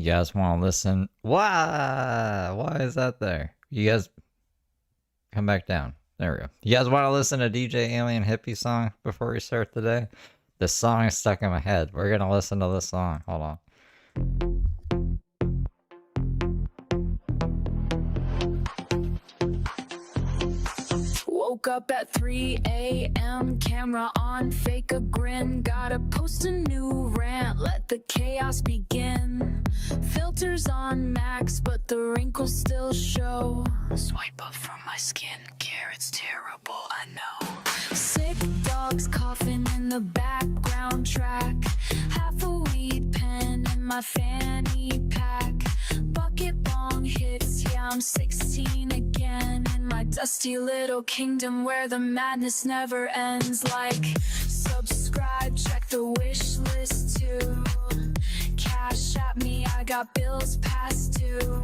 guys want to listen? Why is that there? You guys come back down. There we go. You guys want to listen to DJ Alien Hippie song before we start the day? This song is stuck in my head. We're gonna listen to this song. Hold on. Woke up at 3 a.m. Camera on, fake a grin. Gotta post a new rant, let the chaos begin. Filters on max, but the wrinkles still show. Swipe up from my skin care, it's terrible, I know. Sick dogs coughing in the background track. Half a weed pen in my fanny pack. Bucket bong hits, yeah, I'm 16 again. In my dusty little kingdom where the madness never ends. Like, subscribe, check the wish list too. Cash at me, I got bills past due.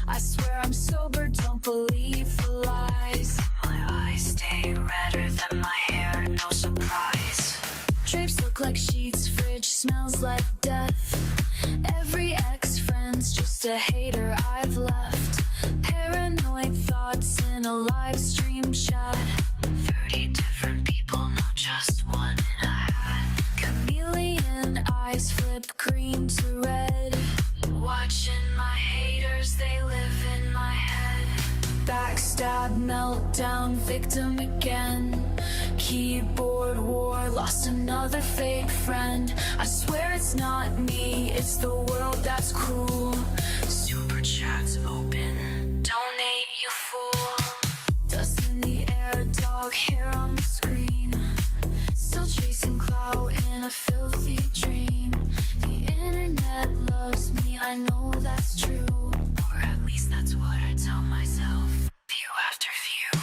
I swear I'm sober, don't believe the lies. My eyes stay redder than my hair, no surprise. Drapes look like sheets, fridge smells like death. Every ex-friend's just a hater I've left. Paranoid thoughts in a live stream chat. 30 different people, not just one in a hat. Chameleon eyes flip green to red. Watching my haters, they live in my head. Backstab, meltdown, victim again. Keyboard war, lost another fake friend. I swear it's not me, it's the world that's cruel. Super chat's open, donate you fool. Dust in the air, dog hair on the screen. Still chasing clout in a filthy dream. The internet loves me, I know that's true. Or at least that's what I tell myself. View after view.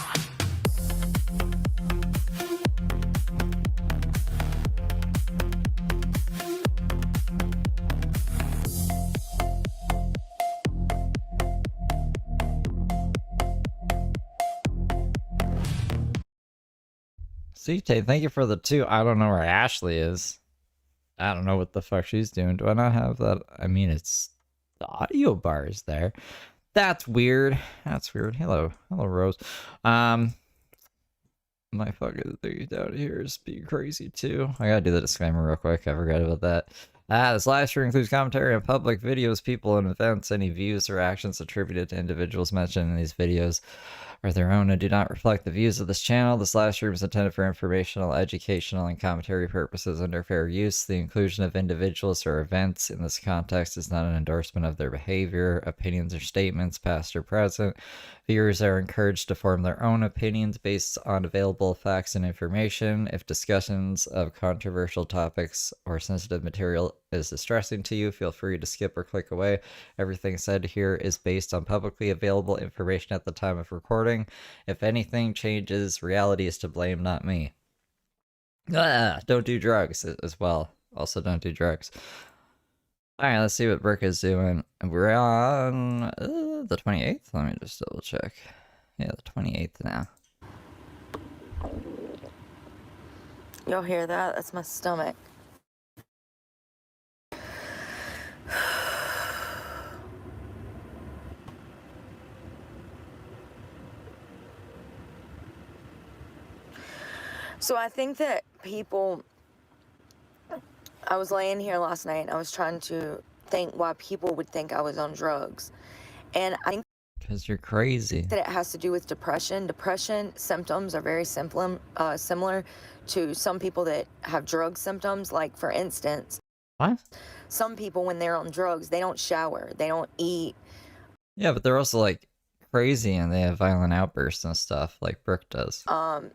CJ, thank you for the 2. I don't know where Ashley is. I don't know what the fuck she's doing. Do I not have that? I mean, it's the audio bar is there. That's weird. That's weird. Hello, Rose. My fucking thing down here is being crazy too. I gotta do the disclaimer real quick. I forgot about that. This live stream includes commentary on public videos, people, and events. Any views or actions attributed to individuals mentioned in these videos are their own and do not reflect the views of this channel. This live stream is intended for informational, educational, and commentary purposes under fair use. The inclusion of individuals or events in this context is not an endorsement of their behavior, opinions, or statements, past or present. Viewers are encouraged to form their own opinions based on available facts and information. If discussions of controversial topics or sensitive material is distressing to you, feel free to skip or click away. Everything said here is based on publicly available information at the time of recording. If anything changes, reality is to blame, not me. Don't do drugs as well. Also, don't do drugs. Alright, let's see what Brooke is doing. We're on the 28th? Let me just double check. Yeah, the 28th now. Y'all hear that? That's my stomach. So I think that people... I was laying here last night and I was trying to think why people would think I was on drugs. And I think because you're crazy. That it has to do with depression. Depression symptoms are very similar to some people that have drug symptoms. Like, for instance, what? Some people, when they're on drugs, they don't shower, they don't eat. Yeah, but they're also like crazy and they have violent outbursts and stuff like Brooke does.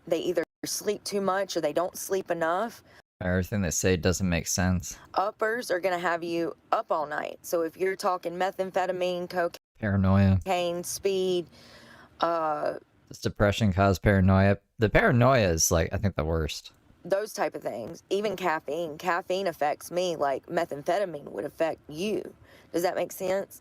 They either sleep too much or they don't sleep enough. Everything they say doesn't make sense. Uppers are going to have you up all night. So if you're talking methamphetamine, paranoia, speed, does depression cause paranoia? The paranoia is like, I think, the worst. Those type of things. Even caffeine. Caffeine affects me like methamphetamine would affect you. Does that make sense?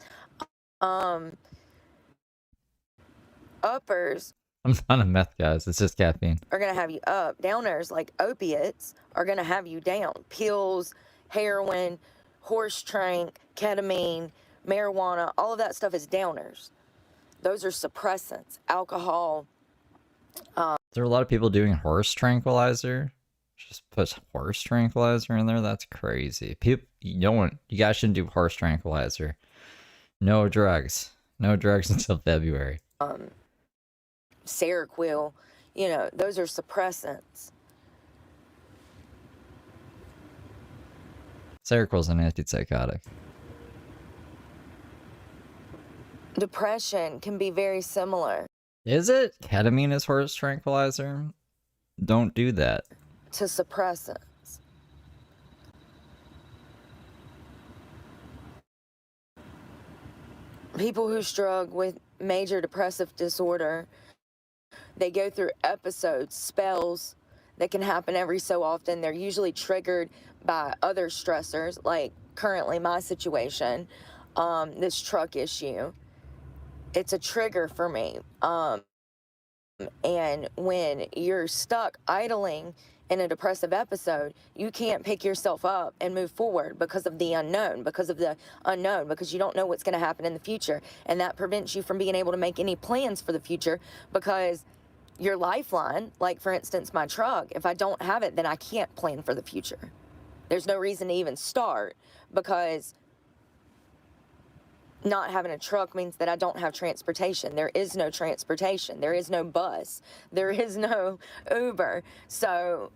Uppers. I'm not a meth, guys. It's just caffeine. Are going to have you up. Downers, like opiates, are going to have you down. Pills, heroin, horse trank, ketamine, marijuana, all of that stuff is downers. Those are suppressants. Alcohol. There are a lot of people doing horse tranquilizer. Just put horse tranquilizer in there. That's crazy. People, you guys shouldn't do horse tranquilizer. No drugs. No drugs until February. Seroquel, you know, those are suppressants. Seroquel's an antipsychotic. Depression can be very similar Is it? Ketamine is horse tranquilizer? Don't do that. to suppressants. People who struggle with major depressive disorder, they go through episodes, spells that can happen every so often. They're usually triggered by other stressors, like currently my situation, this truck issue. It's a trigger for me. And when you're stuck idling in a depressive episode, you can't pick yourself up and move forward because of the unknown, because you don't know what's going to happen in the future. And that prevents you from being able to make any plans for the future, because your lifeline, like for instance, my truck, if I don't have it, then I can't plan for the future. There's no reason to even start, because not having a truck means that I don't have transportation. There is no transportation. There is no bus. There is no Uber. So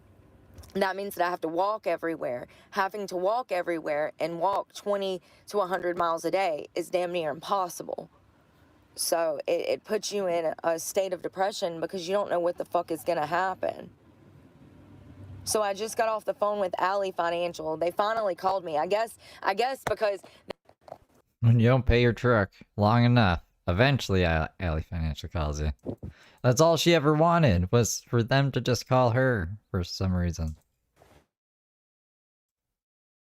that means that I have to walk everywhere. Having to walk everywhere and walk 20 to 100 miles a day is damn near impossible. So it puts you in a state of depression because you don't know what the fuck is going to happen. So I just got off the phone with Alley Financial. They finally called me. I guess because When you don't pay your truck long enough, eventually Alley Financial calls you. That's all she ever wanted, was for them to just call her for some reason.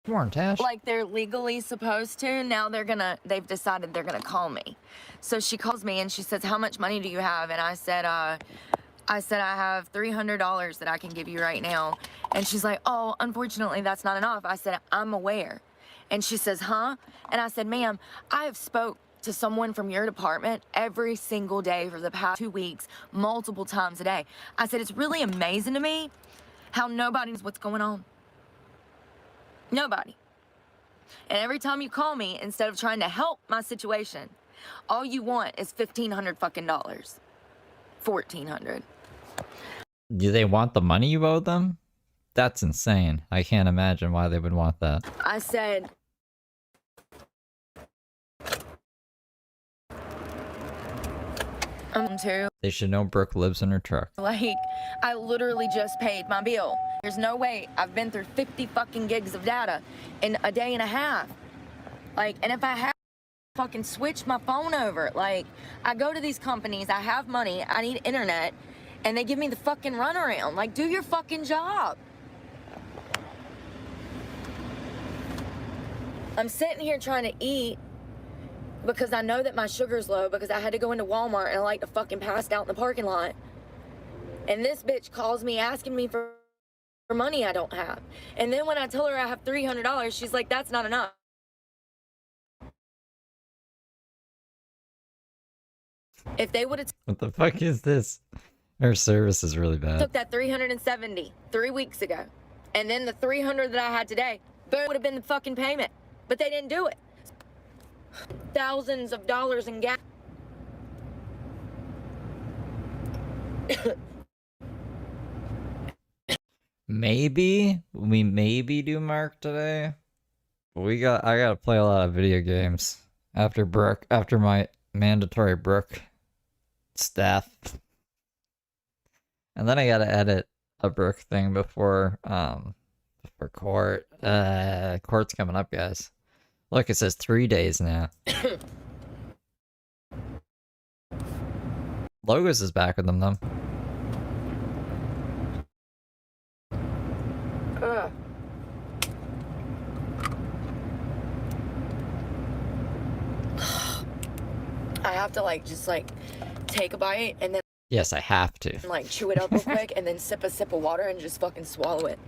Come on, Tash. like they're legally supposed to, now they've decided they're gonna call me. So she calls me and she says, "How much money do you have?" And I said I have $300 that I can give you right now. And she's like, "Oh, unfortunately that's not enough." I said, "I'm aware." And she says, "Huh?" And I said, "Ma'am, I have spoke to someone from your department every single day for the past 2 weeks, multiple times a day." I said, "It's really amazing to me how nobody knows what's going on. Nobody. And every time you call me, instead of trying to help my situation, all you want is $1,500 fucking dollars. $1,400. Do they want the money you owe them? That's insane. I can't imagine why they would want that. I said, too. They should know Brooke lives in her truck. Like, I literally just paid my bill. There's no way I've been through 50 fucking gigs of data in a day and a half. Like, and if I have fucking switch my phone over, like, I go to these companies, I have money, I need internet, and they give me the fucking runaround. Like, do your fucking job. I'm sitting here trying to eat because I know that my sugar's low, because I had to go into Walmart and I like to fucking passed out in the parking lot. And this bitch calls me asking me for money I don't have. And then when I tell her I have $300, she's like, "That's not enough." If they would have What the fuck is this? Her service is really bad. took that 370 3 weeks ago, and then the 300 that I had today, boom, would have been the fucking payment. But they didn't do it. Thousands of dollars in gas. Maybe we do Mark today. But I gotta play a lot of video games after my mandatory Brooke staff. And then I gotta edit a Brooke thing before court. Court's coming up, guys. Look, it says 3 days now. Logos is back with them though. I have to just take a bite and then Yes, I have to. chew it up real quick and then sip a sip of water and just fucking swallow it.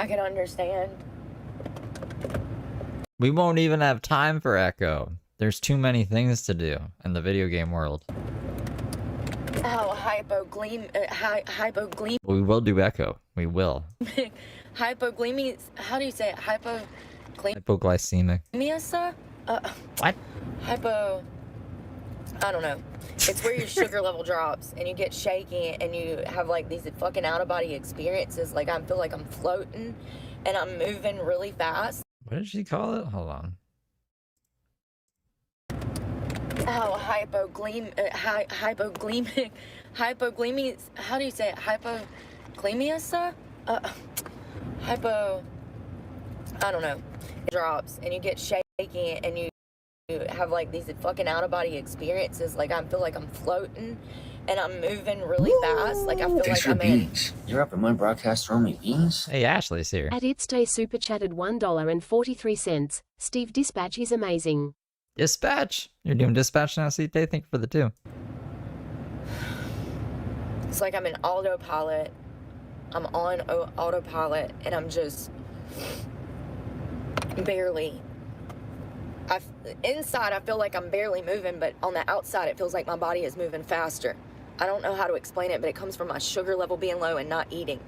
I can understand. We won't even have time for Echo. There's too many things to do in the video game world. Oh, hypoglycemia. We will do Echo. We will. Hypoglycemia. How do you say it? Hypoglycemic. Sir? What? I don't know. It's where your sugar level drops and you get shaky and you have like these fucking out of body experiences. Like I feel like I'm floating and I'm moving really fast. What did she call it? Hold on. Oh, hypoglycemic. How do you say it? Hypoglycemia, sir? I don't know. It drops and you get shaky and you have like these fucking out of body experiences. Like I feel like I'm floating and I'm moving really fast. Like I feel Thanks like for I'm in. beans. You're up in my broadcast throwing me beans? Hey, Ashley's here. At It's Day Super Chatted $1.43. Steve Dispatch is amazing. Dispatch. You're doing dispatch now, CJ. Thank you for the 2. It's like I'm in autopilot. I'm on autopilot and I'm just barely. Inside I feel like I'm barely moving, but on the outside it feels like my body is moving faster. I don't know how to explain it, but it comes from my sugar level being low and not eating.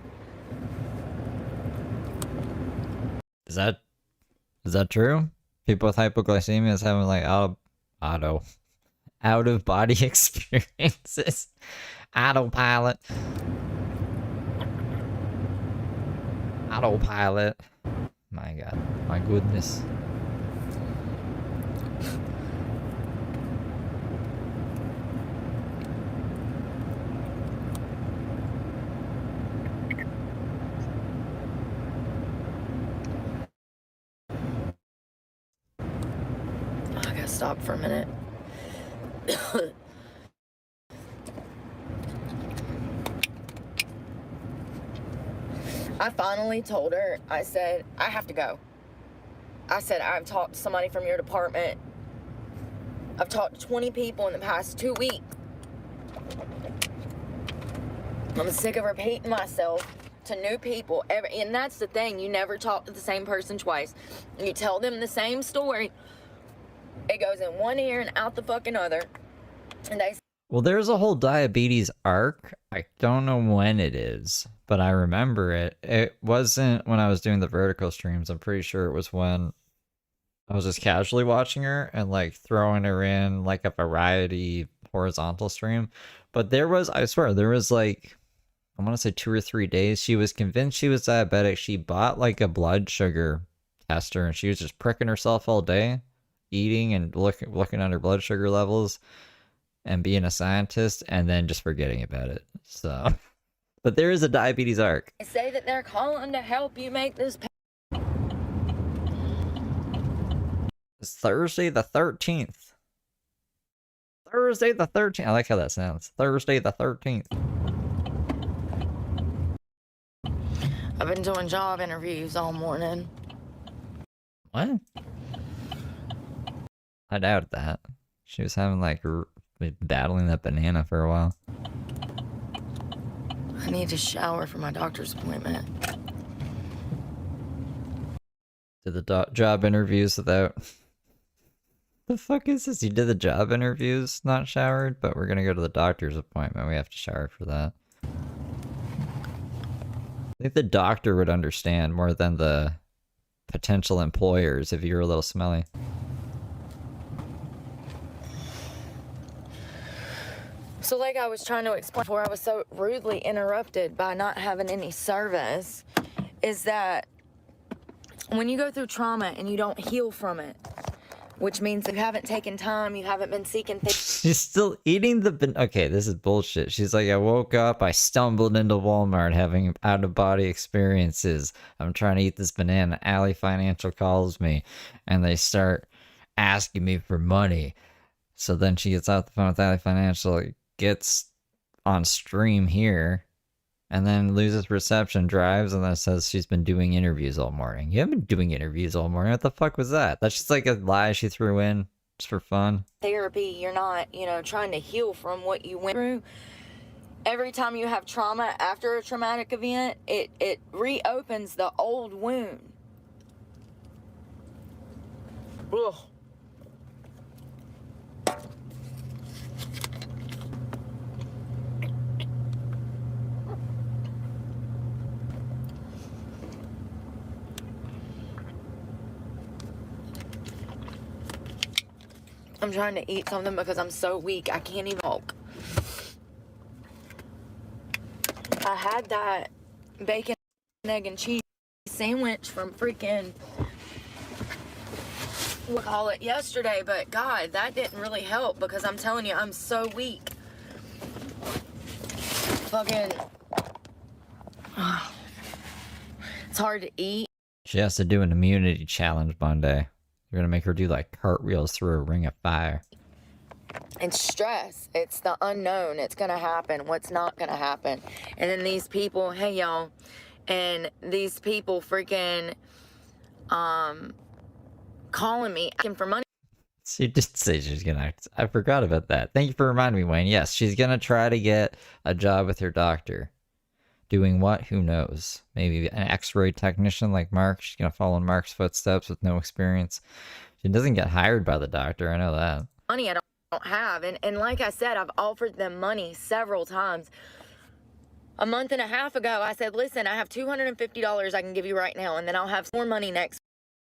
Is that true? People with hypoglycemia is having like out of body experiences. Autopilot. My God. My goodness. I gotta stop for a minute. I finally told her, I said, I have to go. I said, I've talked to somebody from your department. I've talked to 20 people in the past 2 weeks. I'm sick of repeating myself to new people. And that's the thing, you never talk to the same person twice. You tell them the same story. It goes in one ear and out the fucking other. And they Well, there's a whole diabetes arc. I don't know when it is, but I remember it. It wasn't when I was doing the vertical streams. I'm pretty sure it was when I was just casually watching her and like throwing her in like a variety horizontal stream. But there was, I swear, there was like, I want to say 2 or 3 days. She was convinced she was diabetic. She bought like a blood sugar tester and she was just pricking herself all day, eating and looking at her blood sugar levels and being a scientist and then just forgetting about it. So, but there is a diabetes arc. say that they're calling to help you make this. It's Thursday the 13th. Thursday the 13th. I like how that sounds. Thursday the 13th. I've been doing job interviews all morning. What? I doubt that. She was having like battling that banana for a while. I need to shower for my doctor's appointment. Did the job interviews without... The fuck is this? You did the job interviews not showered, but we're gonna go to the doctor's appointment. We have to shower for that. I think the doctor would understand more than the potential employers if you're a little smelly. So like I was trying to explain before I was so rudely interrupted by not having any service, is that when you go through trauma and you don't heal from it, which means you haven't taken time, you haven't been seeking things. She's still eating the okay, this is bullshit. She's like, I woke up, I stumbled into Walmart having out-of-body experiences. I'm trying to eat this banana. Alley Financial calls me, and they start asking me for money. So then she gets off the phone with Alley Financial, gets on stream here, and then loses reception, drives, and then says she's been doing interviews all morning. You haven't been doing interviews all morning. What the fuck was that? That's just like a lie she threw in just for fun. Therapy, you're not, trying to heal from what you went through. every time you have trauma after a traumatic event, it reopens the old wound. Ugh. I'm trying to eat something because I'm so weak. I can't even walk. I had that bacon, egg, and cheese sandwich from freaking, we'll call it yesterday, but God, that didn't really help because I'm telling you, I'm so weak. Fucking, it's hard to eat. She has to do an immunity challenge Monday. You're gonna make her do like cartwheels through a ring of fire. And stress. It's the unknown. It's gonna happen. What's not gonna happen. And then these people, hey y'all, and these people freaking calling me asking for money. She did say she's gonna. I forgot about that. Thank you for reminding me, Wayne. Yes, she's gonna try to get a job with her doctor. Doing what? Who knows? Maybe an x-ray technician like Mark. She's gonna follow in Mark's footsteps with no experience. She doesn't get hired by the doctor. I know that. Money I don't have. And like I said, I've offered them money several times. A month and a half ago, I said, listen, I have $250 I can give you right now, and then I'll have more money next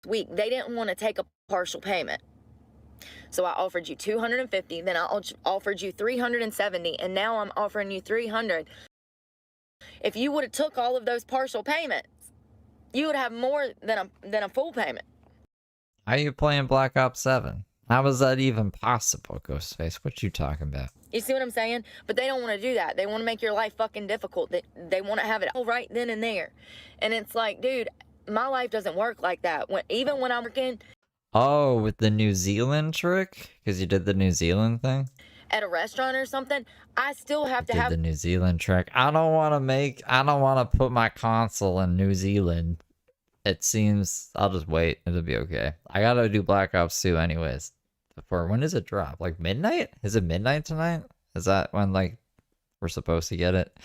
week. They didn't want to take a partial payment. So I offered you $250, then I offered you $370, and now I'm offering you $300. If you would have took all of those partial payments, you would have more than a full payment. How are you playing Black Ops 7? How is that even possible, Ghostface? What you talking about? You see what I'm saying? But they don't want to do that. They want to make your life fucking difficult. They want to have it all right then and there. And it's like, dude, my life doesn't work like that. Even when I'm working... Oh, with the New Zealand trick? Because you did the New Zealand thing? At a restaurant or something, I still have to have the New Zealand trick. I don't want to put my console in New Zealand. It seems I'll just wait. It'll be okay. I gotta do Black Ops 2 anyways. When does it drop? Like midnight? Is it midnight tonight? Is that when like we're supposed to get it?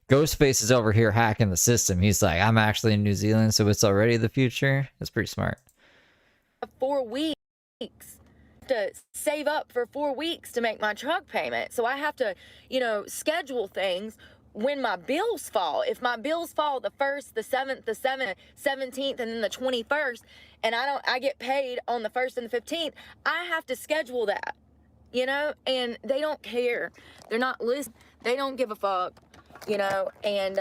Ghostface is over here hacking the system. He's like, I'm actually in New Zealand, so it's already the future. That's pretty smart. 4 weeks to save up for 4 weeks to make my truck payment. So I have to, schedule things when my bills fall. If my bills fall the 1st, the 7th, the 17th, and then the 21st, and I get paid on the 1st and the 15th, I have to schedule that, and they don't care. They're not listening. They don't give a fuck, and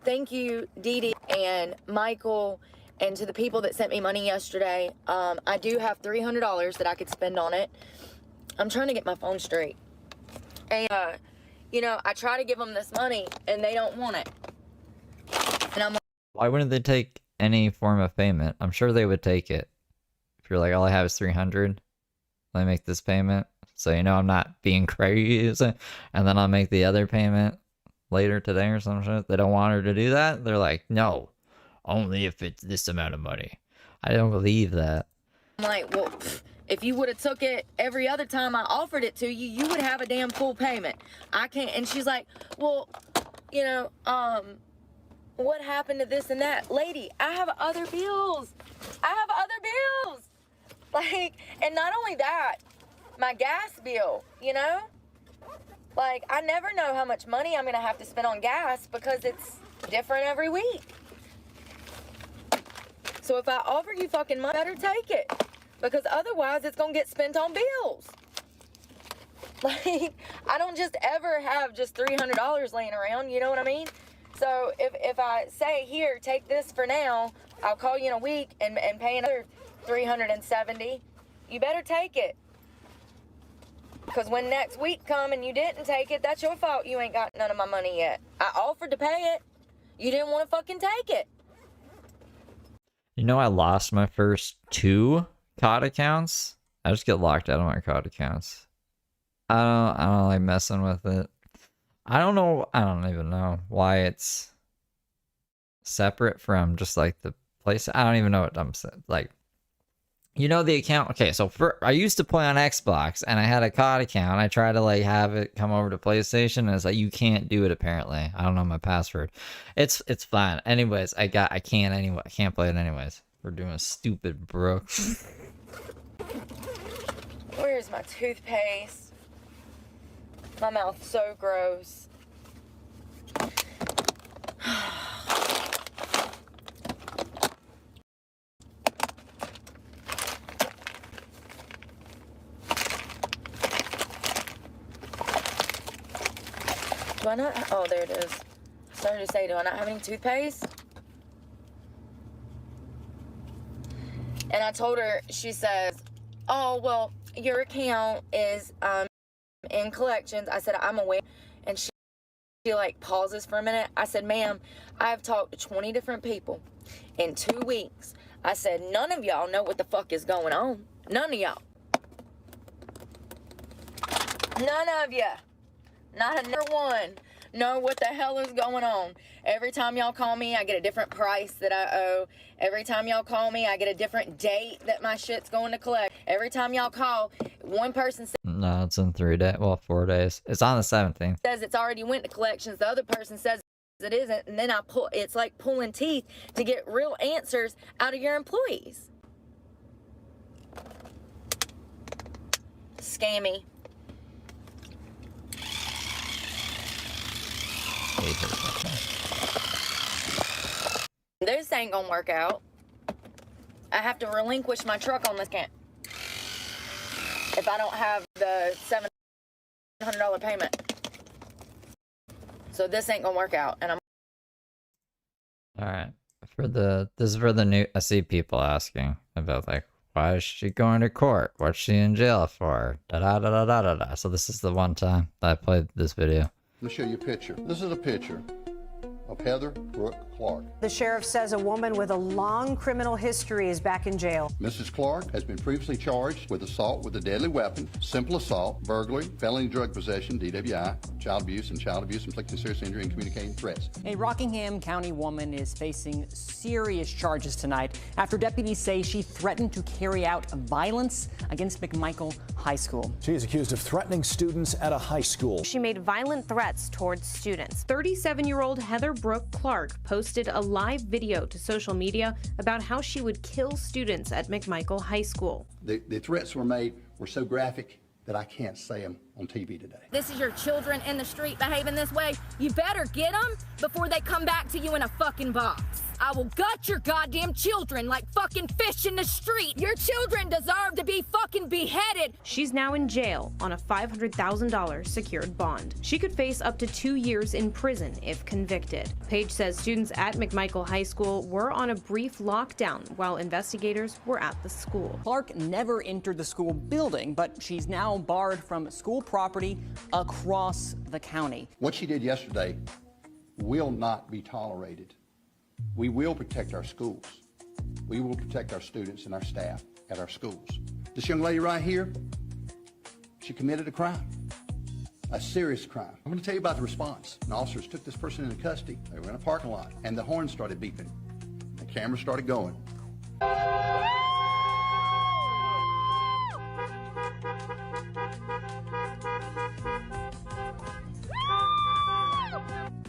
thank you, Dee Dee and Michael. And to the people that sent me money yesterday, I do have $300 that I could spend on it. I'm trying to get my phone straight. And, I try to give them this money, and they don't want it. And I'm like, why wouldn't they take any form of payment? I'm sure they would take it. If you're like, all I have is $300, let me make this payment. So I'm not being crazy. And then I'll make the other payment later today or some shit. They don't want her to do that. They're like, no. Only if it's this amount of money. I don't believe that. I'm like, well, if you would have took it every other time I offered it to you, you would have a damn full payment. I can't. And she's like, well, what happened to this and that? Lady, I have other bills. Like, and not only that, my gas bill, Like, I never know how much money I'm going to have to spend on gas because it's different every week. So if I offer you fucking money, better take it. Because otherwise it's going to get spent on bills. Like, I don't just ever have just $300 laying around, you know what I mean? So if I say, here, take this for now, I'll call you in a week and pay another $370, you better take it. Because when next week come and you didn't take it, that's your fault you ain't got none of my money yet. I offered to pay it. You didn't want to fucking take it. I lost my first 2 COD accounts. I just get locked out of my COD accounts. I don't like messing with it. I don't even know why it's separate from just like the place. I don't even know what I'm saying. Like, You know the account? Okay, so I used to play on Xbox, and I had a COD account. I tried to like have it come over to PlayStation, and it's like you can't do it apparently. I don't know my password. It's fine. Anyways, I can't anyway. I can't play it anyways. We're doing stupid, Brooke. Where's my toothpaste? My mouth's so gross. Do I not? Oh, there it is. I started to say, do I not have any toothpaste? And I told her, she says, oh, well, your account is in collections. I said, I'm aware. And she like pauses for a minute. I said, ma'am, I've talked to 20 different people in 2 weeks. I said, none of y'all know what the fuck is going on. None of y'all. None of you. Not another one know what the hell is going on. Every time y'all call me, I get a different price that I owe. Every time y'all call me, I get a different date that my shit's going to collect. Every time y'all call, one person No, it's in 3 days. Well, 4 days. It's on the 17th. says it's already went to collections. The other person says it isn't. And then it's like pulling teeth to get real answers out of your employees. Scammy. This ain't gonna work out. I have to relinquish my truck on this camp if I don't have the $700 payment. So this ain't gonna work out, and I'm. All right. This is for the new. I see people asking about like, why is she going to court? What's she in jail for? Da da da da da da da. So this is the one time that I played this video. Let me show you a picture. This is a picture of Heather Brooke Clark. The sheriff says a woman with a long criminal history is back in jail. Mrs. Clark has been previously charged with assault with a deadly weapon, simple assault, burglary, felony drug possession, DWI, child abuse, inflicting serious injury, and communicating threats. A Rockingham County woman is facing serious charges tonight after deputies say she threatened to carry out violence against McMichael High School. She is accused of threatening students at a high school. She made violent threats towards students. 37-year-old Heather Brooke Clark posted a live video to social media about how she would kill students at McMichael High School. The threats were made were so graphic that I can't say them on TV today. This is your children in the street behaving this way. You better get them before they come back to you in a fucking box. I will gut your goddamn children like fucking fish in the street. Your children deserve to be fucking beheaded. She's now in jail on a $500,000 secured bond. She could face up to 2 years in prison if convicted. Page says students at McMichael High School were on a brief lockdown while investigators were at the school. Clark never entered the school building, but she's now barred from school property across the county. What she did yesterday will not be tolerated. We will protect our schools. We will protect our students and our staff at our schools. This young lady right here, she committed a crime, a serious crime. I'm going to tell you about the response. And officers took this person into custody. They were in a parking lot, and the horn started beeping. The camera started going.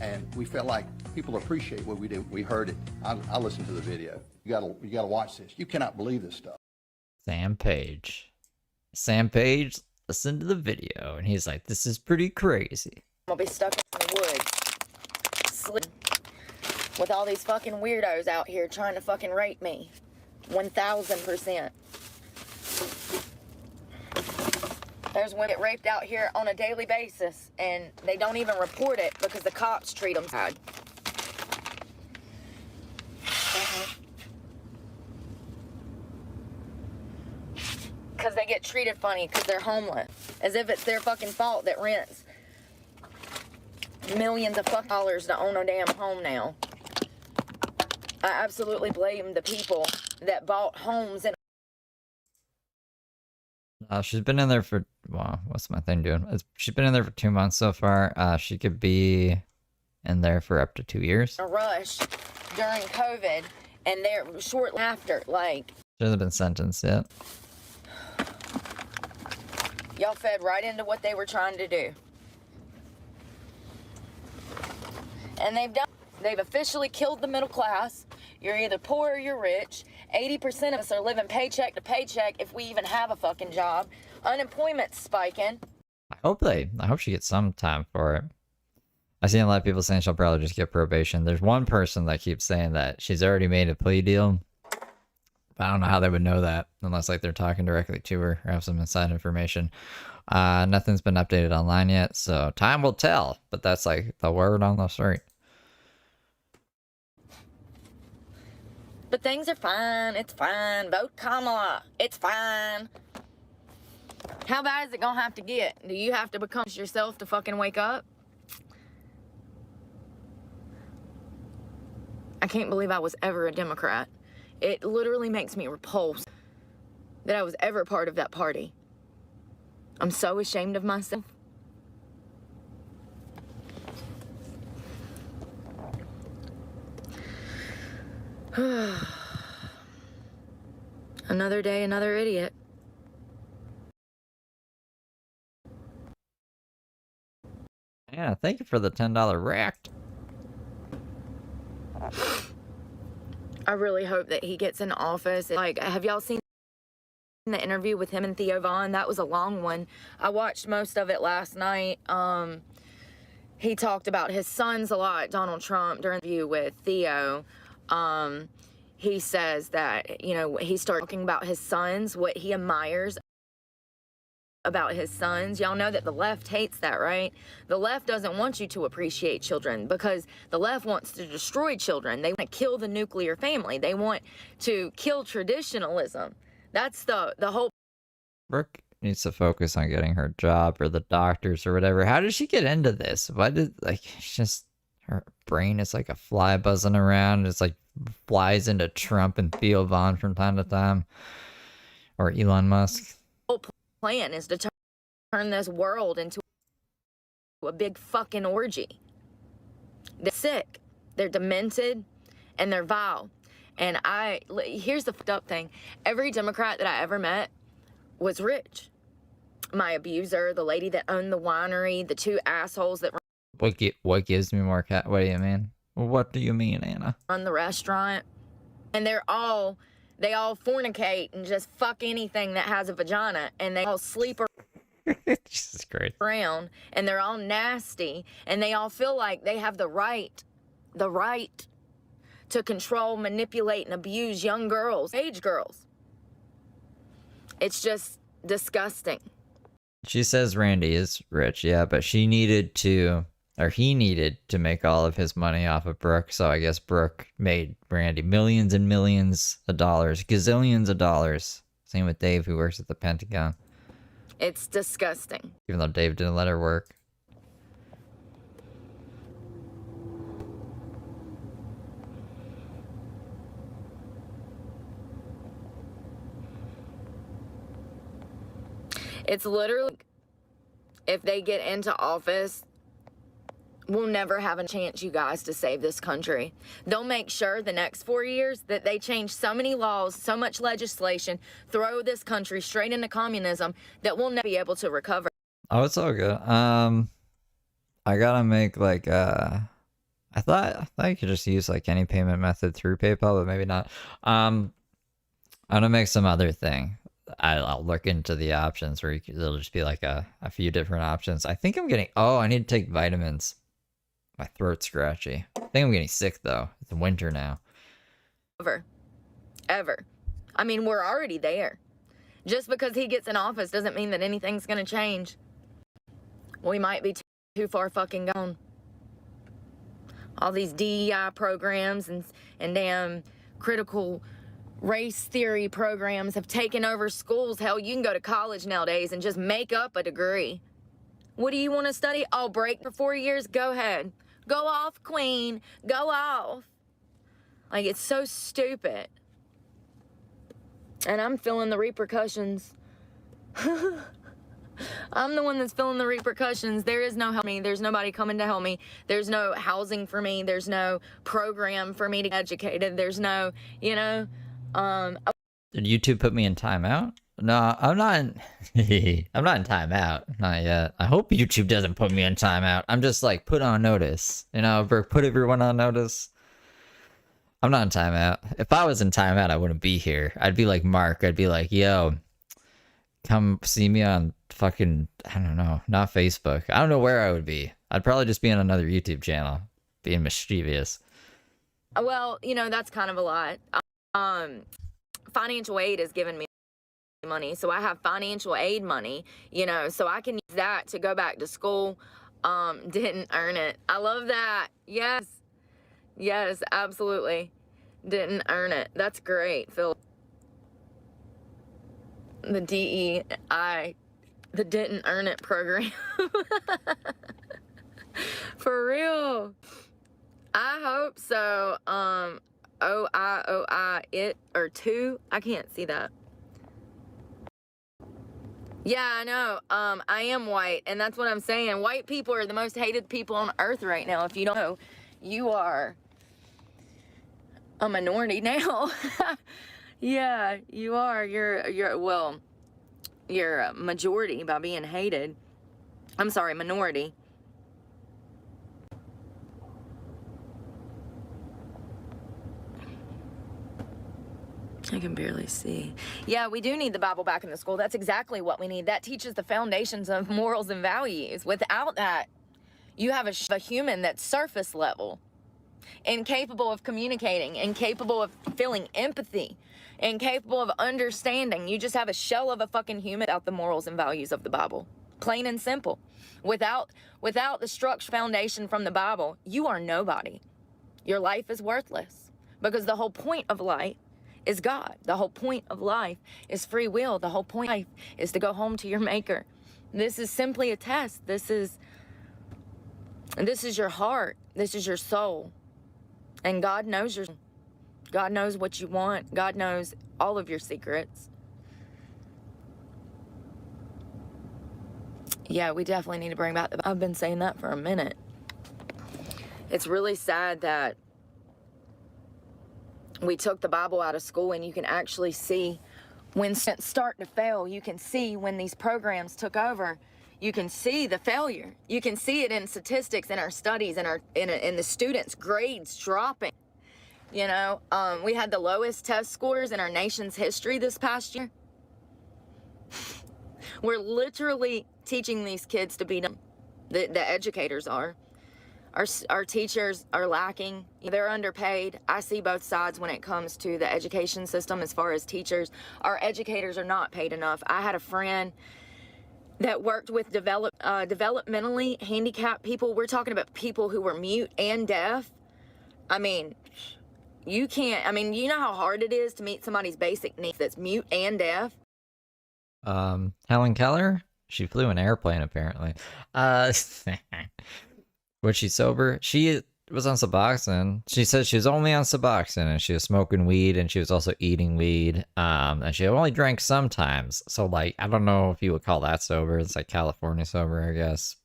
And we felt like people appreciate what we did. We heard it. I listened to the video. You gotta watch this. You cannot believe this stuff. Sam Page listened to the video, and he's like, "This is pretty crazy." I'm gonna be stuck in the woods, with all these fucking weirdos out here trying to fucking rape me. 1000%. There's women get raped out here on a daily basis, and they don't even report it because the cops treat them bad. Because they get treated funny because they're homeless. As if it's their fucking fault that rents millions of fuck dollars to own a damn home now. I absolutely blame the people that bought homes in. She's been in there for, wow, what's my thing doing? She's been in there for 2 months so far. She could be in there for up to 2 years. A rush during COVID, and they're shortly after, like, She hasn't been sentenced yet. Y'all fed right into what they were trying to do. And they've officially killed the middle class. You're either poor or you're rich. 80% of us are living paycheck to paycheck if we even have a fucking job. Unemployment's spiking. I hope she gets some time for it. I've seen a lot of people saying she'll probably just get probation. There's one person that keeps saying that she's already made a plea deal. But I don't know how they would know that unless like they're talking directly to her or have some inside information. Nothing's been updated online yet, so time will tell. But that's like the word on the street. But things are fine. It's fine. Vote Kamala. It's fine. How bad is it gonna have to get? Do you have to become yourself to fucking wake up? I can't believe I was ever a Democrat. It literally makes me repulsed that I was ever part of that party. I'm so ashamed of myself. Another day, another idiot. Yeah, thank you for the $10 rack. I really hope that he gets in office. Like, have y'all seen the interview with him and Theo Vaughn? That was a long one. I watched most of it last night. He talked about his sons a lot, Donald Trump, during the interview with Theo. He says that, you know, he started talking about his sons, what he admires about his sons. Y'all know that the left hates that, right? The left doesn't want you to appreciate children because the left wants to destroy children. They want to kill the nuclear family. They want to kill traditionalism. That's the whole. Brooke needs to focus on getting her job or the doctors or whatever. How did she get into this? Why did, like, it's just, her brain is like a fly buzzing around. It's like flies into Trump and Theo Vaughn from time to time. Or Elon Musk. Plan is to turn this world into a big fucking orgy. They're sick, they're demented, and they're vile. And here's the fucked up thing. Every Democrat that I ever met was rich. My abuser, the lady that owned the winery, the two assholes that What gives me more what do you mean? What do you mean, Anna? run the restaurant. And they all fornicate and just fuck anything that has a vagina, and they all sleep Jesus Christ. around, and they're all nasty, and they all feel like they have the right to control, manipulate, and abuse young girls, age girls. It's just disgusting. She says Randy is rich, yeah, but he needed to make all of his money off of Brooke, so I guess Brooke made Randy millions and millions of dollars, gazillions of dollars. Same with Dave, who works at the Pentagon. It's disgusting. Even though Dave didn't let her work. It's literally, if they get into office, we'll never have a chance, you guys, to save this country. They'll make sure the next 4 years that they change so many laws, so much legislation, throw this country straight into communism that we'll never be able to recover. Oh, it's all good. I gotta make like I thought you could just use like any payment method through PayPal, but maybe not. I'm gonna make some other thing. I'll look into the options where it'll just be like a few different options. I think I'm getting, I need to take vitamins. My throat's scratchy. I think I'm getting sick though. It's winter now. Ever. I mean, we're already there. Just because he gets in office doesn't mean that anything's gonna change. We might be too far fucking gone. All these DEI programs and damn critical race theory programs have taken over schools. Hell, you can go to college nowadays and just make up a degree. What do you want to study? Oh, break for 4 years? Go ahead. Go off, queen. Go off. Like, it's so stupid. And I'm feeling the repercussions. I'm the one that's feeling the repercussions. There is no help me. There's nobody coming to help me. There's no housing for me. There's no program for me to get educated. There's no, Did YouTube put me in timeout? No, I'm not in I'm not in timeout. Not yet. I hope YouTube doesn't put me in timeout. I'm just like put on notice. You know, put everyone on notice. I'm not in timeout. If I was in timeout, I wouldn't be here. I'd be like Mark. I'd be like, yo, come see me on fucking, I don't know, not Facebook. I don't know where I would be. I'd probably just be on another YouTube channel, being mischievous. Well, you know, that's kind of a lot. Financial aid has given me money, so I have financial aid money, you know, so I can use that to go back to school. Didn't earn it. I love that. Yes, absolutely. Didn't earn it. That's great, Phil. The DEI, the didn't earn it program. For real. I hope so. OI, it, or two. I can't see that. Yeah, I know. I am white, and that's what I'm saying. White people are the most hated people on earth right now. If you don't know, you are a minority now. Yeah, you are. You're a majority by being hated. I'm sorry, minority. I can barely see. Yeah, we do need the Bible back in the school. That's exactly what we need. That teaches the foundations of morals and values. Without that, you have a human that's surface level, incapable of communicating, incapable of feeling empathy, incapable of understanding. You just have a shell of a fucking human without the morals and values of the Bible. Plain and simple. Without the structure foundation from the Bible, you are nobody. Your life is worthless, because the whole point of life is God. The whole point of life is free will. The whole point of life is to go home to your maker. This is simply a test. This is your heart. This is your soul. And God knows God knows what you want. God knows all of your secrets. Yeah, we definitely need to bring back I've been saying that for a minute. It's really sad that we took the Bible out of school, and you can actually see when students start to fail. You can see when these programs took over. You can see the failure. You can see it in statistics, in our studies, in the students' grades dropping. You know, we had the lowest test scores in our nation's history this past year. We're literally teaching these kids to be dumb. The educators are. Our teachers are lacking. They're underpaid. I see both sides when it comes to the education system as far as teachers. Our educators are not paid enough. I had a friend that worked with developmentally handicapped people. We're talking about people who were mute and deaf. I mean, you know how hard it is to meet somebody's basic needs that's mute and deaf? Helen Keller? She flew an airplane, apparently. Was she sober? She was on Suboxone. She said she was only on Suboxone, and she was smoking weed, and she was also eating weed. And she only drank sometimes. So, like, I don't know if you would call that sober. It's like California sober, I guess,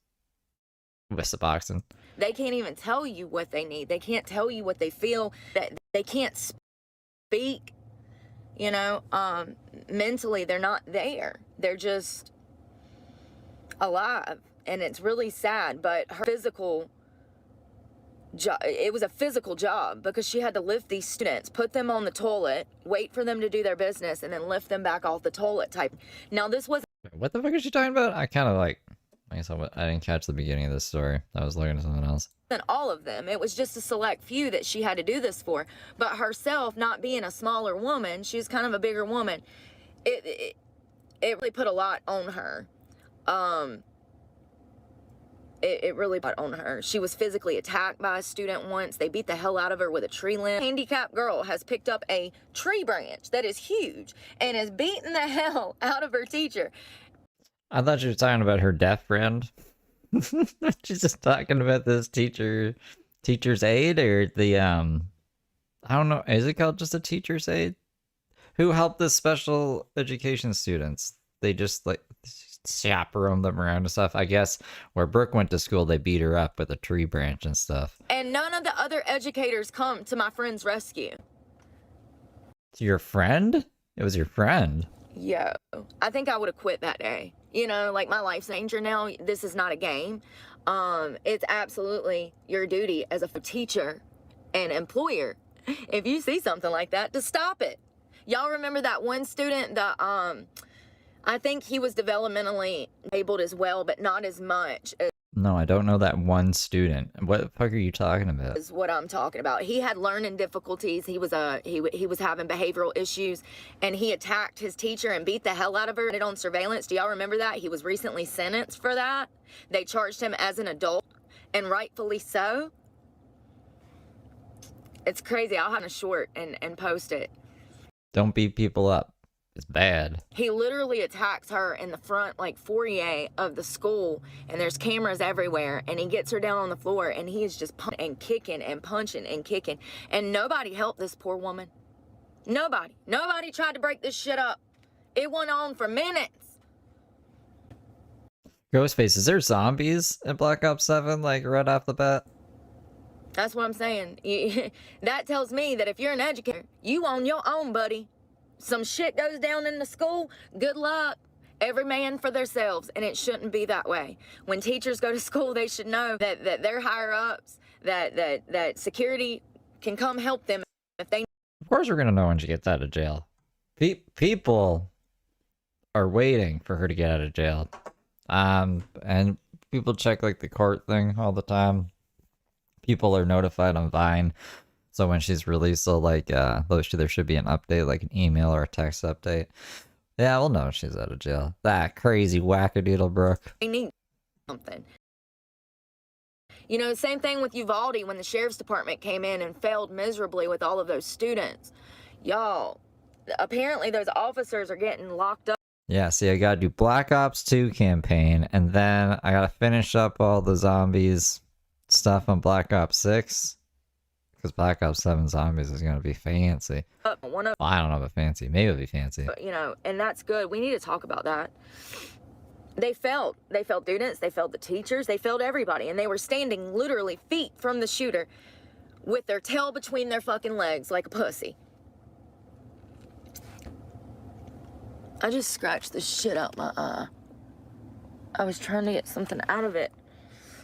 with Suboxone. They can't even tell you what they need. They can't tell you what they feel. That they can't speak. You know, mentally, they're not there. They're just alive. And it's really sad, but her physical job, it was a physical job, because she had to lift these students, put them on the toilet, wait for them to do their business, and then lift them back off the toilet type. Now, this was... What the fuck is she talking about? I kind of I didn't catch the beginning of this story. I was looking at something else. And all of them. It was just a select few that she had to do this for. But herself, not being a smaller woman, she was kind of a bigger woman. It really put a lot on her. It really put on her. She was physically attacked by a student once. They beat the hell out of her with a tree limb. A handicapped girl has picked up a tree branch that is huge and is beating the hell out of her teacher. I thought she was talking about her deaf friend. She's just talking about this teacher's aide, or the, I don't know, is it called just a teacher's aide? Who helped the special education students? They just, like, chaperone them around and stuff. I guess where Brooke went to school, they beat her up with a tree branch and stuff. And none of the other educators come to my friend's rescue. Your friend? It was your friend. Yo, I think I would have quit that day. You know, like, my life's in danger now. This is not a game. It's absolutely your duty as a teacher and employer, if you see something like that, to stop it. Y'all remember that one student that, I think he was developmentally disabled as well, but not as much No, I don't know that one student. What the fuck are you talking about? is what I'm talking about. He had learning difficulties. He was he was having behavioral issues, and he attacked his teacher and beat the hell out of her. It on surveillance. Do y'all remember that? He was recently sentenced for that. They charged him as an adult, and rightfully so. It's crazy. I'll have a short and post it. Don't beat people up. It's bad. He literally attacks her in the front, like, foyer of the school, and there's cameras everywhere, and he gets her down on the floor, and he is just punching and kicking and punching and kicking, and nobody helped this poor woman. Nobody. Nobody tried to break this shit up. It went on for minutes. Ghostface, is there zombies in Black Ops 7, like, right off the bat? That's what I'm saying. That tells me that if you're an educator, you on your own, buddy. Some shit goes down in the school, good luck. Every man for themselves, and it shouldn't be that way. When teachers go to school, they should know that they're higher ups, that security can come help them if they. Of course we're gonna know when she gets out of jail. People are waiting for her to get out of jail. And people check, like, the court thing all the time. People are notified on Vine. So when she's released, they'll, like, there should be an update, like an email or a text update. Yeah, we'll know she's out of jail. That crazy wackadoodle Brooke. They need something. You know, same thing with Uvalde when the sheriff's department came in and failed miserably with all of those students. Y'all, apparently those officers are getting locked up. Yeah, see, I gotta do Black Ops 2 campaign, and then I gotta finish up all the zombies stuff on Black Ops 6. Because Black Ops 7 Zombies is going to be fancy. One of, well, I don't know about fancy. Maybe it'll be fancy. you know, and that's good. We need to talk about that. They failed. They failed students. They failed the teachers. They failed everybody. And they were standing literally feet from the shooter with their tail between their fucking legs like a pussy. I just scratched the shit out my eye. I was trying to get something out of it.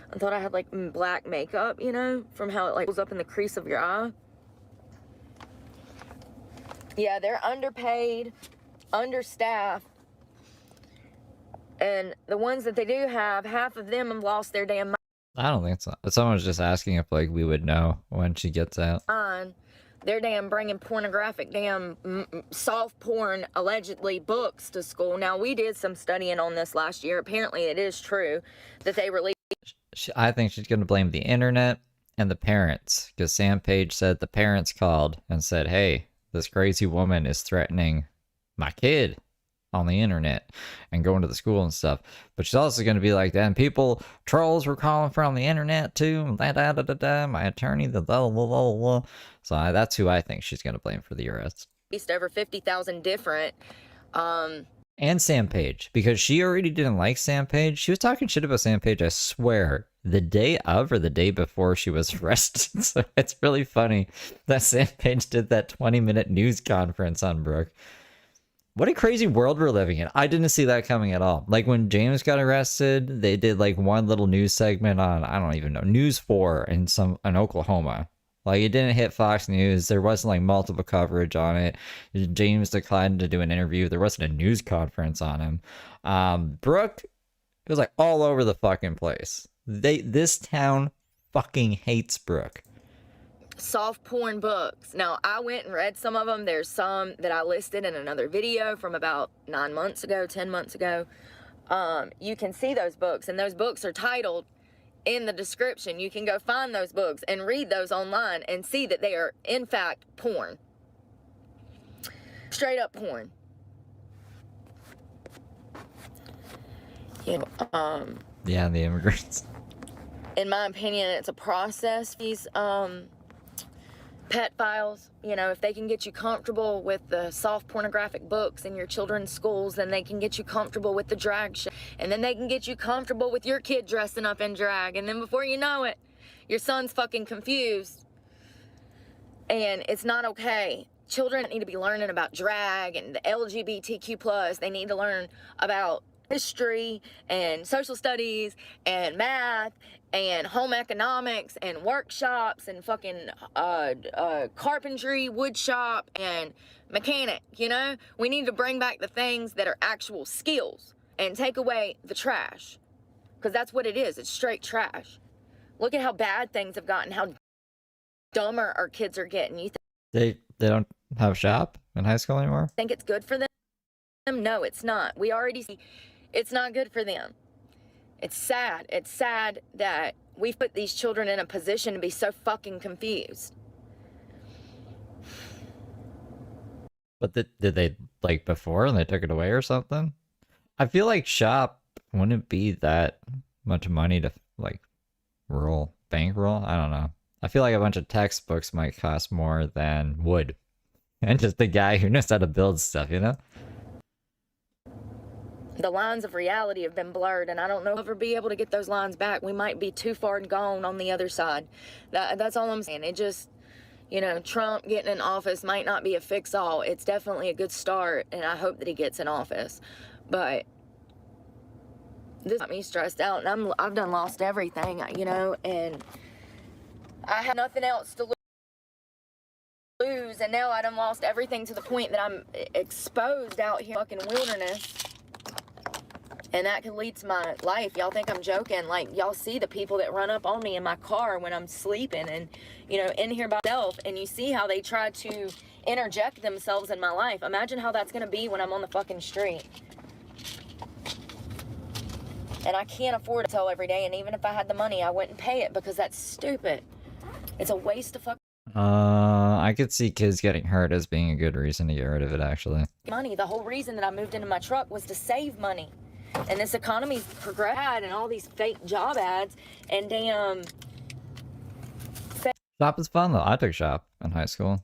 I thought I had, like, black makeup, you know, from how it, like, goes up in the crease of your eye. Yeah, they're underpaid, understaffed, and the ones that they do have, half of them have lost their damn I don't think so. Someone's just asking if, like, we would know when she gets out. mind. They're damn bringing pornographic, damn soft porn, allegedly, books to school. Now, we did some studying on this last year. Apparently, it is true that they released. I think she's going to blame the internet and the parents, because Sam Page said the parents called and said, hey, this crazy woman is threatening my kid on the internet and going to the school and stuff. But she's also going to be like, then trolls were calling from the internet too, my attorney, So that's who I think she's going to blame for the arrest. Over 50,000 different and Sam Page, because she already didn't like Sam Page. She was talking shit about Sam Page, I swear, the day of or the day before she was arrested. So it's really funny that Sam Page did that 20-minute news conference on Brooke. What a crazy world we're living in. I didn't see that coming at all. Like, when James got arrested, they did, like, one little news segment on, I don't even know, News 4 in Oklahoma. Like, it didn't hit Fox News. There wasn't, like, multiple coverage on it. James declined to do an interview. There wasn't a news conference on him. Brooke, it was, like, all over the fucking place. This town fucking hates Brooke. Soft porn books. Now, I went and read some of them. There's some that I listed in another video from about 9 months ago, 10 months ago. You can see those books, and those books are titled in the description. You can go find those books and read those online and see that they are, in fact, porn. Straight up porn. You know, yeah, the immigrants. In my opinion, it's a process. These pet files, you know, if they can get you comfortable with the soft pornographic books in your children's schools, then they can get you comfortable with the drag show, and then they can get you comfortable with your kid dressing up in drag, and then before you know it, your son's fucking confused, and it's not okay. children need to be learning about drag and the LGBTQ+. They need to learn about history and social studies and math and home economics and workshops and fucking carpentry, wood shop, and mechanic, you know? We need to bring back the things that are actual skills and take away the trash. Because that's what it is. It's straight trash. Look at how bad things have gotten, how dumber our kids are getting. You They don't have shop in high school anymore? think it's good for them? No, it's not. We already see it's not good for them. It's sad. It's sad that we've put these children in a position to be so fucking confused. But did they, like, before and they took it away or something? I feel like shop wouldn't be that much money to, like, bankroll. I don't know. I feel like a bunch of textbooks might cost more than wood. And just the guy who knows how to build stuff, you know? The lines of reality have been blurred, and I don't know if we'll ever be able to get those lines back. We might be too far gone on the other side. That's all I'm saying. It just, you know, Trump getting in office might not be a fix-all. It's definitely a good start, and I hope that he gets in office. But this got me stressed out, and I've done lost everything, you know, and I have nothing else to lose, and now I done lost everything to the point that I'm exposed out here in fucking wilderness. And that could lead to my life. Y'all think I'm joking. Like, y'all see the people that run up on me in my car when I'm sleeping and, you know, in here by myself. And you see how they try to interject themselves in my life. Imagine how that's going to be when I'm on the fucking street. And I can't afford a hotel every day. And even if I had the money, I wouldn't pay it because that's stupid. It's a waste of fucking I could see kids getting hurt as being a good reason to get rid of it, actually. money. The whole reason that I moved into my truck was to save money. And this economy's progressed and all these fake job ads and damn. Shop is fun, though. I took shop in high school.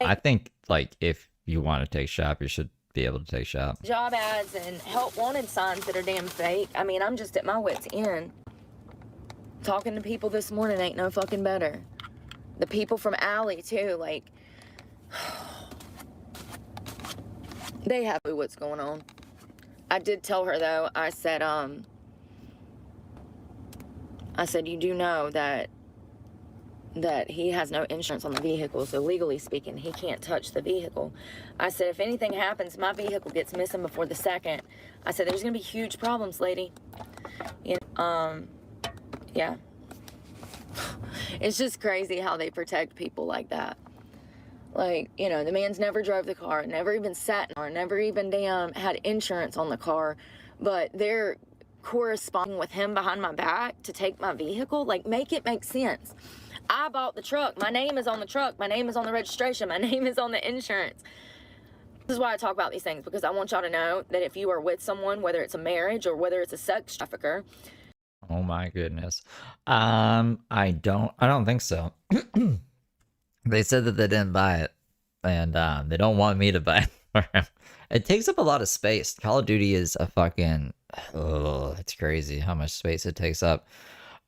I think, like, if you want to take shop, you should be able to take shop. Job ads and help wanted signs that are damn fake. I mean, I'm just at my wit's end. Talking to people this morning ain't no fucking better. The people from Alley, too, like, they have what's going on. I did tell her, though, I said, you do know that he has no insurance on the vehicle, so legally speaking, he can't touch the vehicle. I said, if anything happens, my vehicle gets missing before the 2nd. I said, there's gonna be huge problems, lady. You know, yeah. It's just crazy how they protect people like that. Like, you know, the man's never drove the car, never even sat in the car, never even damn had insurance on the car, but they're corresponding with him behind my back to take my vehicle. Like, make it make sense. I bought the truck. My name is on the truck. My name is on the registration. My name is on the insurance. This is why I talk about these things, because I want y'all to know that if you are with someone, whether it's a marriage or whether it's a sex trafficker. Oh my goodness. I don't think so. They said that they didn't buy it, and they don't want me to buy it for them. It takes up a lot of space. Call of Duty is a fucking... Oh, it's crazy how much space it takes up.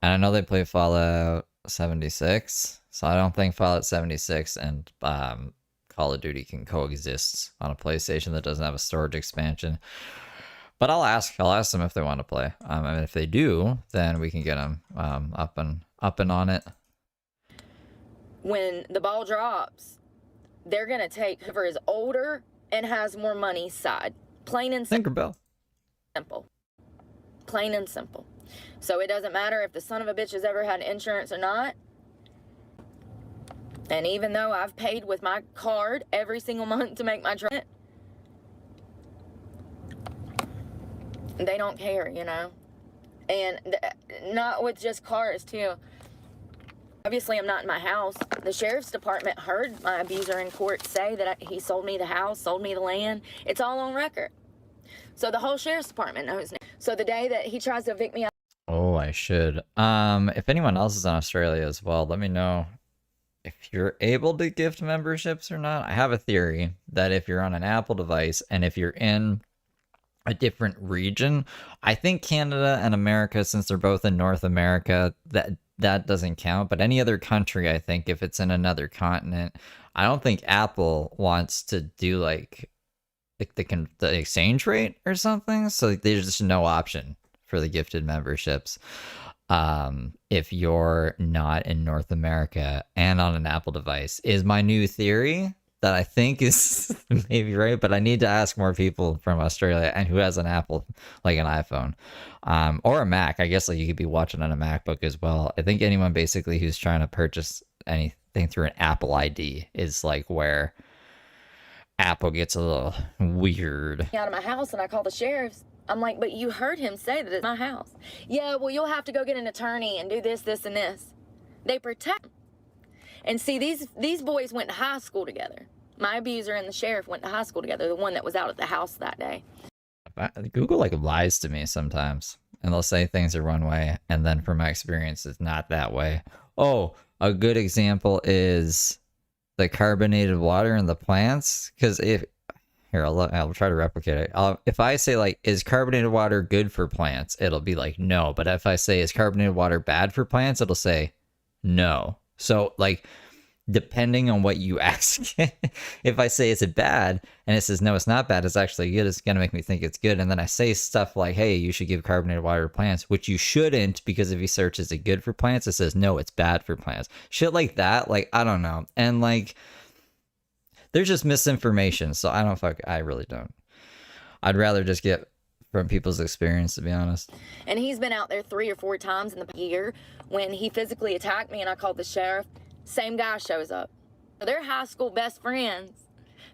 And I know they play Fallout 76, so I don't think Fallout 76 and Call of Duty can coexist on a PlayStation that doesn't have a storage expansion. But I'll ask them if they want to play. And if they do, then we can get them up and on it. When the ball drops, they're going to take whoever is older and has more money side. Plain and Tinkerbell. simple. Plain and simple. So it doesn't matter if the son of a bitch has ever had insurance or not. And even though I've paid with my card every single month to make my rent, they don't care, you know. And not with just cars, too. Obviously, I'm not in my house. The sheriff's department heard my abuser in court say that he sold me the house, sold me the land. It's all on record. So the whole sheriff's department knows now. So the day that he tries to evict me... Oh, I should. If anyone else is in Australia as well, let me know if you're able to gift memberships or not. I have a theory that if you're on an Apple device and if you're in a different region, I think Canada and America, since they're both in North America, that doesn't count. But any other country, I think if it's in another continent, I don't think Apple wants to do like the exchange rate or something. So there's just no option for the gifted memberships if you're not in North America and on an Apple device, is my new theory that I think is maybe right, but I need to ask more people from Australia and who has an Apple, like an iPhone, or a Mac. I guess like you could be watching on a MacBook as well. I think anyone basically who's trying to purchase anything through an Apple ID is like where Apple gets a little weird. Out of my house, and I call the sheriffs. I'm like, but you heard him say that it's my house. Yeah, well, you'll have to go get an attorney and do this, this, and this. They protect them. And see, these boys went to high school together. My abuser and the sheriff went to high school together, the one that was out at the house that day. Google like lies to me sometimes, and they'll say things are one way, and then from my experience, it's not that way. Oh, a good example is the carbonated water in the plants, because I'll try to replicate it. If I say like, is carbonated water good for plants? It'll be like, no. But if I say, is carbonated water bad for plants? It'll say, no. So like, depending on what you ask, if I say, is it bad? And it says, no, it's not bad. It's actually good. It's going to make me think it's good. And then I say stuff like, hey, you should give carbonated water to plants, which you shouldn't, because if you search, is it good for plants? It says, no, it's bad for plants. Shit like that. Like, I don't know. And like, there's just misinformation. So I really don't. I'd rather just get from people's experience, to be honest. And he's been out there 3 or 4 times in the year. When he physically attacked me and I called the sheriff, same guy shows up. They're high school best friends.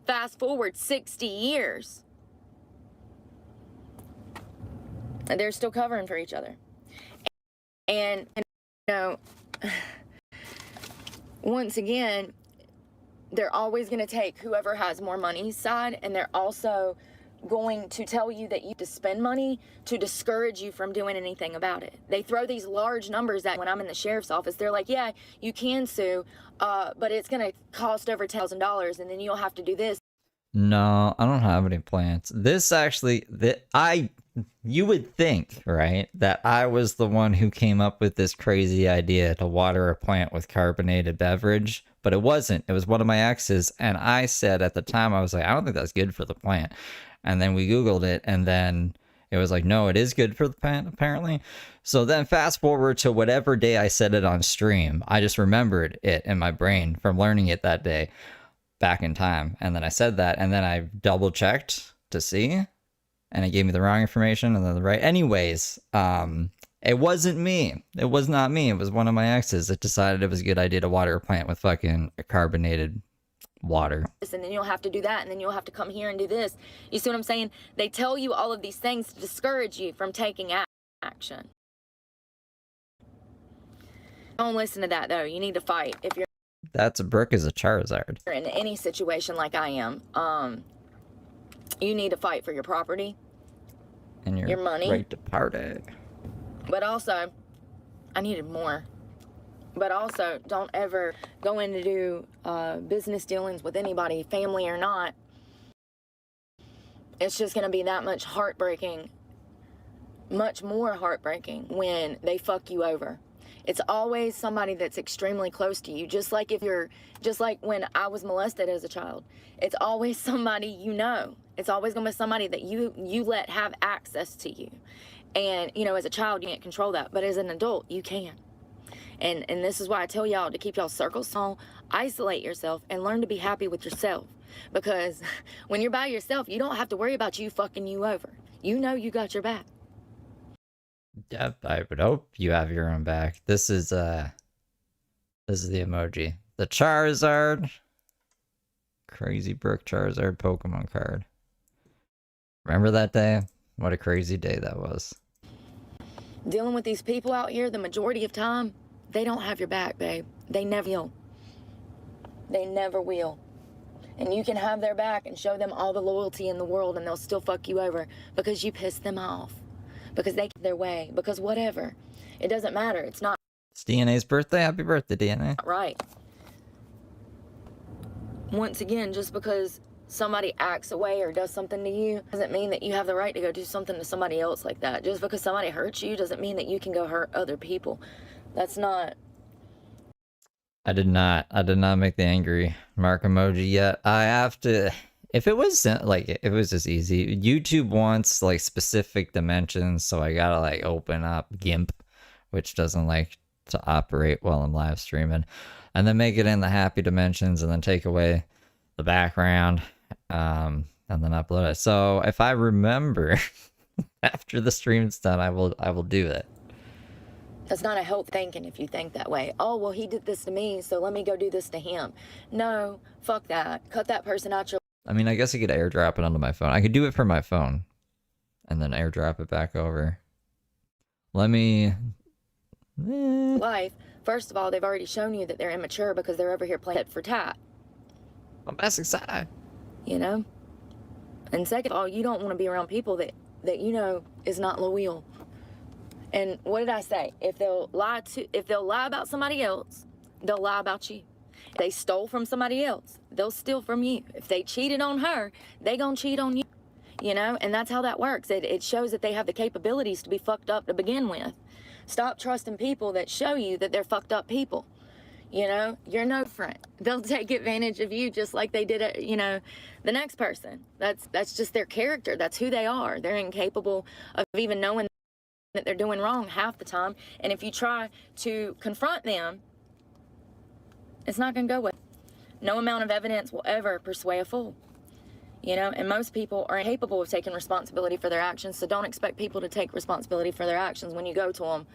Fast forward 60 years. And they're still covering for each other. And you know, once again, they're always going to take whoever has more money's side, and they're also going to tell you that you have to spend money to discourage you from doing anything about it. They throw these large numbers at when I'm in the sheriff's office. They're like, yeah, you can sue, but it's going to cost over $10,000, and then you'll have to do this. No, I don't have any plants. This actually, you would think, right, that I was the one who came up with this crazy idea to water a plant with carbonated beverage, but it wasn't. It was one of my exes, and I said at the time, I was like, I don't think that's good for the plant. And then we Googled it, and then it was like, no, it is good for the plant, apparently. So then fast forward to whatever day I said it on stream. I just remembered it in my brain from learning it that day back in time. And then I said that, and then I double checked to see, and it gave me the wrong information and then the right. Anyways, it wasn't me. It was not me. It was one of my exes that decided it was a good idea to water a plant with fucking carbonated water. And then you'll have to do that, and then you'll have to come here and do this. You see what I'm saying? They tell you all of these things to discourage you from taking action. Don't listen to that, though. You need to fight. If you're Brooke is a Charizard. in any situation like I am, you need to fight for your property And your money. Right to party. But also, I needed more. But also, don't ever go in to do business dealings with anybody, family or not. It's just going to be that much heartbreaking, much more heartbreaking when they fuck you over. It's always somebody that's extremely close to you, just like when I was molested as a child. It's always somebody you know. It's always going to be somebody that you let have access to you. And, you know, as a child, you can't control that. But as an adult, you can. And this is why I tell y'all to keep y'all circles small, isolate yourself, and learn to be happy with yourself. Because when you're by yourself, you don't have to worry about you fucking you over. You know you got your back. Yep, I would hope you have your own back. This is the emoji. The Charizard. Crazy Brooke Charizard Pokemon card. Remember that day? What a crazy day that was. Dealing with these people out here, the majority of time, they don't have your back, babe. They never will. They never will. And you can have their back and show them all the loyalty in the world, and they'll still fuck you over because you pissed them off. Because they get their way. Because whatever. It doesn't matter. It's not. It's DNA's birthday. Happy birthday, DNA. Right. Once again, just because somebody acts away or does something to you doesn't mean that you have the right to go do something to somebody else like that. Just because somebody hurts you doesn't mean that you can go hurt other people. That's not I did not. I did not make the angry mark emoji yet. I have to. If it was like, if it was just easy. YouTube wants like specific dimensions, so I gotta like open up GIMP, which doesn't like to operate while I'm live streaming, and then make it in the happy dimensions, and then take away the background, and then upload it. So if I remember after the stream's done, I will do it. That's not a help thinking if you think that way. Oh, well, he did this to me, so let me go do this to him. No, fuck that. Cut that person out your I mean, I guess I could airdrop it onto my phone. I could do it from my phone and then airdrop it back over. Let me... life. First of all, they've already shown you that they're immature because they're over here playing tit for tat. I'm best excited. You know? And second of all, you don't want to be around people that you know is not loyal. And what did I say? If they'll lie about somebody else, they'll lie about you. If they stole from somebody else, they'll steal from you. If they cheated on her, they gonna cheat on you. You know, and that's how that works. It shows that they have the capabilities to be fucked up to begin with. Stop trusting people that show you that they're fucked up people. You know, you're no friend. They'll take advantage of you just like they did, you know, the next person. That's just their character. That's who they are. They're incapable of even knowing that they're doing wrong half the time. And if you try to confront them, it's not going to go well. No amount of evidence will ever persuade a fool. You know, and most people are incapable of taking responsibility for their actions, so don't expect people to take responsibility for their actions when you go to them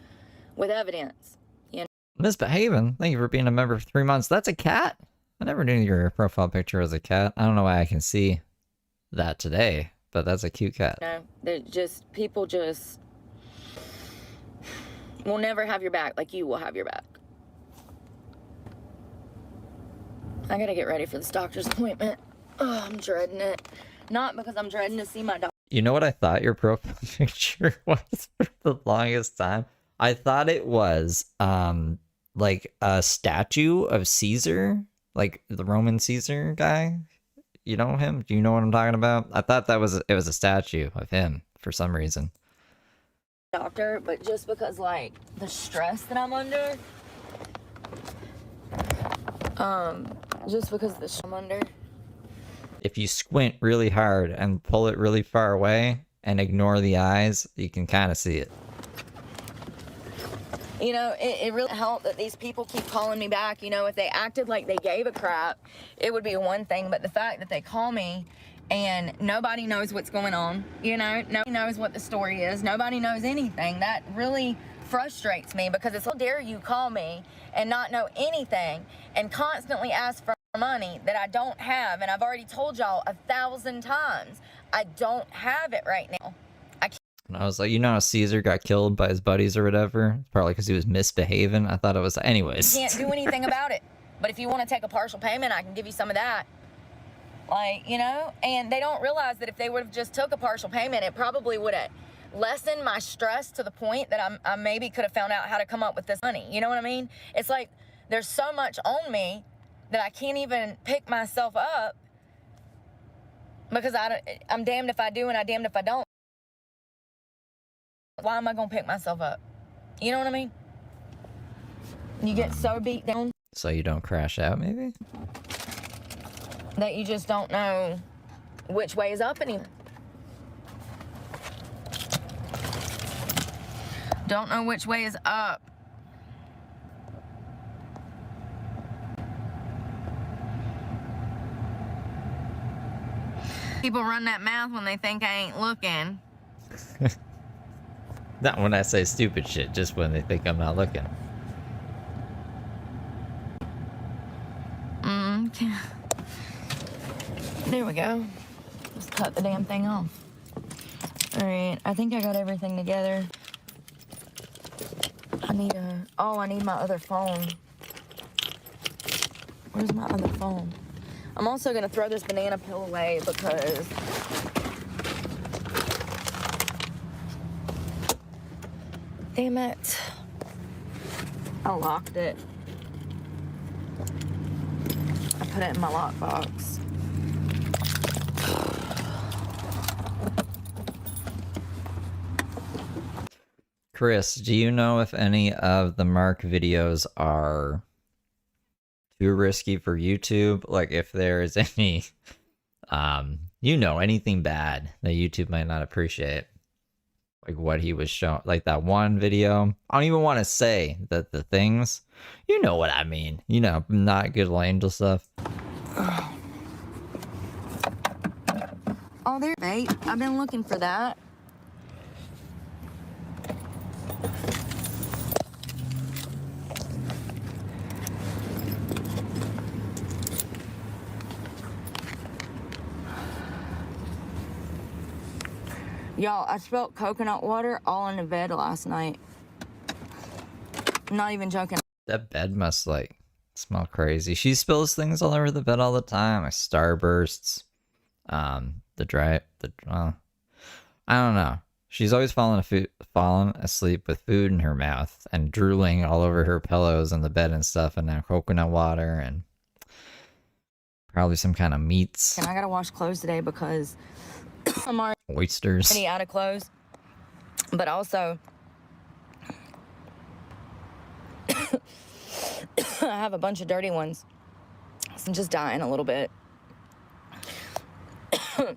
with evidence. You know? Misbehaving. Thank you for being a member for 3 months. That's a cat? I never knew your profile picture was a cat. I don't know why I can see that today, but that's a cute cat. You know, people just will never have your back like you will have your back. I gotta get ready for this doctor's appointment. Oh, I'm dreading it. Not because I'm dreading to see my doctor. You know what I thought your profile picture was for the longest time? I thought it was like a statue of Caesar, like the Roman Caesar guy. You know him? Do you know what I'm talking about? I thought it was a statue of him for some reason. Doctor, but just because like the stress that I'm under, just because of the stress I'm under. If you squint really hard and pull it really far away and ignore the eyes, you can kind of see it. You know, it really helped that these people keep calling me back. You know, if they acted like they gave a crap, it would be one thing. But the fact that they call me and nobody knows what's going on, you know, nobody knows what the story is, nobody knows anything, that really frustrates me because it's how dare you call me and not know anything and constantly ask for money that I don't have. And I've already told y'all 1,000 times, I don't have it right now. And I was like, you know how Caesar got killed by his buddies or whatever? Probably because he was misbehaving. I thought it was... Anyways. You can't do anything about it. But if you want to take a partial payment, I can give you some of that. Like, you know? And they don't realize that if they would have just took a partial payment, it probably would have lessened my stress to the point that I maybe could have found out how to come up with this money. You know what I mean? It's like there's so much on me that I can't even pick myself up because I'm damned if I do and I'm damned if I don't. Why am I going to pick myself up? You know what I mean? You get so beat down. So you don't crash out, maybe? That you just don't know which way is up anymore. Don't know which way is up. People run that mouth when they think I ain't looking. Not when I say stupid shit, just when they think I'm not looking. Okay. There we go. Just cut the damn thing off. Alright, I think I got everything together. I need my other phone. Where's my other phone? I'm also gonna throw this banana peel away because damn it. I locked it. I put it in my lockbox. Chris, do you know if any of the Mark videos are too risky for YouTube. Like if there's any, anything bad that YouTube might not appreciate. Like what he was showing, like that one video. I don't even want to say that the things, you know what I mean. Not good little angel stuff. Oh, there, bait. I've been looking for that. Y'all, I spilled coconut water all in the bed last night. I'm not even joking. That bed must like smell crazy. She spills things all over the bed all the time, like starbursts. I don't know. She's always fallen asleep with food in her mouth and drooling all over her pillows and the bed and stuff, and now coconut water and probably some kind of meats. And I gotta wash clothes today because I'm oysters. already out of clothes. But also, I have a bunch of dirty ones. So I'm just dying a little bit. I'm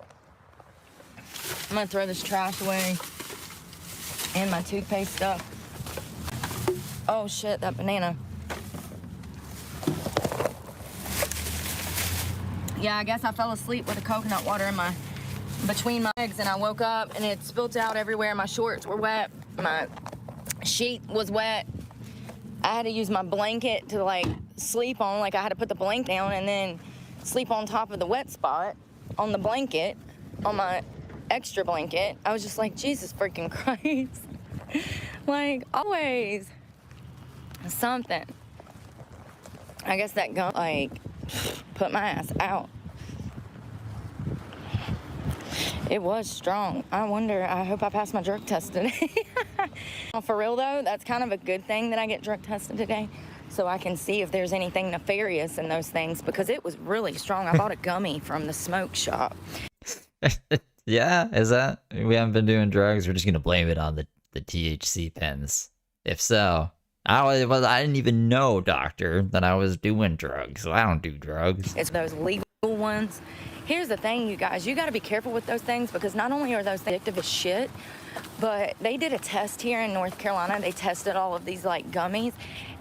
gonna throw this trash away and my toothpaste stuff. Oh shit, that banana. Yeah, I guess I fell asleep with the coconut water in between my legs, and I woke up and it spilt out everywhere. My shorts were wet, my sheet was wet. I had to use my blanket to like sleep on. Like I had to put the blanket down and then sleep on top of the wet spot on the blanket, on my extra blanket. I was just like, Jesus freaking Christ. Like always something. I guess that gum like put my ass out. It was strong. I hope I passed my drug test today. For real though, that's kind of a good thing that I get drug tested today, so I can see if there's anything nefarious in those things, because it was really strong. I bought a gummy from the smoke shop. Yeah, is that? We haven't been doing drugs. We're just gonna blame it on the THC pens. If so, I didn't even know, doctor, that I was doing drugs. So I don't do drugs. It's those legal ones. Here's the thing, you guys. You got to be careful with those things, because not only are those addictive as shit, but they did a test here in North Carolina. They tested all of these like gummies,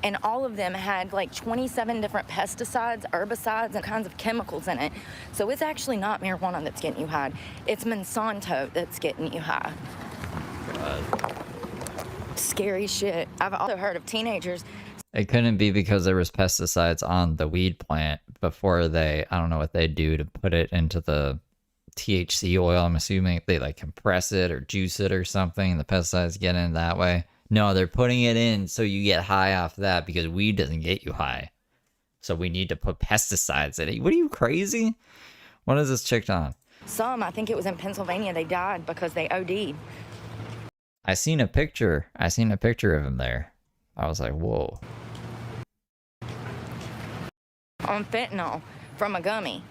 and all of them had like 27 different pesticides, herbicides, and kinds of chemicals in it. So it's actually not marijuana that's getting you high. It's Monsanto that's getting you high. God. Scary shit. I've also heard of teenagers. It couldn't be because there was pesticides on the weed plant before I don't know what they do to put it into the THC oil. I'm assuming they like compress it or juice it or something. The pesticides get in that way. No, they're putting it in so you get high off that, because weed doesn't get you high. So we need to put pesticides in it. What are you, crazy? What is this chick on? Some, I think it was in Pennsylvania, they died because they OD'd. I seen a picture of him there. I was like, whoa. On fentanyl from a gummy.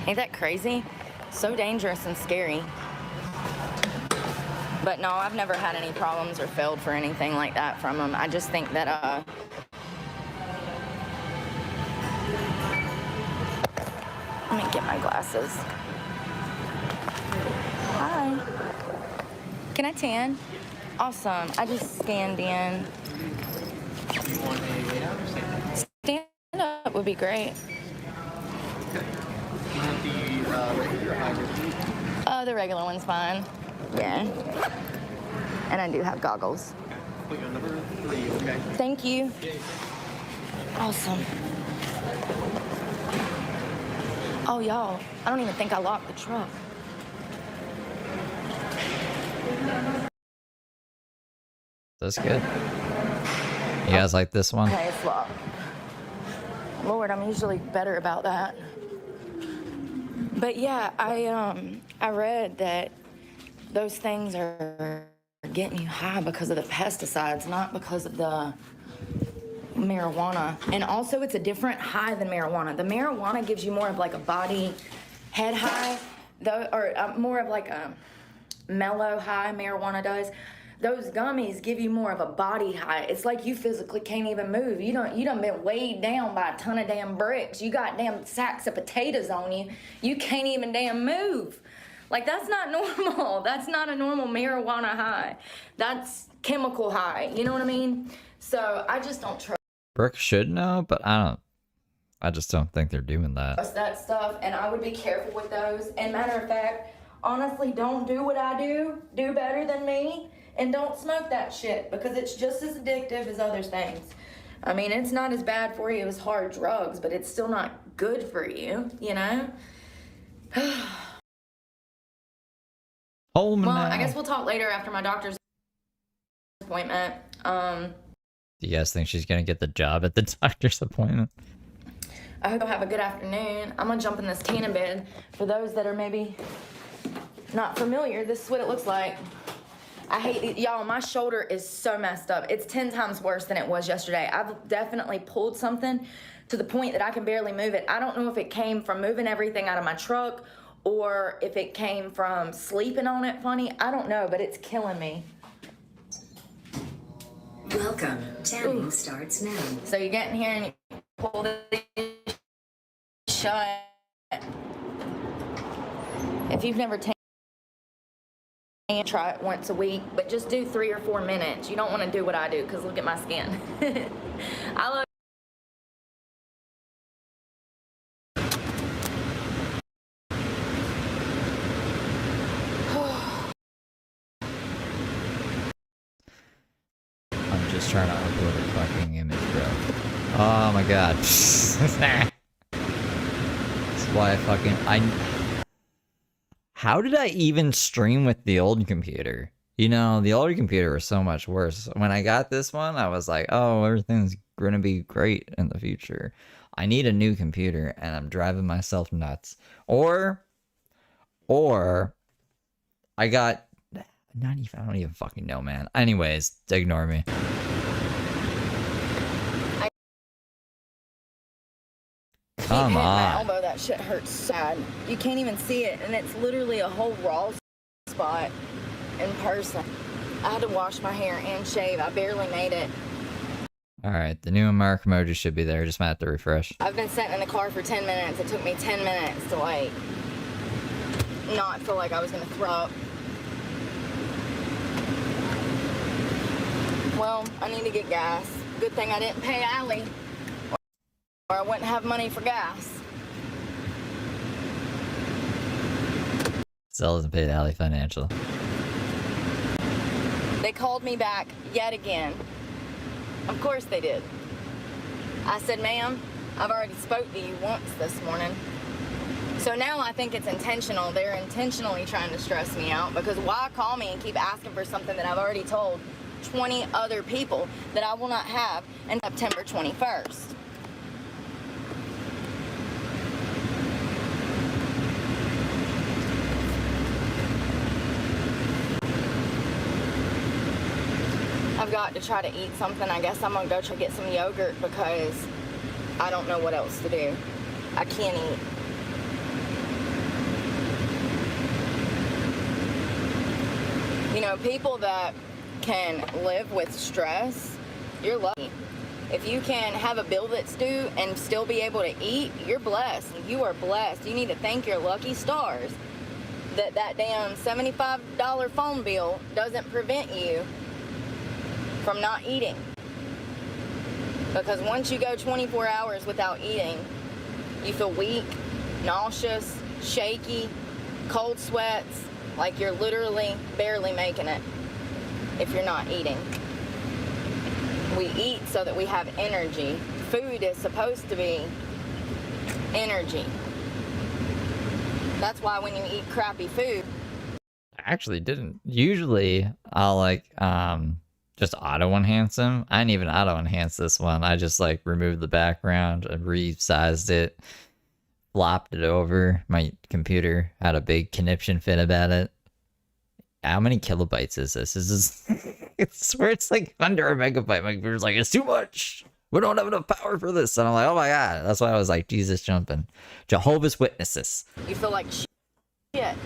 Ain't that crazy? So dangerous and scary. But no, I've never had any problems or failed for anything like that from them. I just think that, let me get my glasses. Hi. Can I tan? Awesome. I just scanned in. Stand up would be great. The regular one's fine. Yeah. And I do have goggles. Put you on number 3, okay? Thank you. Awesome. Oh, y'all, I don't even think I locked the truck. That's good. You guys like this one? Okay, it's locked. Lord, I'm usually better about that. But yeah, I read that those things are getting you high because of the pesticides, not because of the marijuana. And also, it's a different high than marijuana. The marijuana gives you more of like a body head high, though, or more of like a mellow high. Marijuana does. those gummies give you more of a body height. It's like you physically can't even move. You done been weighed down by a ton of damn bricks. You got damn sacks of potatoes on you. You can't even damn move. Like, that's not normal. That's not a normal marijuana high. That's chemical high. You know what I mean? So I just don't trust Brooke should know, but I just don't think they're doing that. that stuff, and I would be careful with those. And matter of fact, honestly, don't do what I do. Do better than me, and don't smoke that shit, because it's just as addictive as other things. I mean, it's not as bad for you as hard drugs, but it's still not good for you, you know? Well, I guess we'll talk later after my doctor's appointment. Do you guys think she's gonna get the job at the doctor's appointment? I hope you'll have a good afternoon. I'm gonna jump in this tanning bed. For those that are maybe not familiar, this is what it looks like. I hate it. Y'all, my shoulder is so messed up. It's 10 times worse than it was yesterday. I've definitely pulled something to the point that I can barely move it. I don't know if it came from moving everything out of my truck or if it came from sleeping on it funny. I don't know, but it's killing me. Welcome. Tanning starts now. So you get in here and you pull this shut. If you've never taken, try it once a week, but just do 3 or 4 minutes. You don't want to do what I do, because look at my skin. I love I'm just trying to upload a fucking image, bro. Oh my god. That's why how did I even stream with the old computer? You know, the older computer was so much worse. When I got this one, I was like, oh, everything's gonna be great in the future. I need a new computer, and I'm driving myself nuts. Or I got I don't even fucking know, man. Anyways, ignore me. Come on. my elbow, that shit hurts sad. You can't even see it, and it's literally a whole raw spot in person. I had to wash my hair and shave. I barely made it. Alright, the new mark emoji should be there. Just might have to refresh. I've been sitting in the car for 10 minutes. It took me 10 minutes to, like, not feel like I was gonna throw up. Well, I need to get gas. Good thing I didn't pay Allie, or I wouldn't have money for gas. Still doesn't pay Allie Financial. They called me back yet again. Of course they did. I said, ma'am, I've already spoke to you once this morning. So now I think it's intentional. They're intentionally trying to stress me out, because why call me and keep asking for something that I've already told 20 other people that I will not have on September 21st. I've got to try to eat something. I guess I'm gonna go try to get some yogurt, because I don't know what else to do. I can't eat. You know, people that can live with stress, you're lucky. If you can have a bill that's due and still be able to eat, you're blessed. You are blessed. You need to thank your lucky stars that that damn $75 phone bill doesn't prevent you from not eating. Because once you go 24 hours without eating, you feel weak, nauseous, shaky, cold sweats, like you're literally barely making it if you're not eating. We eat so that we have energy. Food is supposed to be energy. That's why when you eat crappy food, I actually didn't. Usually I'll like just auto enhance them. I didn't even auto enhance this one. I just like removed the background and resized it, flopped it over. My computer had a big conniption fit about it. How many kilobytes is this? I swear it's like under a megabyte. My computer's like, it's too much. We don't have enough power for this. And I'm like, oh my god. That's why I was like, Jesus jumping. Jehovah's Witnesses. you feel like shit.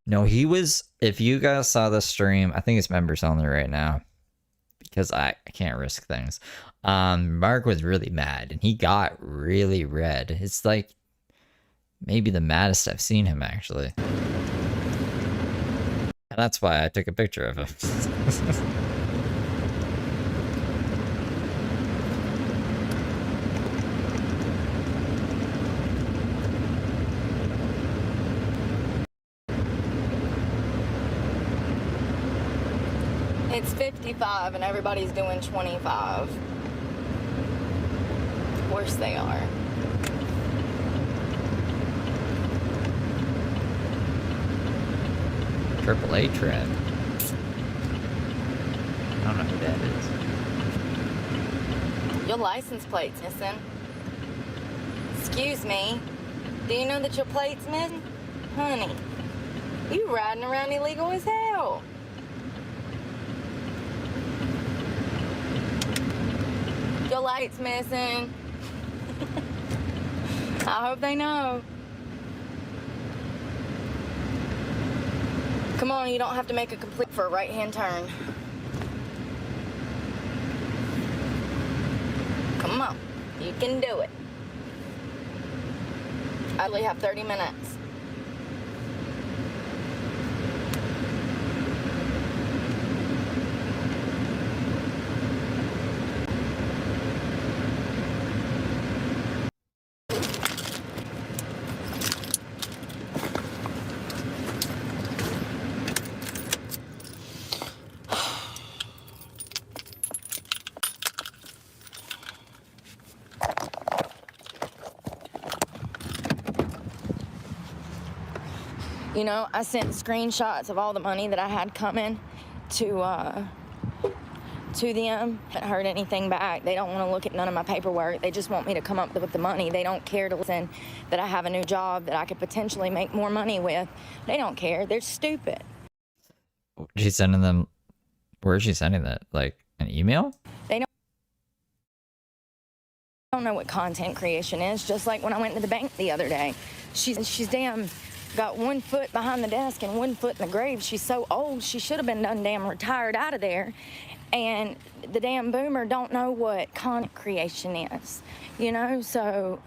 No, he was. If you guys saw the stream, I think it's members only right now because I can't risk things. Mark was really mad and he got really red. It's like maybe the maddest I've seen him actually. And that's why I took a picture of him. It's 55 and everybody's doing 25. Of course they are. AAA trend. I don't know who that is. Your license plate's missing. Excuse me. Do you know that your plate's missing? Honey, you riding around illegal as hell. Your light's missing. I hope they know. Come on, you don't have to make a complete for a right-hand turn. Come on, you can do it. I only have 30 minutes. You know, I sent screenshots of all the money that I had coming to them. I haven't heard anything back. They don't want to look at none of my paperwork. They just want me to come up with the money. They don't care to listen that I have a new job that I could potentially make more money with. They don't care. They're stupid. She's sending them. Where is she sending that? Like an email? They don't know what content creation is. Just like when I went to the bank the other day. She's damn got 1 foot behind the desk and 1 foot in the grave. She's so old, she should have been done damn retired out of there. And the damn boomer don't know what content creation is, you know? So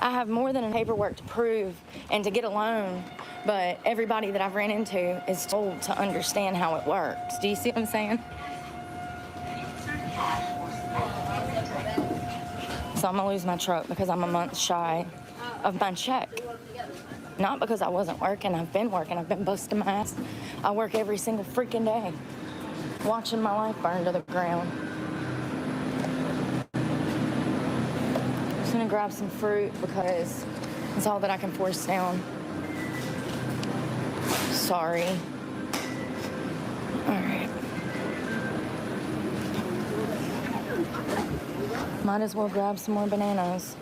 I have more than paperwork to prove and to get a loan, but everybody that I've ran into is told to understand how it works. Do you see what I'm saying? So I'm gonna lose my truck because I'm a month shy of my check. Not because I wasn't working. I've been working. I've been busting my ass. I work every single freaking day, watching my life burn to the ground. Just gonna grab some fruit because it's all that I can force down. Sorry. All right. Might as well grab some more bananas.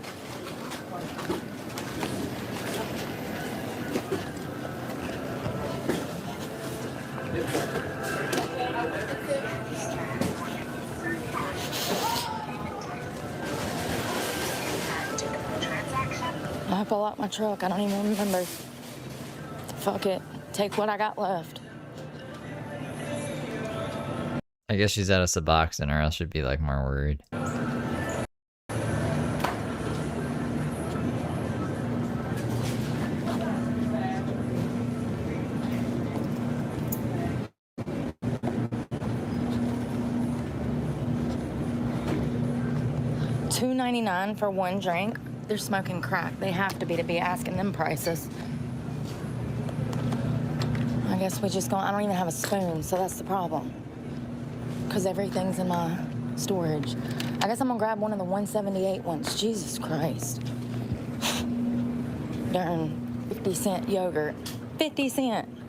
I hope I locked my truck. I don't even remember. Fuck it. Take what I got left. I guess she's at us a box and or else she'd be like more worried. $2.99 for one drink. They're smoking crack. They have to be asking them prices. I guess we just I don't even have a spoon, so that's the problem. Because everything's in my storage. I guess I'm gonna grab one of the 178 ones. Jesus Christ. Darn 50-cent yogurt. 50 cents.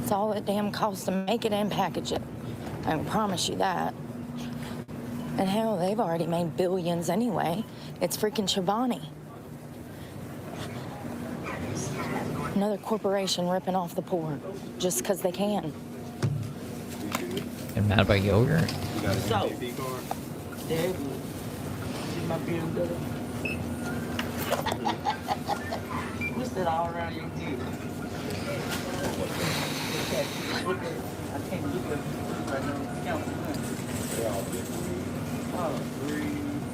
It's all it damn costs to make it and package it. I can promise you that. And hell, they've already made billions anyway. It's freaking Chobani. Another corporation ripping off the poor just because they can. And mad about yogurt? So, there my BMW. What's it all around your head. I can't look at it right now. Count it. Oh, 3,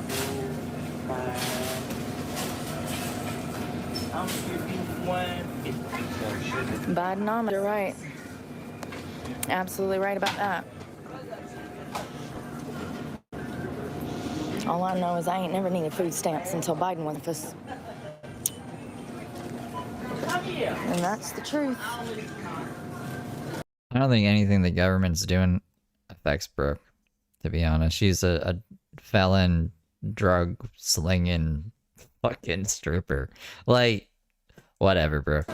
4, 5. I'm giving you 150. Bidenomics, right. Absolutely right about that. All I know is I ain't never needed food stamps until Biden went with us. And that's the truth. I don't think anything the government's doing affects Brooke, to be honest. She's a felon, drug slinging fucking stripper. Like, whatever, Brooke.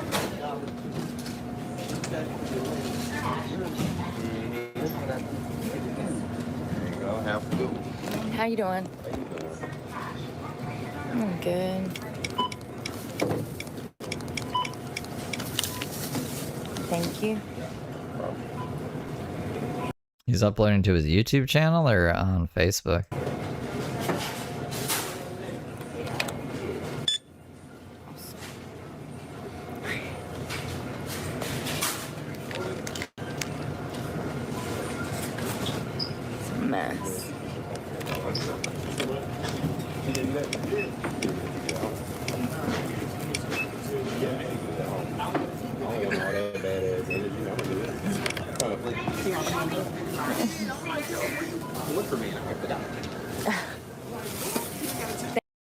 How you doing? I'm good. Thank you. He's uploading to his YouTube channel or on Facebook? It's a mess.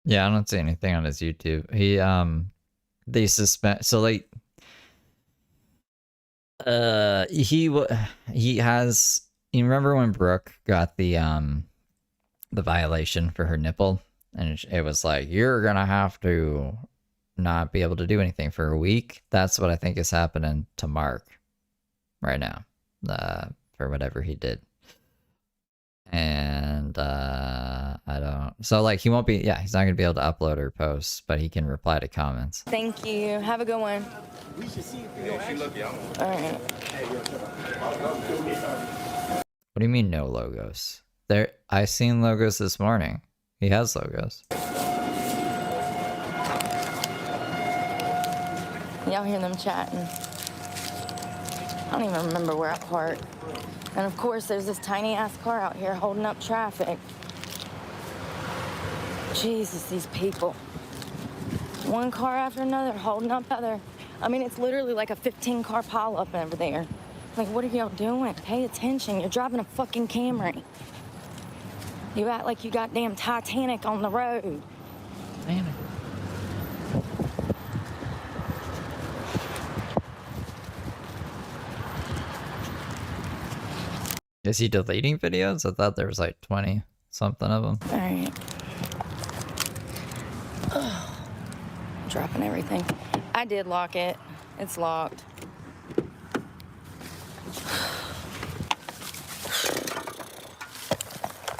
Yeah, I don't see anything on his YouTube. They suspend, so like, he has, you remember when Brooke got the violation for her nipple, and it was like, you're gonna have to not be able to do anything for a week? That's what I think is happening to Mark right now, for whatever he did. And I don't, so like he won't be, yeah, he's not gonna be able to upload or post, but he can reply to comments. Thank you. Have a good one. All right. What do you mean no logos? There, I seen logos this morning. He has logos. Y'all hear them chatting. I don't even remember where I parked. And of course, there's this tiny ass car out here holding up traffic. Jesus, these people. One car after another holding up other. I mean, it's literally like a 15-car pileup over there. Like, what are y'all doing? Pay attention. You're driving a fucking Camry. You act like you got damn Titanic on the road. Titanic. Is he deleting videos? I thought there was like 20 something of them. All right. Dropping everything. I did lock it. It's locked.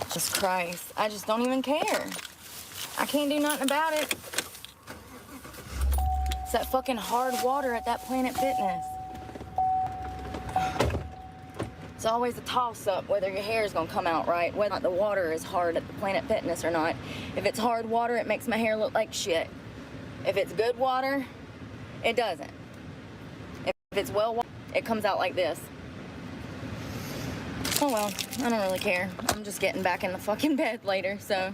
Jesus Christ. I just don't even care. I can't do nothing about it. It's that fucking hard water at that Planet Fitness. It's always a toss-up whether your hair is gonna come out right, whether or not the water is hard at the Planet Fitness or not. If it's hard water, it makes my hair look like shit. If it's good water, it doesn't. If it's well water, it comes out like this. Oh well, I don't really care. I'm just getting back in the fucking bed later, so.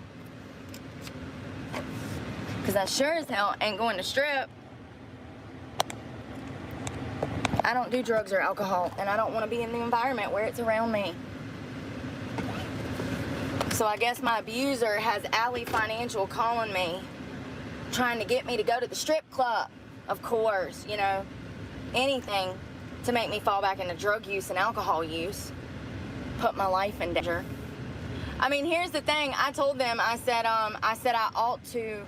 Cause I sure as hell ain't going to strip. I don't do drugs or alcohol, and I don't want to be in the environment where it's around me. So I guess my abuser has Alley Financial calling me, trying to get me to go to the strip club. Of course, you know, anything to make me fall back into drug use and alcohol use, put my life in danger. I mean, here's the thing. I told them, I said I ought to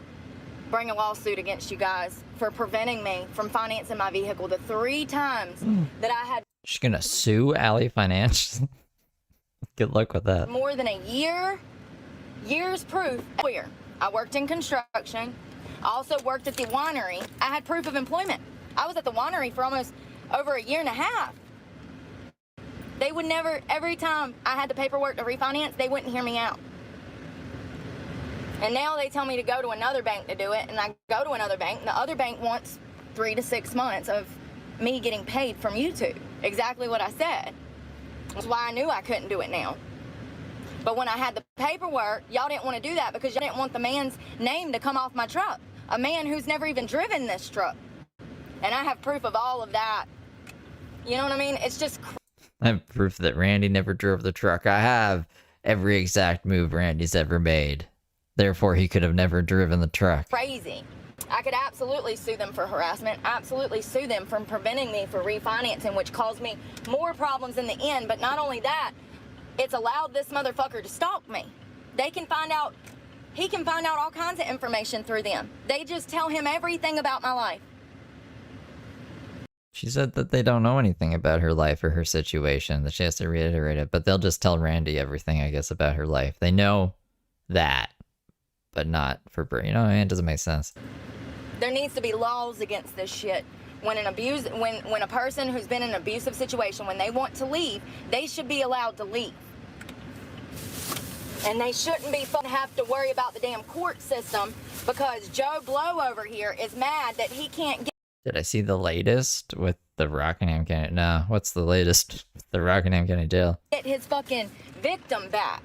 bring a lawsuit against you guys for preventing me from financing my vehicle the 3 times that I had. She's gonna sue Alley Financial. Good luck with that. More than a year's proof. Where I worked in construction. I also worked at the winery. I had proof of employment. I was at the winery for almost over a year and a half. They would never, every time I had the paperwork to refinance, they wouldn't hear me out. And now they tell me to go to another bank to do it, and I go to another bank, and the other bank wants 3 to 6 months of me getting paid from YouTube. Exactly what I said. That's why I knew I couldn't do it now. But when I had the paperwork, y'all didn't want to do that because y'all didn't want the man's name to come off my truck. A man who's never even driven this truck. And I have proof of all of that. You know what I mean? It's just I have proof that Randy never drove the truck. I have every exact move Randy's ever made. Therefore, he could have never driven the truck. crazy. I could absolutely sue them for harassment, absolutely sue them from preventing me for refinancing, which caused me more problems in the end. But not only that, it's allowed this motherfucker to stalk me. They can find out, he can find out all kinds of information through them. They just tell him everything about my life. She said that they don't know anything about her life or her situation, that she has to reiterate it, but they'll just tell Randy everything, I guess, about her life. They know that, but not for Brie. You know, it doesn't make sense. There needs to be laws against this shit. When when a person who's been in an abusive situation, when they want to leave, they should be allowed to leave. And they shouldn't be have to worry about the damn court system because Joe Blow over here is mad that he can't get. Did I see the latest with the Rockingham County? No, what's the latest? The Rockingham County Jail. Get his fucking victim back.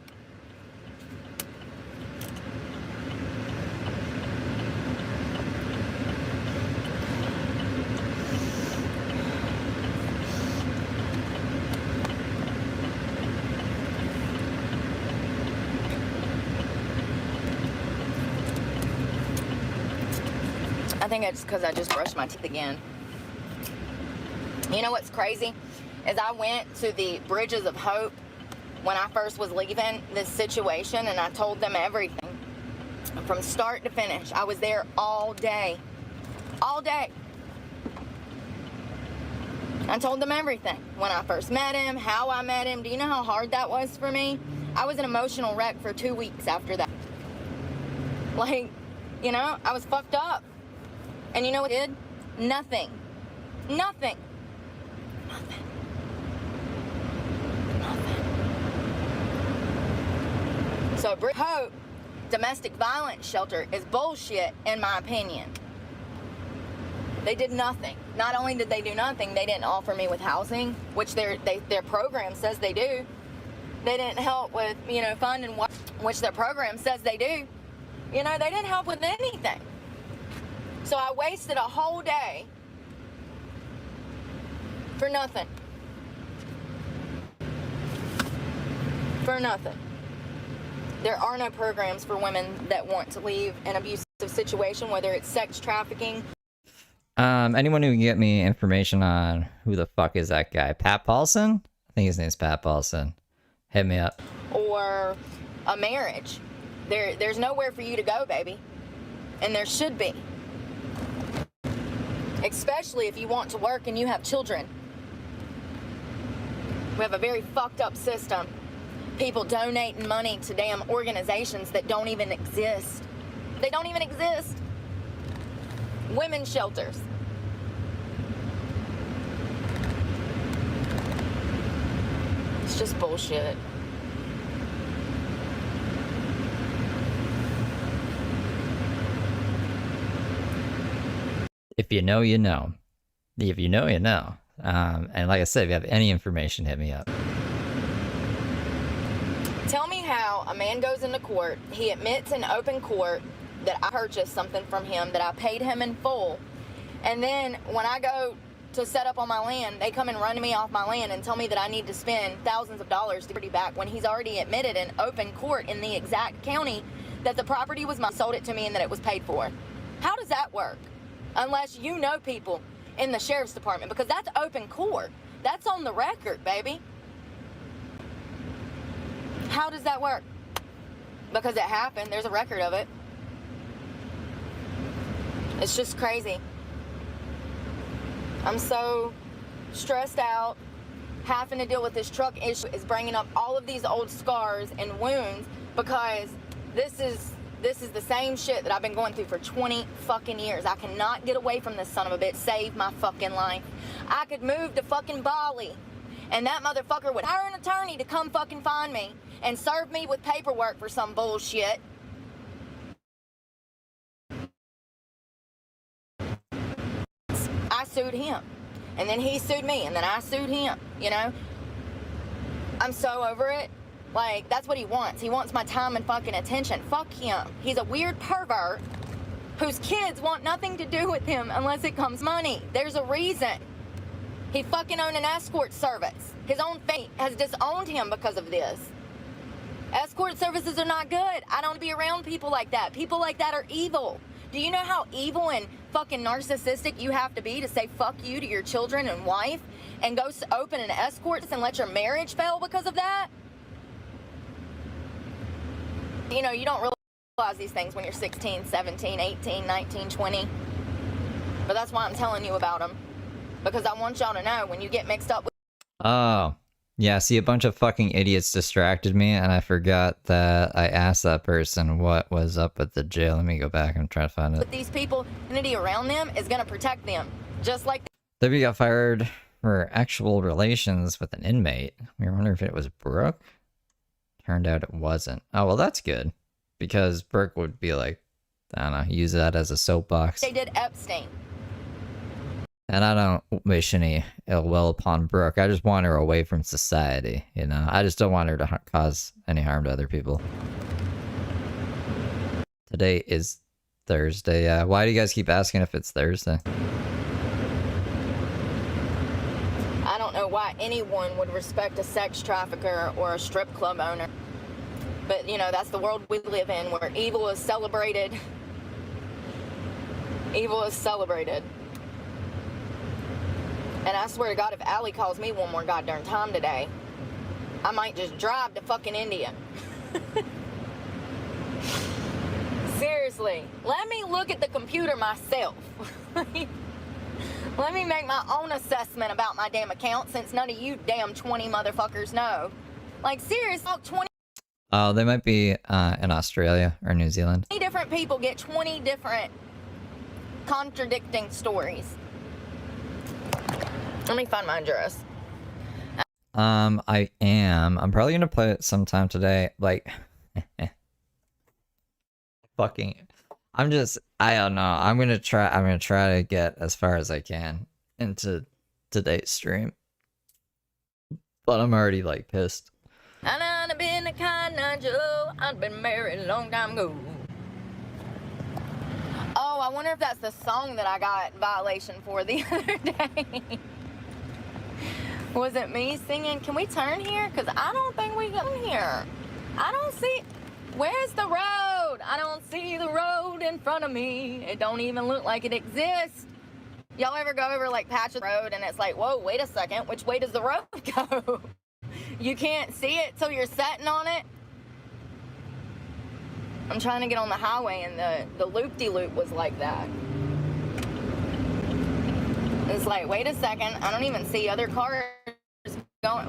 I think it's because I just brushed my teeth again. You know what's crazy? Is I went to the Bridges of Hope when I first was leaving this situation, and I told them everything. From start to finish. I was there all day. All day. I told them everything. When I first met him, how I met him. Do you know how hard that was for me? I was an emotional wreck for 2 weeks after that. Like, you know, I was fucked up. And you know what I did? Nothing. Nothing. Nothing. Nothing. So Hope domestic violence shelter is bullshit, in my opinion. They did nothing. Not only did they do nothing, they didn't offer me with housing, which their program says they do. They didn't help with, you know, funding, which their program says they do. You know, they didn't help with anything. So I wasted a whole day for nothing. For nothing. There are no programs for women that want to leave an abusive situation, whether it's sex trafficking. Anyone who can get me information on who the fuck is that guy? Pat Paulson? I think his name's Pat Paulson. Hit me up. Or a marriage. There's nowhere for you to go, baby. And there should be. Especially if you want to work and you have children. We have a very fucked up system. People donating money to damn organizations that don't even exist. They don't even exist. Women's shelters. It's just bullshit. If you know, you know. If you know, you know. And like I said, if you have any information, hit me up. Tell me how a man goes into court, he admits in open court that I purchased something from him, that I paid him in full, and then when I go to set up on my land, they come and run me off my land and tell me that I need to spend thousands of dollars to get it back when he's already admitted in open court in the exact county that the property was mine, sold it to me, and that it was paid for. How does that work? Unless you know people in the sheriff's department, because that's open court. That's on the record, baby. How does that work? Because it happened. There's a record of it. It's just crazy. I'm so stressed out. Having to deal with this truck issue is bringing up all of these old scars and wounds, because this is the same shit that I've been going through for 20 fucking years. I cannot get away from this son of a bitch. Save my fucking life. I could move to fucking Bali, and that motherfucker would hire an attorney to come fucking find me and serve me with paperwork for some bullshit. sued him. And then he sued me, and then I sued him, you know? I'm so over it. Like, that's what he wants. He wants my time and fucking attention. Fuck him. He's a weird pervert whose kids want nothing to do with him unless it comes money. There's a reason. He fucking owned an escort service. His own fate has disowned him because of this. Escort services are not good. I don't be around people like that. People like that are evil. Do you know how evil and fucking narcissistic you have to be to say fuck you to your children and wife and go open an escort and let your marriage fail because of that? You know, you don't realize these things when you're 16, 17, 18, 19, 20. But that's why I'm telling you about them. Because I want y'all to know when you get mixed up with... Oh. Yeah, see, a bunch of fucking idiots distracted me, and I forgot that I asked that person what was up at the jail. Let me go back and try to find it. With these people, community around them is going to protect them. Just like... Debbie got fired for actual relations with an inmate. We were wondering if it was Brooke. Turned out it wasn't. Oh, well, that's good. Because Brooke would be like, I don't know, use that as a soapbox. They did Epstein. And I don't wish any ill will upon Brooke. I just want her away from society, you know? I just don't want her to cause any harm to other people. Today is Thursday. Why do you guys keep asking if it's Thursday? I don't know why anyone would respect a sex trafficker or a strip club owner. But, you know, that's the world we live in, where evil is celebrated. Evil is celebrated. And I swear to God, if Allie calls me one more goddamn time today, I might just drive to fucking India. Seriously, let me look at the computer myself. Let me make my own assessment about my damn account, since none of you damn 20 motherfuckers know. Like, seriously, 20 Oh, they might be in Australia or New Zealand. different people get 20 different contradicting stories. Let me find my address. I am. I'm probably gonna play it sometime today. Like, fucking. I don't know. I'm gonna try to get as far as I can into today's stream. But I'm already like pissed. And I'd been a kind of Joe. I'd been married a long time ago. Oh, I wonder if that's the song that I got violation for the other day. Was it me singing? Can we turn here? Because I don't think we got here. I don't see... Where's the road? I don't see the road in front of me. It don't even look like it exists. Y'all ever go over like Patches Road and it's like, whoa, wait a second. Which way does the road go? You can't see it till you're sitting on it. I'm trying to get on the highway and the loop-de-loop was like that. It's like, wait a second, I don't even see other cars going.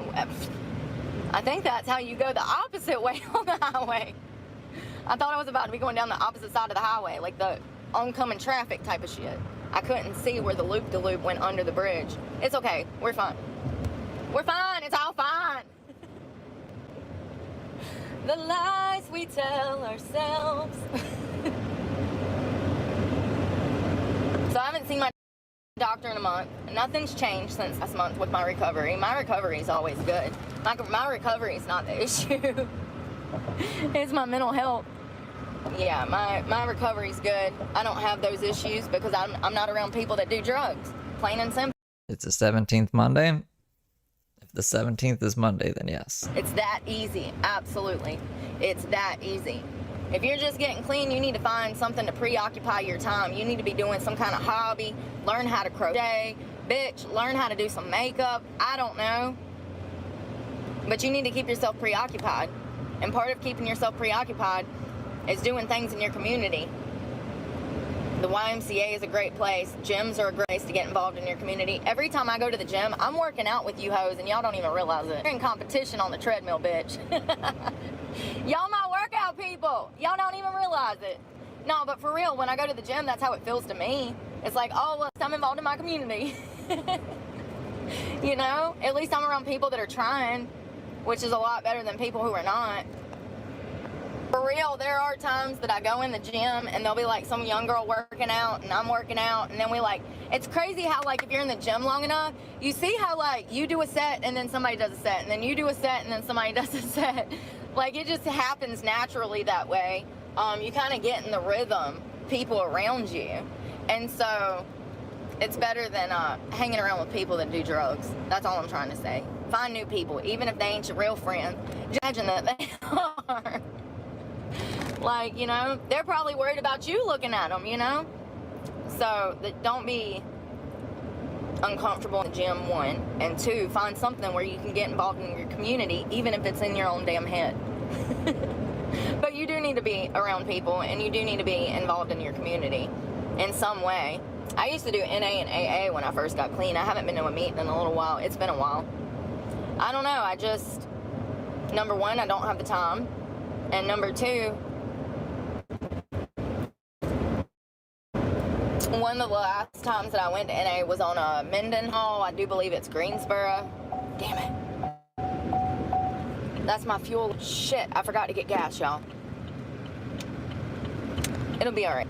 I think that's how you go the opposite way on the highway. I thought I was about to be going down the opposite side of the highway, like the oncoming traffic type of shit. I couldn't see where the loop-de-loop went under the bridge. It's okay, we're fine. We're fine, it's all fine. The lies we tell ourselves. So I haven't seen my doctor in a month. Nothing's changed since last month with my recovery. My recovery is always good. My recovery is not the issue. It's my mental health. Yeah, my recovery's good. I don't have those issues because I'm not around people that do drugs. Plain and simple. It's the 17th Monday. If the 17th is Monday, then yes. It's that easy. Absolutely. It's that easy. If you're just getting clean, you need to find something to preoccupy your time. You need to be doing some kind of hobby. Learn how to crochet. Bitch, learn how to do some makeup. I don't know. But you need to keep yourself preoccupied. And part of keeping yourself preoccupied is doing things in your community. The YMCA is a great place. Gyms are a great place to get involved in your community. Every time I go to the gym, I'm working out with you hoes, and y'all don't even realize it. You're in competition on the treadmill, bitch. Y'all my workout people. Y'all don't even realize it. No, but for real, when I go to the gym, that's how it feels to me. It's like, oh, well, I'm involved in my community. You know? At least I'm around people that are trying, which is a lot better than people who are not. For real, there are times that I go in the gym and there'll be like some young girl working out and I'm working out, and then we like, it's crazy how like if you're in the gym long enough, you see how like you do a set and then somebody does a set and then you do a set and then somebody does a set. Like it just happens naturally that way. You kind of get in the rhythm, people around you. And so it's better than hanging around with people that do drugs. That's all I'm trying to say. Find new people, even if they ain't your real friends. Just imagine that they are. Like, you know, they're probably worried about you looking at them, you know? So don't be uncomfortable in the gym, 1. And 2, find something where you can get involved in your community, even if it's in your own damn head. But you do need to be around people, and you do need to be involved in your community in some way. I used to do NA and AA when I first got clean. I haven't been to a meeting in a little while. It's been a while. I don't know. I just, number 1, I don't have the time. And number 2, one of the last times that I went to NA was on a Mendenhall. I do believe it's Greensboro. Damn it. That's my fuel. Shit, I forgot to get gas, y'all. It'll be all right.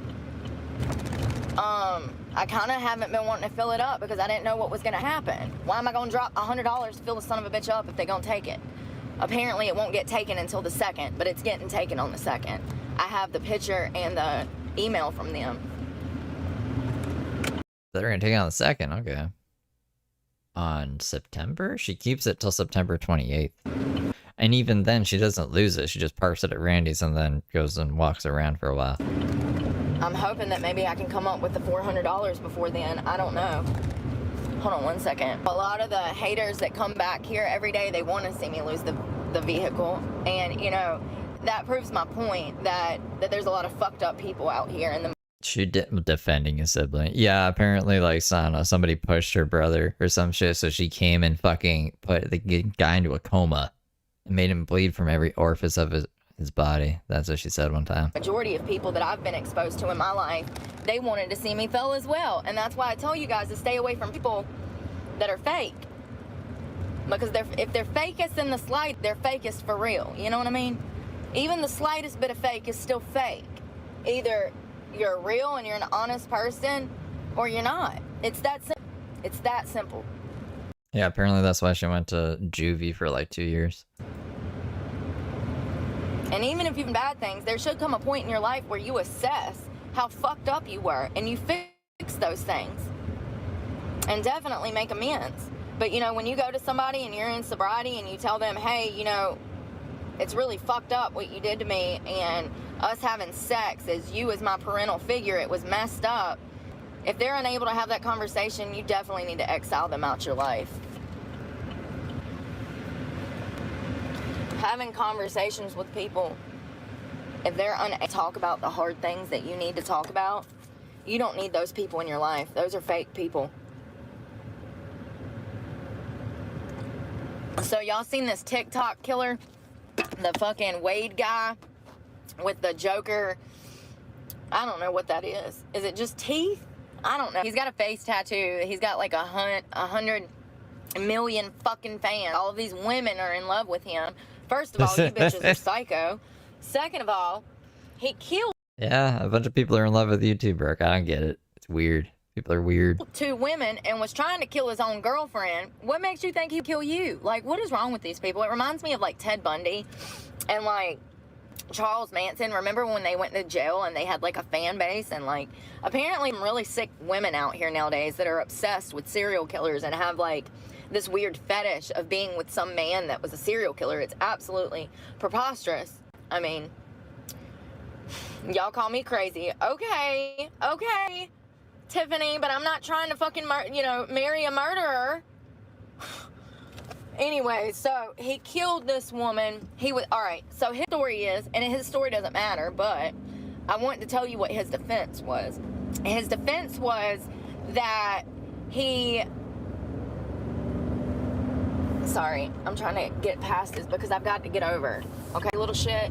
I kind of haven't been wanting to fill it up because I didn't know what was going to happen. Why am I going to drop $100 to fill the son of a bitch up if they're going to take it? Apparently it won't get taken until the 2nd, but it's getting taken on the 2nd. I have the picture and the email from them. They're gonna take it on the 2nd, okay. On September? She keeps it till September 28th. And even then, she doesn't lose it. She just parks it at Randy's and then goes and walks around for a while. I'm hoping that maybe I can come up with the $400 before then. I don't know. Hold on 1 second. A lot of the haters that come back here every day, they want to see me lose the vehicle. And, you know, that proves my point that there's a lot of fucked up people out here in the She defending a sibling. Yeah, apparently, like, somebody pushed her brother or some shit, so she came and fucking put the guy into a coma and made him bleed from every orifice of his body. That's what she said one time. majority of people that I've been exposed to in my life, they wanted to see me fail as well. And that's why I tell you guys to stay away from people that are fake. Because if they're fakest in the slight, they're fakest for real. You know what I mean? Even the slightest bit of fake is still fake. Either you're real and you're an honest person, or you're not. It's that simple. It's that simple. Yeah, apparently that's why she went to juvie for like 2 years. And even if you've done bad things, there should come a point in your life where you assess how fucked up you were and you fix those things. And definitely make amends. But, you know, when you go to somebody and you're in sobriety and you tell them, hey, you know, it's really fucked up what you did to me, and us having sex as you as my parental figure, it was messed up. If they're unable to have that conversation, you definitely need to exile them out your life. Having conversations with people, if they're unable to talk about the hard things that you need to talk about, you don't need those people in your life. Those are fake people. So y'all seen this TikTok killer? The fucking Wade guy with the Joker. I don't know what that is. Is it just teeth? I don't know. He's got a face tattoo. He's got like 100 million fucking fans. All of these women are in love with him. First of all, you bitches are psycho. Second of all, he killed Yeah, a bunch of people are in love with you too, Brooke. I don't get it. It's weird. People are weird. 2 women and was trying to kill his own girlfriend. What makes you think he'd kill you? Like, what is wrong with these people? It reminds me of like Ted Bundy and like Charles Manson. Remember when they went to jail and they had like a fan base? And like apparently really sick women out here nowadays that are obsessed with serial killers and have like this weird fetish of being with some man that was a serial killer. It's absolutely preposterous. I mean, y'all call me crazy. Okay, Tiffany, but I'm not trying to fucking, marry a murderer. Anyway, so he killed this woman. Alright, so his story is, and his story doesn't matter, but I want to tell you what his defense was. His defense was that sorry, I'm trying to get past this because I've got to get over. Okay, little shit.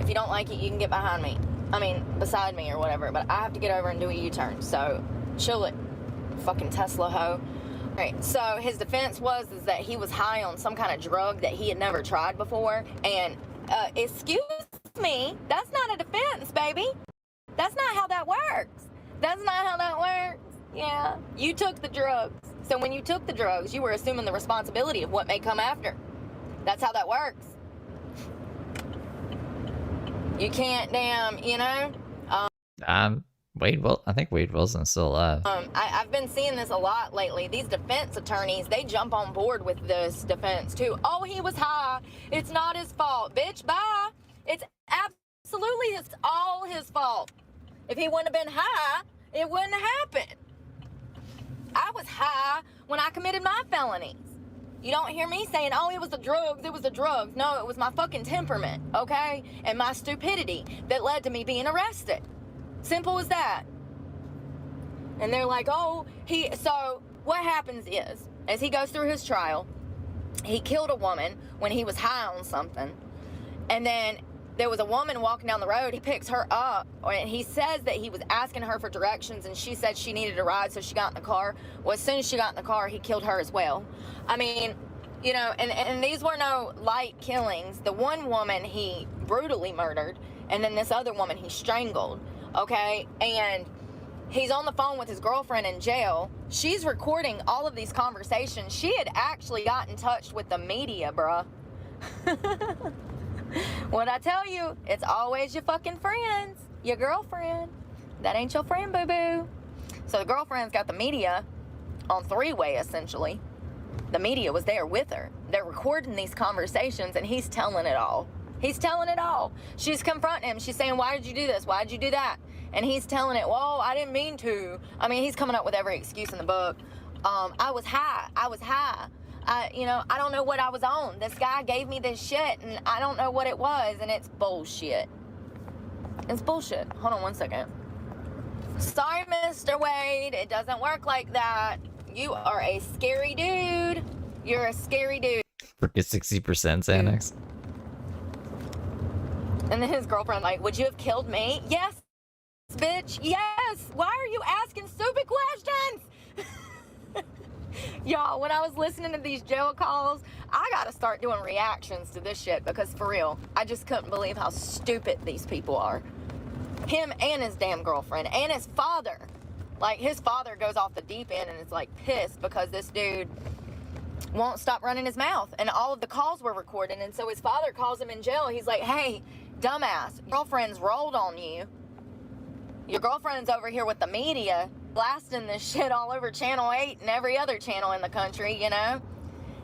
If you don't like it, you can get behind me. Beside me or whatever, but I have to get over and do a U-turn, so chill it, fucking Tesla hoe. Alright, so his defense was that he was high on some kind of drug that he had never tried before, and excuse me. That's not a defense, baby. That's not how that works. That's not how that works. Yeah, you took the drugs. So when you took the drugs, you were assuming the responsibility of what may come after. That's how that works. You can't I think Wade Wilson's still alive. I've been seeing this a lot lately. These defense attorneys, they jump on board with this defense too. Oh, he was high. It's not his fault. Bitch, bye. It's absolutely all his fault. If he wouldn't have been high, it wouldn't have happened. I was high when I committed my felonies. You don't hear me saying, oh, it was the drugs, it was the drugs. No, it was my fucking temperament, okay? And my stupidity that led to me being arrested. Simple as that. And they're like, oh, so what happens is, as he goes through his trial, he killed a woman when he was high on something. And then there was a woman walking down the road. He picks her up, and he says that he was asking her for directions, and she said she needed a ride, so she got in the car. Well, as soon as she got in the car, he killed her as well. I mean, you know, and these were no light killings. The one woman he brutally murdered, and then this other woman he strangled, okay? And he's on the phone with his girlfriend in jail. She's recording all of these conversations. She had actually got in touch with the media, bruh. What I tell you, it's always your fucking friends, your girlfriend. That ain't your friend, boo-boo. So the girlfriend's got the media on three-way, essentially. The media was there with her. They're recording these conversations, and he's telling it all. He's telling it all. She's confronting him. She's saying, why did you do this? Why did you do that? And he's telling it, well, I didn't mean to. I mean, he's coming up with every excuse in the book. I was high. I was high. I don't know what I was on. This guy gave me this shit, and I don't know what it was, and it's bullshit. It's bullshit. Hold on one second. Sorry, Mr. Wade. It doesn't work like that. You are a scary dude. You're a scary dude. Brooke is 60% Xanax. And then his girlfriend, like, would you have killed me? Yes, bitch. Yes. Why are you asking stupid questions? Y'all, when I was listening to these jail calls, I gotta start doing reactions to this shit because for real, I just couldn't believe how stupid these people are. Him and his damn girlfriend and his father. Like, his father goes off the deep end and is like pissed because this dude won't stop running his mouth and all of the calls were recorded. And so his father calls him in jail. He's like, hey, dumbass, girlfriend's rolled on you. Your girlfriend's over here with the media blasting this shit all over Channel 8 and every other channel in the country, you know?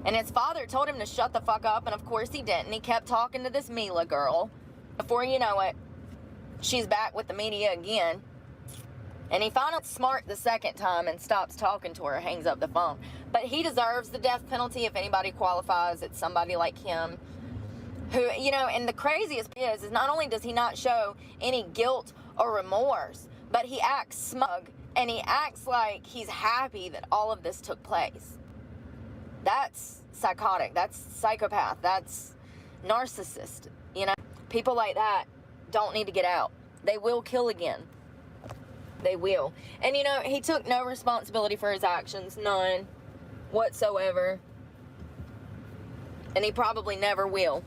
And his father told him to shut the fuck up, and of course he didn't. He kept talking to this Mila girl. Before you know it, she's back with the media again. And he finally smart the second time and stops talking to her, hangs up the phone. But he deserves the death penalty if anybody qualifies. It's somebody like him who, you know, and the craziest is not only does he not show any guilt or remorse, but he acts smug and he acts like he's happy that all of this took place. That's psychotic. That's psychopath. That's narcissist. You know, people like that don't need to get out. They will kill again. They will. And, you know, he took no responsibility for his actions. None whatsoever. And he probably never will.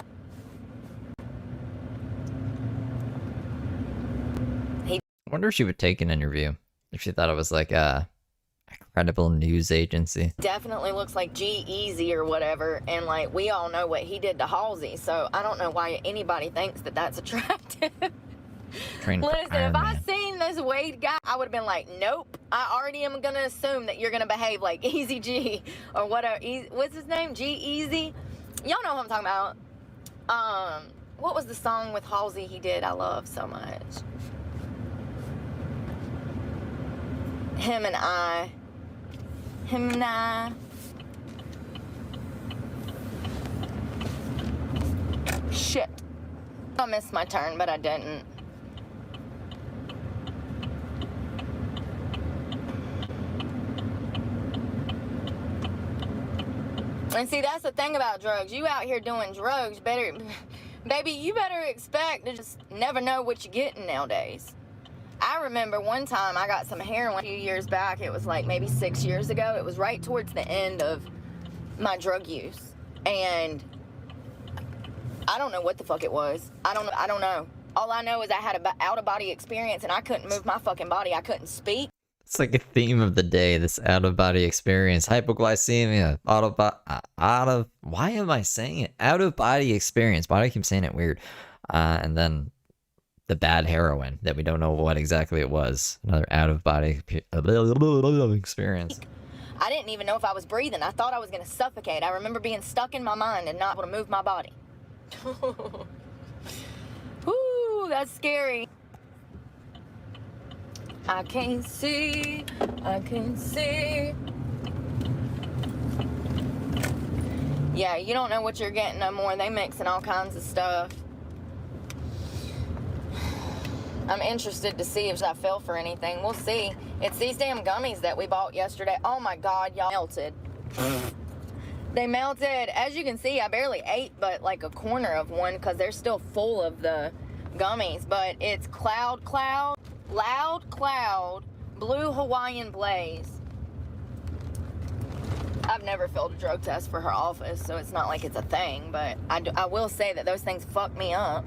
I wonder if she would take an interview if she thought it was like a credible news agency. Definitely looks like G-Eazy or whatever, and like we all know what he did to Halsey, so I don't know why anybody thinks that that's attractive. Listen, if I seen this Wade guy, I would have been like, nope. I already am gonna assume that you're gonna behave like Easy G or whatever. What's his name? G-Eazy. Y'all know what I'm talking about. What was the song with Halsey he did? I love so much. Him and I. Shit. I missed my turn, but I didn't. And see, that's the thing about drugs. You out here doing drugs, baby, you better expect to just never know what you're getting nowadays. I remember one time I got some heroin a few years back. It was like maybe 6 years ago. It was right towards the end of my drug use. And I don't know what the fuck it was. I don't know. All I know is I had an out-of-body experience and I couldn't move my fucking body. I couldn't speak. It's like a theme of the day, this out-of-body experience. Hypoglycemia, why am I saying it? Out-of-body experience. Why do I keep saying it weird? And then the bad heroin that we don't know what exactly it was. Another out-of-body experience. I didn't even know if I was breathing. I thought I was going to suffocate. I remember being stuck in my mind and not able to move my body. Ooh, that's scary. I can't see. Yeah, you don't know what you're getting no more. They mixing all kinds of stuff. I'm interested to see if I fell for anything. We'll see. It's these damn gummies that we bought yesterday. Oh my God, y'all melted. They melted. As you can see, I barely ate but like a corner of one because they're still full of the gummies. But it's Loud Cloud, Blue Hawaiian Blaze. I've never failed a drug test for her office, so it's not like it's a thing. But I will say that those things fuck me up.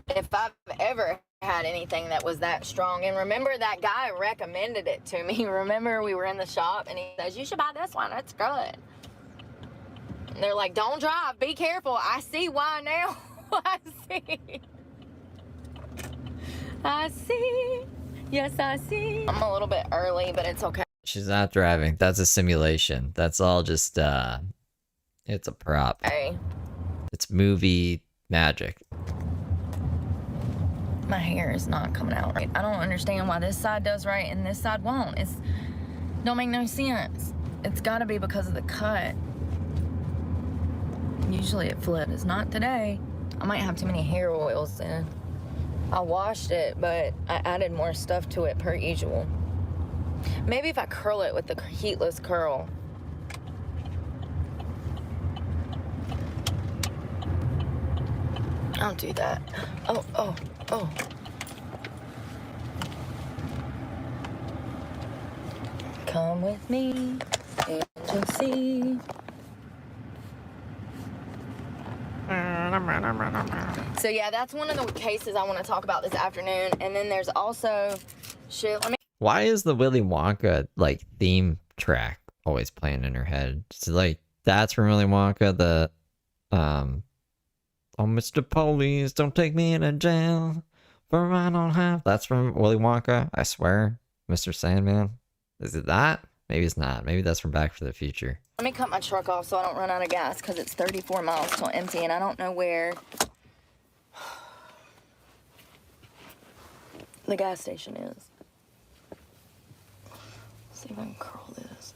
If I've ever had anything that was that strong. And remember, that guy recommended it to me. Remember, we were in the shop and he says, you should buy this one, it's good. And they're like, don't drive, be careful. I see why now. I see. Yes, I see. I'm a little bit early, but it's okay. She's not driving. That's a simulation. That's all just, it's a prop. Hey. It's movie magic. My hair is not coming out right. I don't understand why this side does right and this side won't. Don't make no sense. It's gotta be because of the cut. Usually it flips. Not today. I might have too many hair oils in. I washed it, but I added more stuff to it per usual. Maybe if I curl it with the heatless curl. I'll do that. Oh. Come with me, and you'll see. So yeah, that's one of the cases I want to talk about this afternoon. And then there's also shit. Why is the Willy Wonka like theme track always playing in her head? It's like that's from Willy Wonka. The oh, Mr. Police, don't take me into jail, for I don't have. That's from Willy Wonka, I swear. Mr. Sandman. Is it that? Maybe it's not. Maybe that's from Back to the Future. Let me cut my truck off so I don't run out of gas because it's 34 miles till empty and I don't know where the gas station is. Let's see if I can curl this.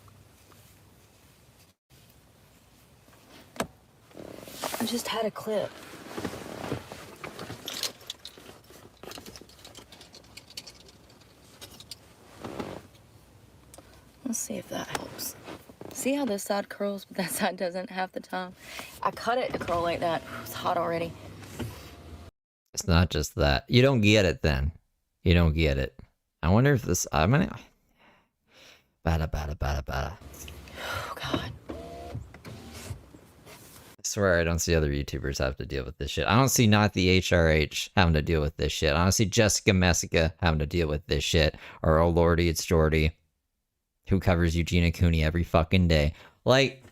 I just had a clip. Let's see if that helps. See how this side curls, but that side doesn't half the time? I cut it to curl like that. It's hot already. It's not just that. You don't get it then. You don't get it. I wonder if this... I mean... Bada. Oh, God. I swear I don't see other YouTubers have to deal with this shit. I don't see Not the HRH having to deal with this shit. I don't see Jessica Messica having to deal with this shit. Or oh lordy, it's Jordy, who covers Eugenia Cooney every fucking day. Like,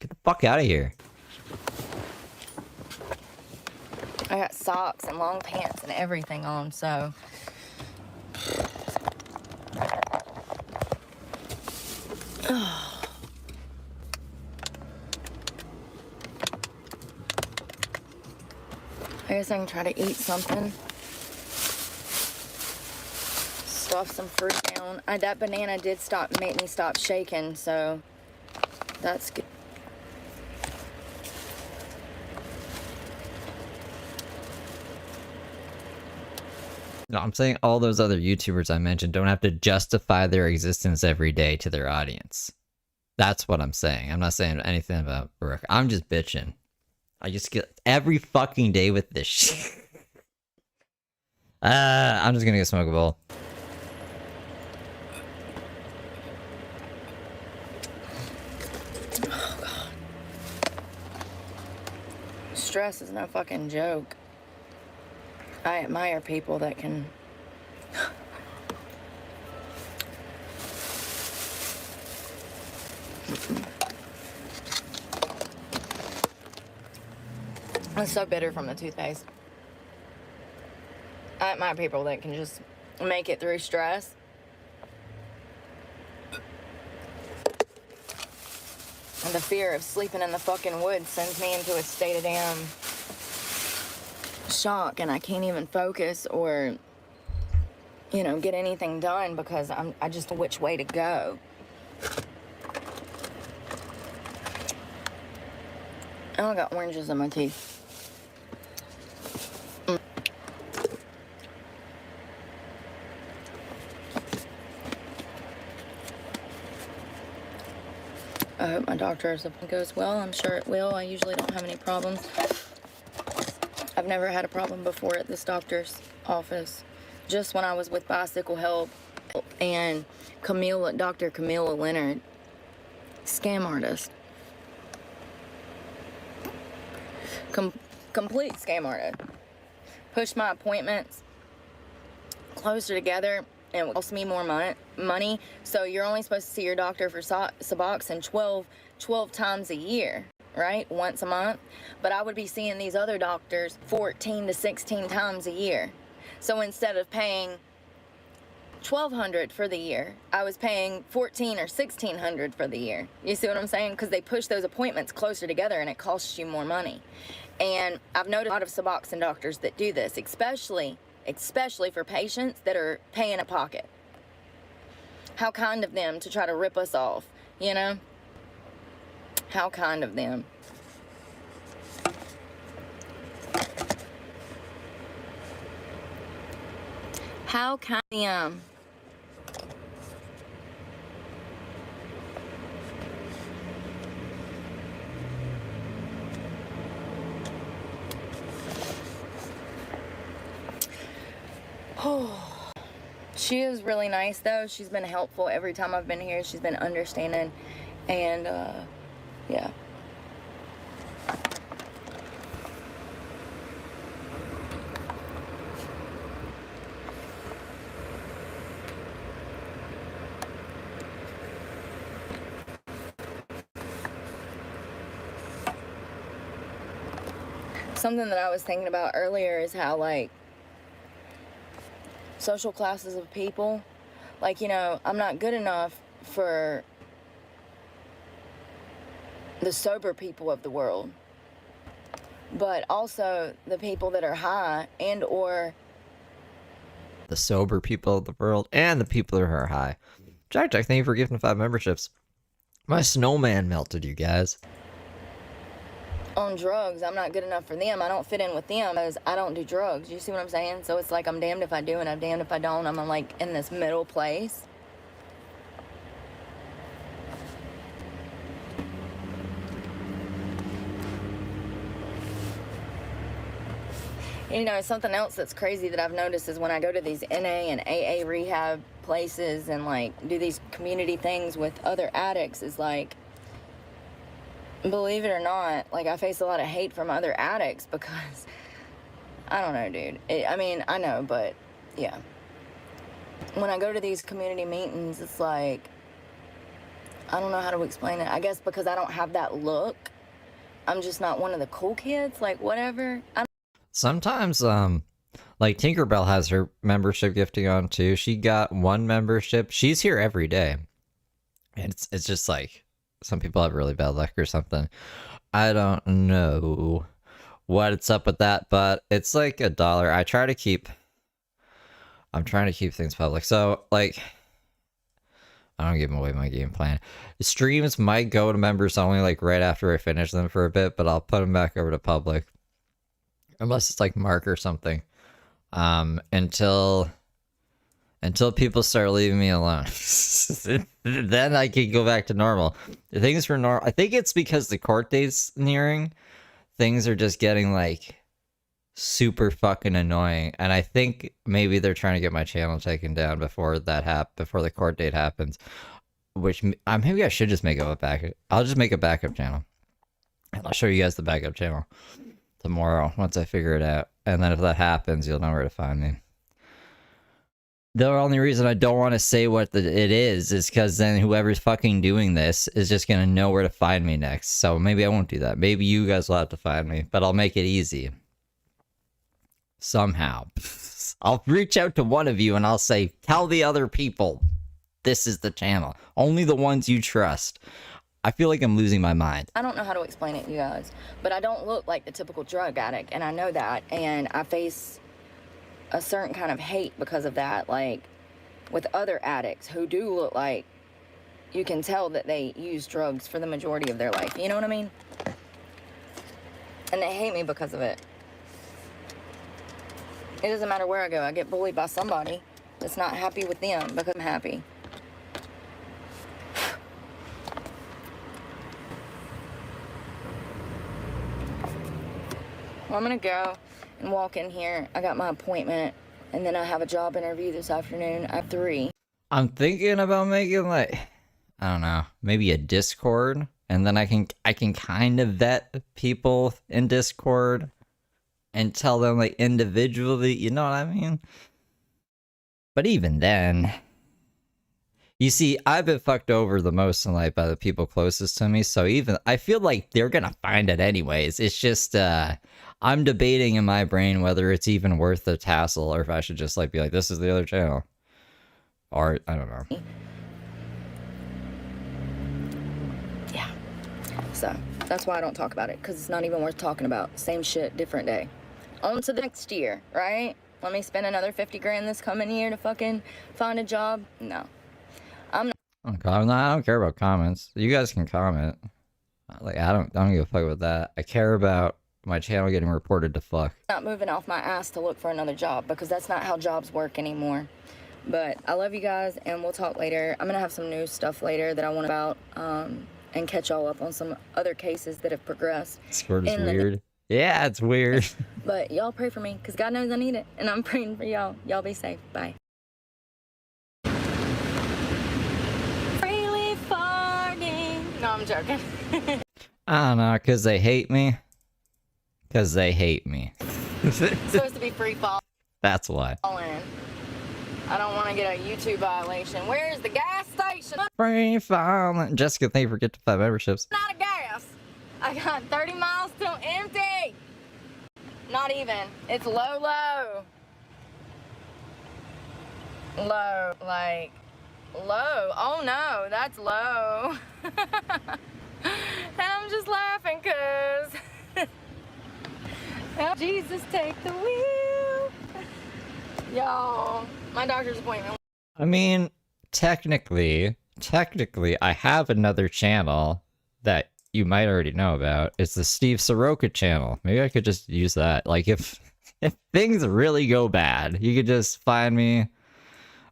get the fuck out of here. I got socks and long pants and everything on, so... I guess I can try to eat something. Stuff some fruit down. That banana did make me stop shaking, so that's good. No, I'm saying all those other YouTubers I mentioned don't have to justify their existence every day to their audience. That's what I'm saying. I'm not saying anything about Brooke. I'm just bitching. I just get every fucking day with this shit. I'm just gonna go smoke a bowl. Oh, God. Stress is no fucking joke. I admire people that can I'm so bitter from the toothpaste. I admire people that can just make it through stress. And the fear of sleeping in the fucking woods sends me into a state of damn shock, and I can't even focus or, you know, get anything done because I just know which way to go. Oh, I got oranges in my teeth. I hope my doctor's appointment goes well. I'm sure it will. I usually don't have any problems. I've never had a problem before at this doctor's office. Just when I was with Bicycle Help and Dr. Camilla Leonard, scam artist. Complete scam artist. Pushed my appointments closer together and it cost me more money. So you're only supposed to see your doctor for Suboxone 12 times a year, right? Once a month. But I would be seeing these other doctors 14 to 16 times a year. So instead of paying $1,200 for the year, I was paying $1,400 or $1,600 for the year. You see what I'm saying? Because they push those appointments closer together and it costs you more money. And I've noticed a lot of Suboxone doctors that do this, especially for patients that are paying a pocket. How kind of them to try to rip us off, you know? How kind of them. How kind of them. Oh, she is really nice though. She's been helpful every time I've been here. She's been understanding and yeah. Something that I was thinking about earlier is how, like, social classes of people, like, you know, I'm not good enough for the sober people of the world, but also the people that are high and or The sober people of the world and the people who are high. Jack, thank you for gifting 5 memberships. My snowman melted, you guys. on drugs. I'm not good enough for them. I don't fit in with them because I don't do drugs. You see what I'm saying? So it's like I'm damned if I do and I'm damned if I don't. I'm like in this middle place. You know, something else that's crazy that I've noticed is when I go to these NA and AA rehab places and like do these community things with other addicts is like, believe it or not, like I face a lot of hate from other addicts because, I don't know, dude. I mean, I know, but yeah. When I go to these community meetings, it's like, I don't know how to explain it. I guess because I don't have that look. I'm just not one of the cool kids, like whatever. Sometimes, like Tinkerbell has her membership gifting on too. She got 1 membership. She's here every day. And it's just like, some people have really bad luck or something. I don't know what's up with that, but it's like $1. I'm trying to keep things public. So, like, I don't give away my game plan. Streams might go to members only, like, right after I finish them for a bit, but I'll put them back over to public. Unless it's like Mark or something. Until people start leaving me alone. Then I can go back to normal. Things were normal. I think it's because the court date's nearing. Things are just getting like super fucking annoying. And I think maybe they're trying to get my channel taken down before before the court date happens. Which maybe I should just make a backup. I'll just make a backup channel. And I'll show you guys the backup channel. tomorrow once I figure it out. And then if that happens, you'll know where to find me. The only reason I don't want to say what it is because then whoever's fucking doing this is just going to know where to find me next. So maybe I won't do that. Maybe you guys will have to find me, but I'll make it easy. Somehow. I'll reach out to one of you and I'll say, tell the other people this is the channel. Only the ones you trust. I feel like I'm losing my mind. I don't know how to explain it, you guys, but I don't look like the typical drug addict, and I know that, and I face a certain kind of hate because of that, like with other addicts who do look like you can tell that they use drugs for the majority of their life, you know what I mean? And they hate me because of it. It doesn't matter where I go, I get bullied by somebody that's not happy with them because I'm happy. Well, I'm gonna go and walk in here. I got my appointment, and then I have a job interview this afternoon at 3. I'm thinking about making like, I don't know, maybe a Discord, and then I can kind of vet people in Discord and tell them like individually, you know what I mean? But even then, you see, I've been fucked over the most in life by the people closest to me, so even I feel like they're gonna find it anyways. It's just I'm debating in my brain whether it's even worth the tassel or if I should just like be like, this is the other channel. Or I don't know. Yeah. So that's why I don't talk about it, because it's not even worth talking about. Same shit, different day. On to the next year, right? Let me spend another 50 grand this coming year to fucking find a job? No. I'm not. I don't care about comments. You guys can comment. Like I don't give a fuck about that. I care about my channel getting reported to fuck. Not moving off my ass to look for another job, because that's not how jobs work anymore. But I love you guys, and we'll talk later. I'm gonna have some new stuff later that I want about, and catch y'all up on some other cases that have progressed. Discord is weird. Yeah, it's weird. But y'all pray for me, because God knows I need it, and I'm praying for y'all. Y'all be safe. Bye. Freely farting. No, I'm joking. I don't know, because they hate me. Because they hate me. It's supposed to be free fall. That's why. I don't want to get a YouTube violation. Where's the gas station? Free falling. Jessica, thank you for getting 5 memberships. Not a gas. I got 30 miles till empty. Not even. It's low. Low, like, low. Oh no, that's low. And I'm just laughing because help Jesus take the wheel. Y'all, my doctor's appointment. I mean, technically, I have another channel that you might already know about. It's the Steve Soroka channel. Maybe I could just use that. Like, if things really go bad, you could just find me.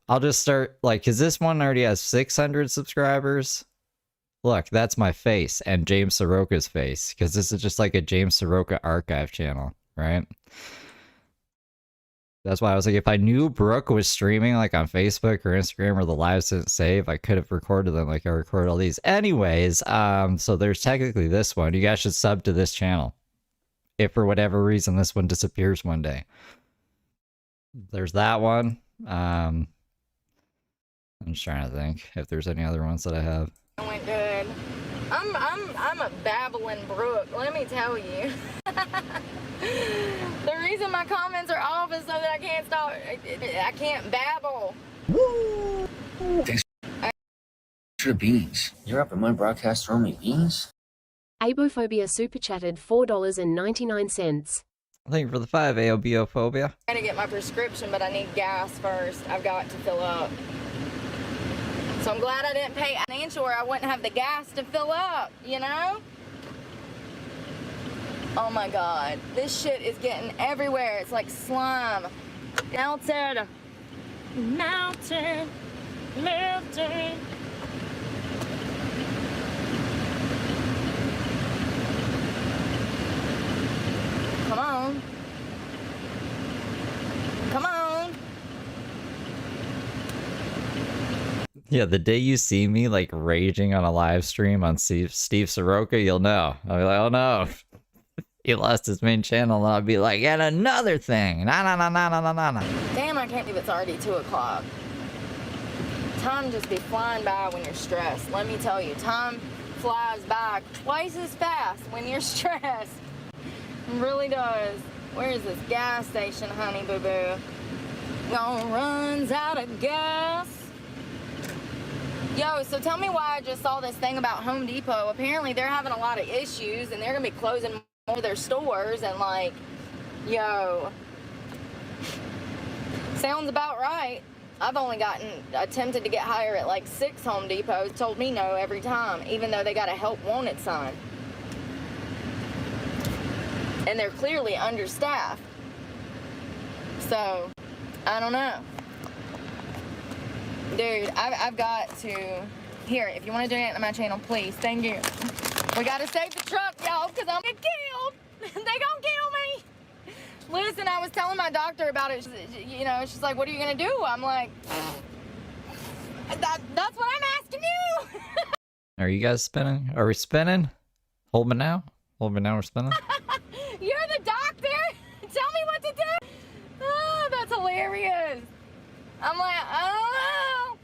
I'll just start, like, because this one already has 600 subscribers. Look, that's my face and James Soroka's face, because this is just like a James Soroka archive channel, right? That's why I was like, if I knew Brooke was streaming like on Facebook or Instagram or the lives didn't save, I could have recorded them like I record all these. Anyways, so there's technically this one. You guys should sub to this channel. If for whatever reason this one disappears one day. There's that one. I'm just trying to think if there's any other ones that I have. It went good. I'm a babbling Brooke, let me tell you. The reason my comments are off is so that I can't stop. I can't babble. Woo! Thanks for the beans. You're up in my broadcast throwing me beans? Abophobia super chatted $4.99. Thank you for the 5, AOBophobia. I'm trying to get my prescription, but I need gas first. I've got to fill up. So I'm glad I didn't pay financial or I wouldn't have the gas to fill up, you know? Oh my God, this shit is getting everywhere. It's like slime. Melted. Melted. Melted. Come on. Come on. Yeah, the day you see me like raging on a live stream on Steve Soroka, you'll know. I'll be like, oh no. He lost his main channel, and I'd be like, and another thing. Nah, nah, nah, nah, nah, nah, nah, nah. Damn, I can't believe it's already 2 o'clock. Time just be flying by when you're stressed. Let me tell you, time flies by twice as fast when you're stressed. It really does. Where is this gas station, honey boo boo? Gonna runs out of gas. Yo, so tell me why I just saw this thing about Home Depot. Apparently they're having a lot of issues and they're gonna be closing more of their stores and like, yo, sounds about right. I've only attempted to get higher at like 6 Home Depots, told me no every time, even though they got a help wanted sign. And they're clearly understaffed. So, I don't know. Dude, I've got to, here, if you want to donate to my channel, please, thank you. We gotta save the truck, y'all, because I'm gonna get killed. They gonna kill me. Listen, I was telling my doctor about it. You know, she's like, what are you gonna do? I'm like, that's what I'm asking you. Are you guys spinning? Are we spinning? Hold me now. Hold me now, we're spinning. You're the doctor. Tell me what to do. Oh, that's hilarious. I'm like, I don't know.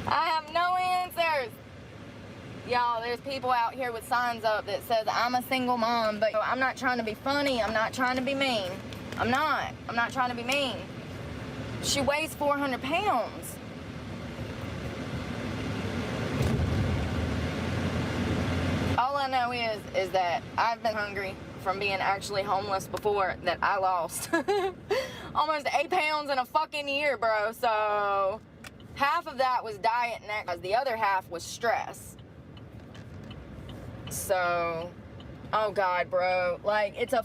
I have no answers. Y'all, there's people out here with signs up that says I'm a single mom, but I'm not trying to be funny. I'm not trying to be mean. I'm not trying to be mean. She weighs 400 pounds. All I know is that I've been hungry from being actually homeless before, that I lost almost 8 pounds in a fucking year, bro. So half of that was diet and exercise. The other half was stress. So, oh God, bro. Like, it's a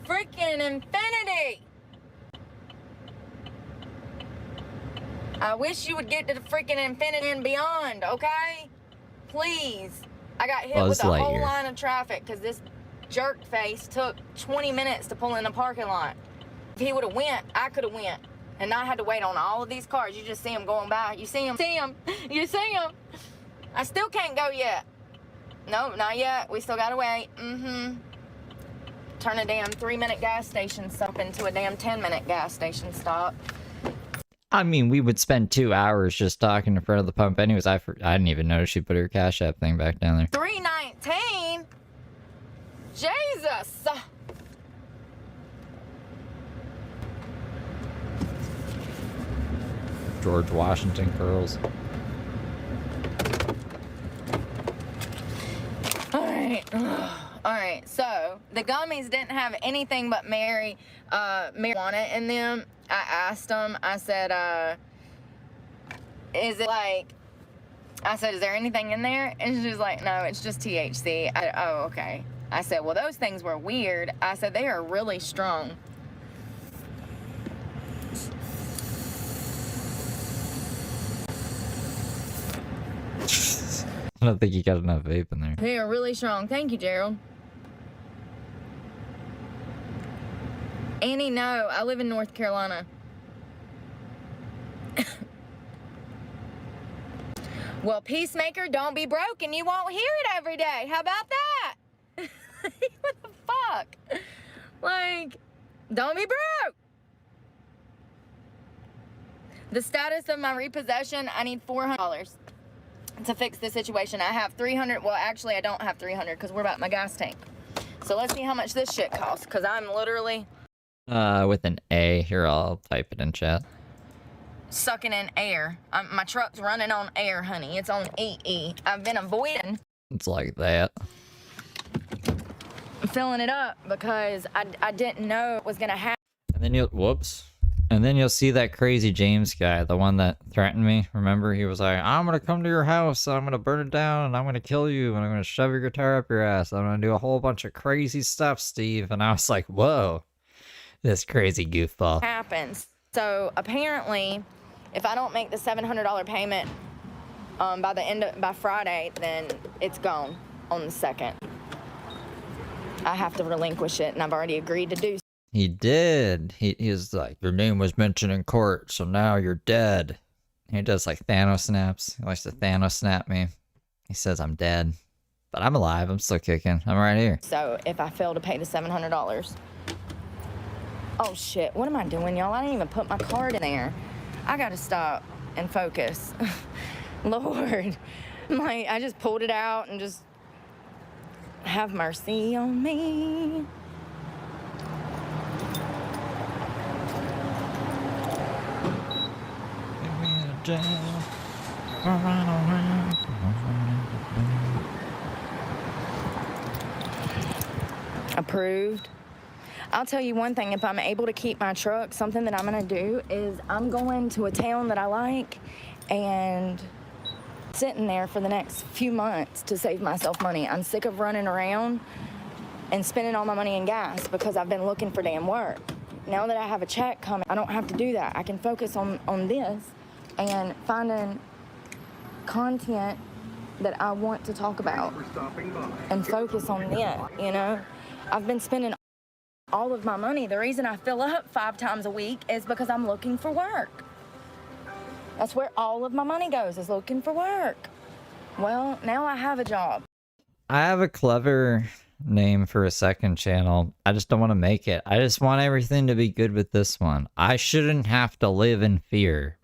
freaking infinity. I wish you would get to the freaking infinity and beyond, okay? Please. I got hit with a whole line of traffic because this jerk face took 20 minutes to pull in the parking lot. If he would have went, I could have went. And not had to wait on all of these cars. You just see them going by. You see them. You see them. I still can't go yet. No, not yet. We still gotta wait. Turn a damn 3-minute gas station stop into a damn 10-minute gas station stop. I mean, we would spend 2 hours just talking in front of the pump anyways. I didn't even notice she put her Cash App thing back down there. $3.19? Jesus! George Washington curls. Alright, so the gummies didn't have anything but marijuana in them. I asked them, I said, is there anything in there? And she was like, no, it's just THC. Oh, okay. I said, well, those things were weird. I said, they are really strong. I don't think you got enough vape in there. They are really strong. Thank you, Gerald. Annie, no. I live in North Carolina. Well, Peacemaker, don't be broke and you won't hear it every day. How about that? What the fuck? Like, don't be broke. The status of my repossession, I need $400 to fix the situation. I have $300. Well, actually, I don't have $300 because we're about my gas tank. So let's see how much this shit costs because I'm literally... with an A. Here, I'll type it in chat. Sucking in air. My truck's running on air, honey. It's on EE. I've been avoiding. It's like that. Filling it up because I didn't know it was gonna happen. And then whoops. And then you'll see that crazy James guy, the one that threatened me. Remember, he was like, I'm gonna come to your house, I'm gonna burn it down, and I'm gonna kill you, and I'm gonna shove your guitar up your ass. I'm gonna do a whole bunch of crazy stuff, Steve. And I was like, whoa, this crazy goofball. Happens. So apparently, if I don't make the $700 payment by Friday, then it's gone on the 2nd. I have to relinquish it, and I've already agreed to do so. He did. He was like, your name was mentioned in court, so now you're dead. He does like Thanos snaps. He likes to Thanos snap me. He says I'm dead. But I'm alive. I'm still kicking. I'm right here. So if I fail to pay the $700, oh shit, what am I doing, y'all? I didn't even put my card in there. I gotta stop and focus. Lord, like, I just pulled it out and just have mercy on me. Approved. I'll tell you one thing, if I'm able to keep my truck, something that I'm gonna do is I'm going to a town that I like and sitting there for the next few months to save myself money. I'm sick of running around and spending all my money in gas because I've been looking for damn work. Now that I have a check coming, I don't have to do that. I can focus on this and finding content that I want to talk about and focus on that, you know? I've been spending all of my money. The reason I fill up 5 times a week is because I'm looking for work. That's where all of my money goes, is looking for work. Well, now I have a job. I have a clever name for a second channel. I just don't want to make it. I just want everything to be good with this one. I shouldn't have to live in fear.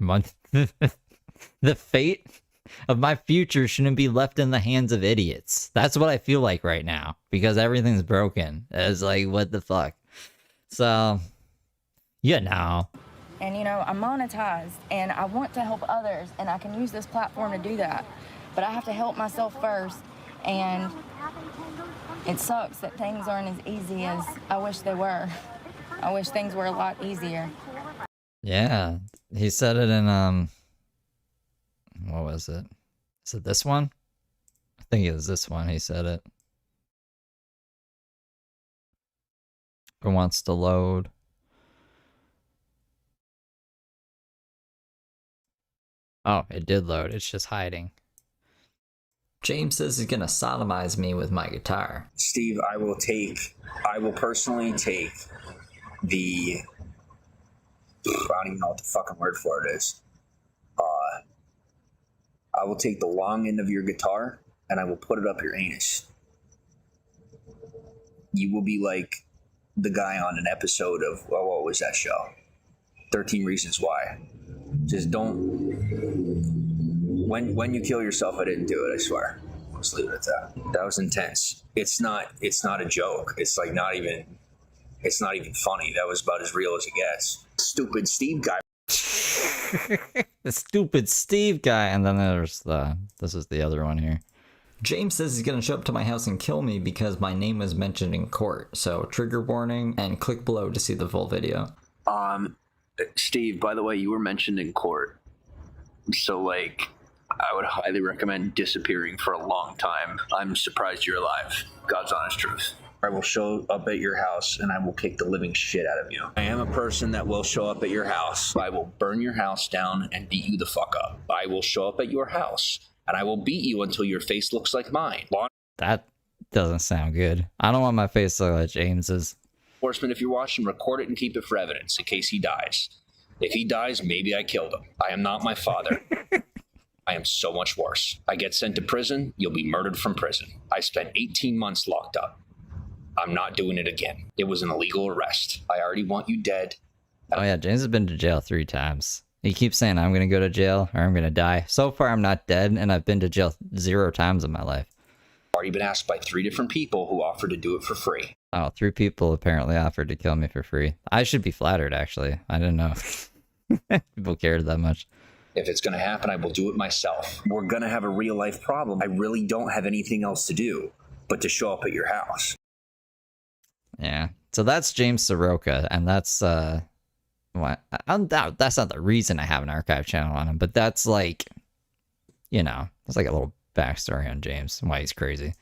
The fate of my future shouldn't be left in the hands of idiots. That's what I feel like right now, because everything's broken. It's like, what the fuck? So, you know. And, you know, I'm monetized, and I want to help others, and I can use this platform to do that. But I have to help myself first, and it sucks that things aren't as easy as I wish they were. I wish things were a lot easier. Yeah, he said it in, what was it? Is it this one? I think it was this one he said it. It wants to load. Oh, it did load. It's just hiding. James says he's gonna sodomize me with my guitar. Steve, I will personally take the, I don't even know what the fucking word for it is. I will take the long end of your guitar and I will put it up your anus. You will be like the guy on an episode of, well, what was that show? 13 Reasons Why. Just don't, when you kill yourself, I didn't do it, I swear. Let's leave it at that. That was intense. It's not a joke. It's like it's not even funny. That was about as real as it gets. Stupid Steve guy. The stupid Steve guy. And then there's this is the other one here. James says he's gonna show up to my house and kill me because my name was mentioned in court. So trigger warning, and click below to see the full video. Steve, by the way, you were mentioned in court. So, like, I would highly recommend disappearing for a long time. I'm surprised you're alive. God's honest truth. I will show up at your house and I will kick the living shit out of you. I am a person that will show up at your house. I will burn your house down and beat you the fuck up. I will show up at your house and I will beat you until your face looks like mine. That doesn't sound good. I don't want my face to look like James's. Enforcement, if you're watching, record it and keep it for evidence in case he dies. If he dies, maybe I killed him. I am not my father. I am so much worse. I get sent to prison, you'll be murdered from prison. I spent 18 months locked up. I'm not doing it again. It was an illegal arrest. I already want you dead. Oh yeah, James has been to jail 3 times. He keeps saying I'm gonna go to jail or I'm gonna die. So far I'm not dead, and I've been to jail 0 times in my life. I've already been asked by 3 different people who offered to do it for free. Oh, 3 people apparently offered to kill me for free. I should be flattered, actually. I didn't know people cared that much. If it's going to happen, I will do it myself. We're going to have a real life problem. I really don't have anything else to do but to show up at your house. Yeah. So that's James Soroka, and that's what that's not the reason I have an archive channel on him, but that's like, you know, it's like a little backstory on James and why he's crazy.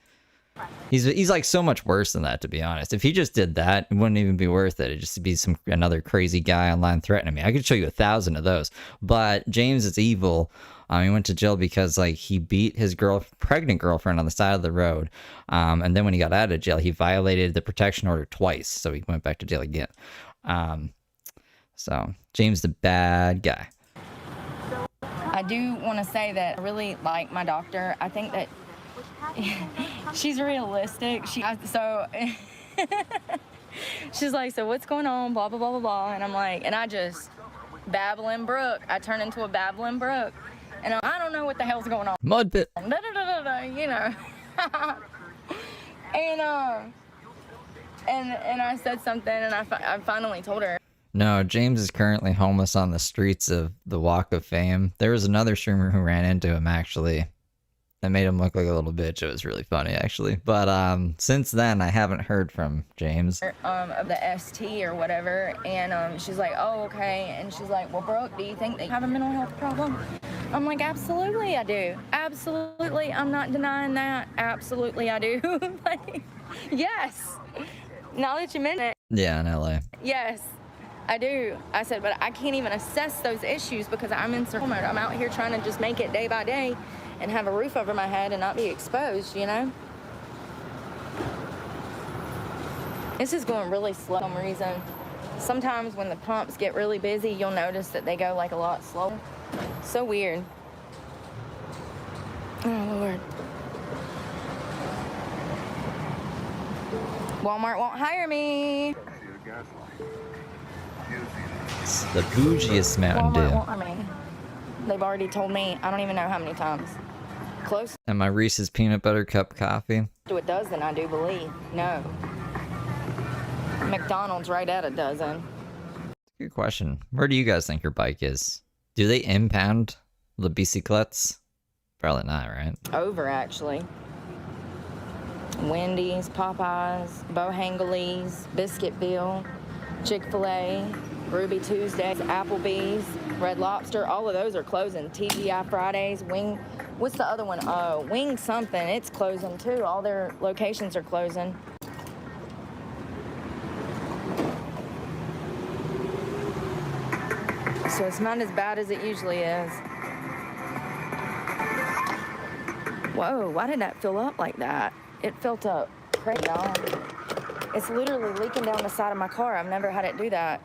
He's like so much worse than that, to be honest. If he just did that, it wouldn't even be worth it. It'd just be another crazy guy online threatening me. I could show you 1,000 of those. But James is evil. He went to jail because like he beat his pregnant girlfriend on the side of the road. And then when he got out of jail, he violated the protection order twice. So he went back to jail again. So James the bad guy. I do want to say that I really like my doctor. I think that She's realistic. She's like, so what's going on? Blah, blah, blah, blah, blah. And I'm like, and I just babbling Brooke. I turn into a babbling Brooke. And I don't know what the hell's going on. Mud pit. You know. And I said something, and I finally told her. No, James is currently homeless on the streets of the Walk of Fame. There was another streamer who ran into him, actually. That made him look like a little bitch. It was really funny, actually. But since then, I haven't heard from James. Of the ST or whatever, and she's like, oh, okay. And she's like, well, Brooke, do you think they have a mental health problem? I'm like, absolutely I do. Absolutely, I'm not denying that. Absolutely I do. Like, yes. Now that you mention it. Yeah, in LA. Yes, I do. I said, but I can't even assess those issues because I'm in survival mode. I'm out here trying to just make it day by day and have a roof over my head and not be exposed, you know? This is going really slow for some reason. Sometimes when the pumps get really busy, you'll notice that they go like a lot slower. So weird. Oh, Lord. Walmart won't hire me. It's the bougiest Mountain Walmart Dew. won't hire me. They've already told me, I don't even know how many times. Close And my Reese's peanut butter cup coffee. to a dozen, I do believe. No. McDonald's right at a dozen. Good question. Where do you guys think your bike is? Do they impound the bicyclettes? Probably not, right? Over, actually. Wendy's, Popeyes, Bohangles, Biscuitville, Chick-fil-A, Ruby Tuesdays, Applebee's, Red Lobster, all of those are closing. TGI Fridays, Wing, what's the other one? Wing something, it's closing too. All their locations are closing. So it's not as bad as it usually is. Whoa, why did that fill up like that? It filled up crazy, y'all. It's literally leaking down the side of my car. I've never had it do that.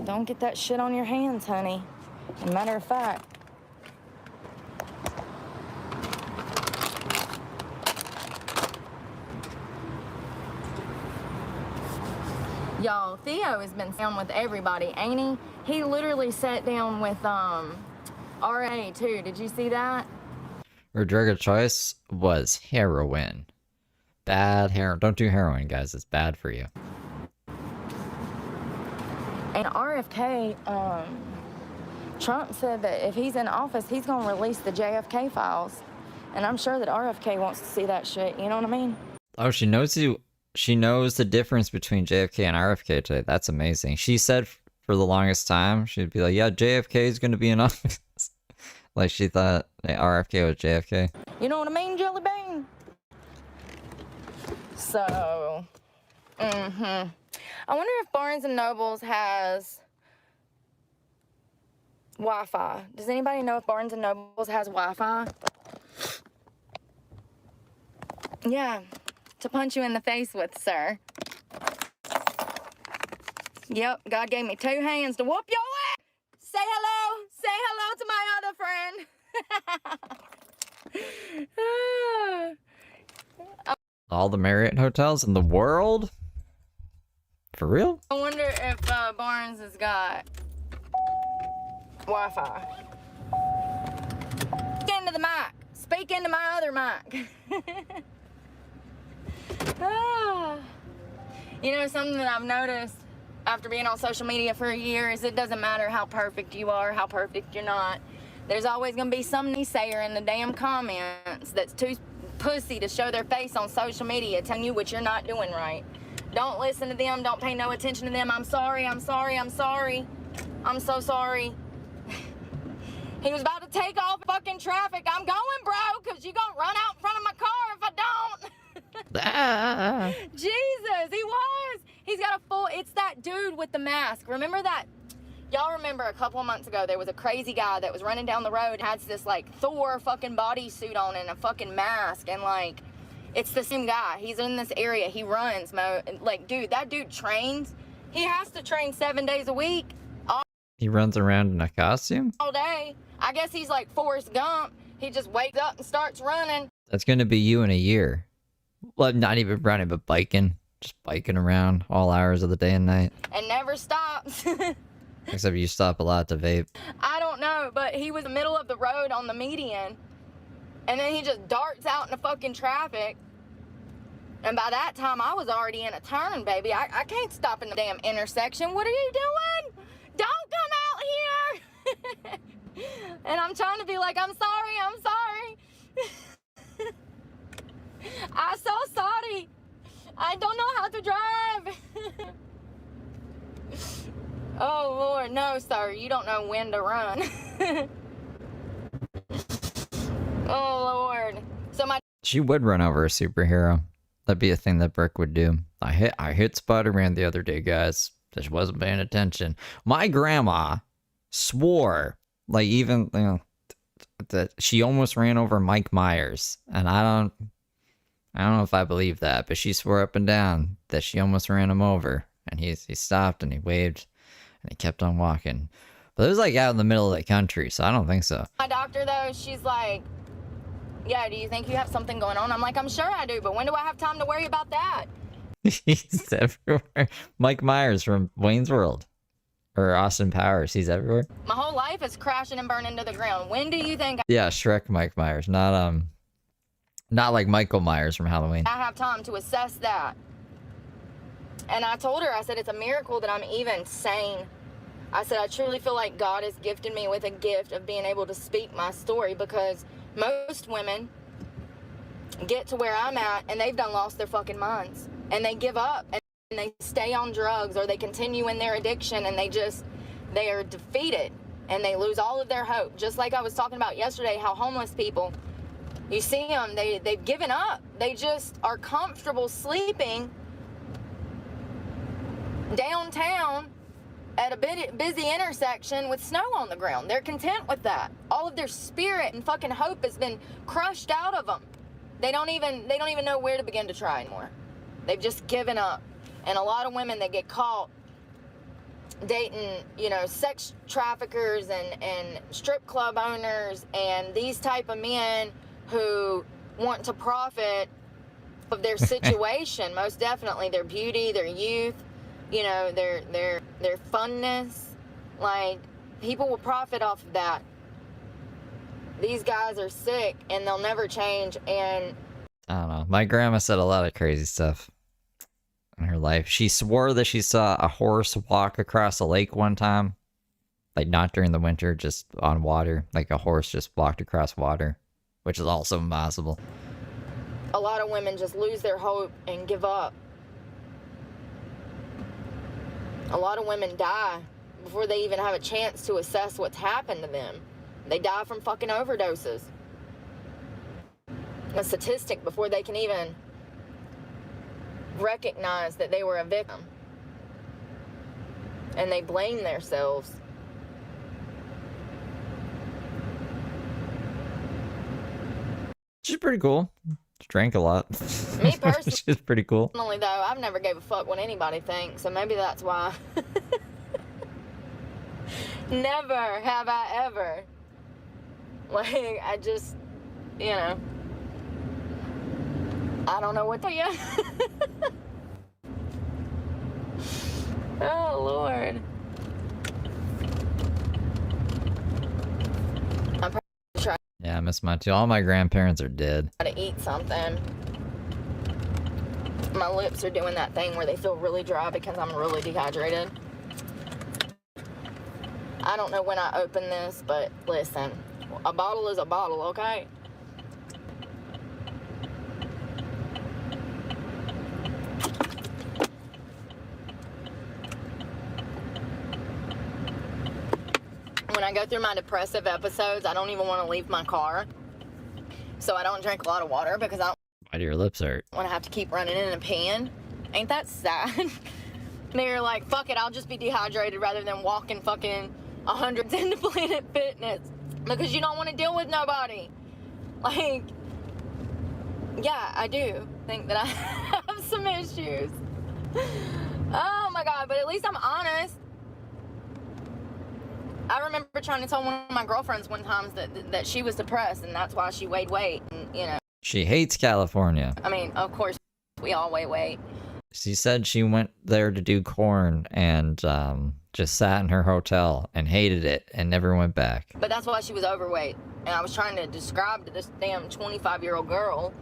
Don't get that shit on your hands, honey. As a matter of fact, y'all, Theo has been down with everybody, ain't he? He literally sat down with RA too. Did you see that? Her drug of choice was heroin. Bad heroin. Don't do heroin, guys. It's bad for you. And RFK, Trump said that if he's in office, he's going to release the JFK files. And I'm sure that RFK wants to see that shit. You know what I mean? Oh, she knows the difference between JFK and RFK today. That's amazing. She said for the longest time, she'd be like, yeah, JFK is going to be in office. Like she thought RFK was JFK. You know what I mean, Jelly Bean? So, I wonder if Barnes & Nobles has Wi-Fi. Does anybody know if Barnes & Nobles has Wi-Fi? Yeah, to punch you in the face with, sir. Yep, God gave me 2 hands to whoop your ass. Say hello. Say hello to my other friend. All the Marriott hotels in the world? For real? I wonder if Barnes has got Wi-Fi. Speak into the mic. Speak into my other mic. You know, something that I've noticed after being on social media for a year is it doesn't matter how perfect you are, how perfect you're not. There's always going to be some naysayer in the damn comments that's too pussy to show their face on social media telling you what you're not doing right. Don't listen to them. Don't pay no attention to them. I'm sorry. I'm sorry. I'm sorry. I'm so sorry. He was about to take off fucking traffic. I'm going, bro, because you're going to run out in front of my car if I don't. Jesus, he was. He's got a full, it's that dude with the mask. Remember that? Y'all remember a couple of months ago, there was a crazy guy that was running down the road, had this like Thor fucking bodysuit on and a fucking mask, and like, it's the same guy. He's in this area. He runs, like, dude, that dude trains. He has to train 7 days a week. He runs around in a costume? All day. I guess he's like Forrest Gump. He just wakes up and starts running. That's gonna be you in a year. Well, not even running, but biking. Just biking around all hours of the day and night. and never stops. Except you stop a lot to vape. I don't know, but he was in the middle of the road on the median, and then he just darts out in the fucking traffic. And by that time, I was already in a turn, baby. I can't stop in the damn intersection. What are you doing? Don't come out here! And I'm trying to be like, I'm sorry. I'm so sorry. I don't know how to drive. Oh, Lord, no, sir. You don't know when to run. Oh, Lord. So She would run over a superhero. That'd be a thing that Brooke would do. I hit Spider-Man the other day, guys. Just wasn't paying attention. My grandma swore, like, even, you know, that she almost ran over Mike Myers. And I don't know if I believe that, but she swore up and down that she almost ran him over. And he stopped and he waved and he kept on walking. But it was like out in the middle of the country, so I don't think so. my doctor, though, she's like, yeah, do you think you have something going on? I'm like, I'm sure I do, but when do I have time to worry about that? He's everywhere. Mike Myers from Wayne's World. Or Austin Powers, he's everywhere. My whole life is crashing and burning to the ground. When do you think Yeah, Shrek Mike Myers, not like Michael Myers from Halloween. I have time to assess that? And I told her, I said, it's a miracle that I'm even sane. I said, I truly feel like God has gifted me with a gift of being able to speak my story, because most women get to where I'm at and they've done lost their fucking minds. And they give up and they stay on drugs, or they continue in their addiction, and they are defeated and they lose all of their hope. Just like I was talking about yesterday, how homeless people, you see them, they've given up. They just are comfortable sleeping downtown at a busy intersection with snow on the ground. They're content with that. All of their spirit and fucking hope has been crushed out of them. They don't even know where to begin to try anymore. They've just given up. And a lot of women that get caught dating, you know, sex traffickers and strip club owners and these type of men who want to profit of their situation. Most definitely their beauty, their youth, you know, their funness. Like, people will profit off of that. These guys are sick and they'll never change. And I don't know. My grandma said a lot of crazy stuff in her life. She swore that she saw a horse walk across a lake one time. Like, not during the winter, just on water. Like, a horse just walked across water, which is also impossible. a lot of women just lose their hope and give up. A lot of women die before they even have a chance to assess what's happened to them. They die from fucking overdoses. A statistic before they can even recognize that they were a victim. And they blame themselves. She's pretty cool. She drank a lot. Me personally, She's pretty cool. though, I've never gave a fuck what anybody thinks, so maybe that's why. Never have I ever. Like, I just, you know, I don't know what to tell you. Oh, Lord. I'm probably trying Yeah, I miss mine too. All my grandparents are dead. to eat something. My lips are doing that thing where they feel really dry because I'm really dehydrated. I don't know when I open this, but listen, a bottle is a bottle, okay? When I go through my depressive episodes, I don't even want to leave my car. So I don't drink a lot of water because I don't Why do your lips hurt? want to have to keep running in a pan. Ain't that sad? They're like, fuck it, I'll just be dehydrated rather than walking fucking 100 into Planet Fitness because you don't want to deal with nobody. Like, yeah, I do think that I have some issues. Oh my God, but at least I'm honest. I remember trying to tell one of my girlfriends one time that she was depressed and that's why she weighed weight, and you know. She hates California. I mean, of course, we all wait. She said she went there to do corn and just sat in her hotel and hated it and never went back. But that's why she was overweight. And I was trying to describe to this damn 25-year-old girl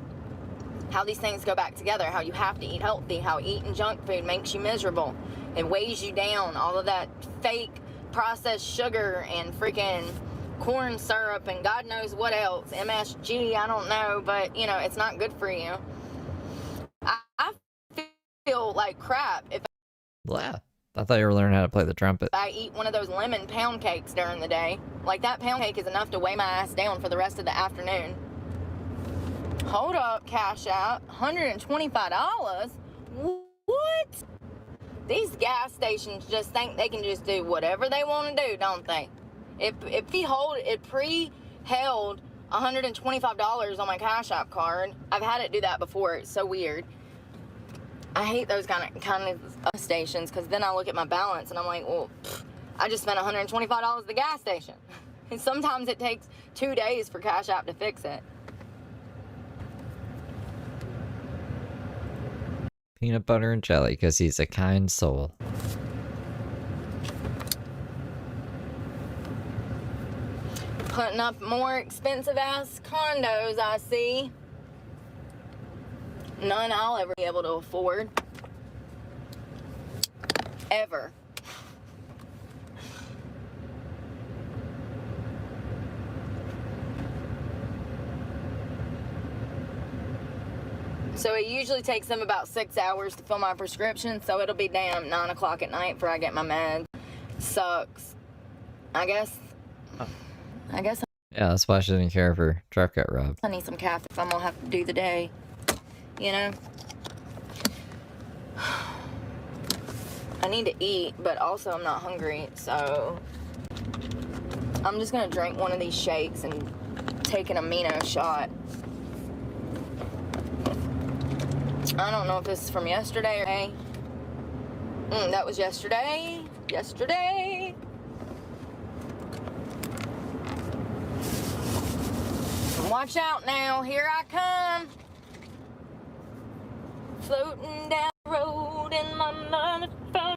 how these things go back together, how you have to eat healthy, how eating junk food makes you miserable. It weighs you down, all of that fake processed sugar and freaking corn syrup and God knows what else, MSG, I don't know, but, you know, it's not good for you. I feel like crap if Yeah. I thought you were learning how to play the trumpet. I eat one of those lemon pound cakes during the day. Like, that pound cake is enough to weigh my ass down for the rest of the afternoon. Hold up, Cash App, $125? What? These gas stations just think they can just do whatever they want to do, don't they? If it pre-held $125 on my Cash App card, I've had it do that before. It's so weird. I hate those kind of stations, because then I look at my balance and I'm like, well, I just spent $125 at the gas station. And sometimes it takes 2 days for Cash App to fix it. Peanut butter and jelly, because he's a kind soul. Putting up more expensive ass condos, I see. None I'll ever be able to afford. Ever. So it usually takes them about 6 hours to fill my prescription, so it'll be damn 9 o'clock at night before I get my meds. Sucks. I guess. Yeah, that's why she didn't care if her truck got robbed. I need some caffeine if I'm gonna have to do the day. You know? I need to eat, but also I'm not hungry, so I'm just gonna drink one of these shakes and take an amino shot. I don't know if this is from yesterday or today. That was yesterday. Yesterday. Watch out now, here I come. Floating down the road in my motherfucker.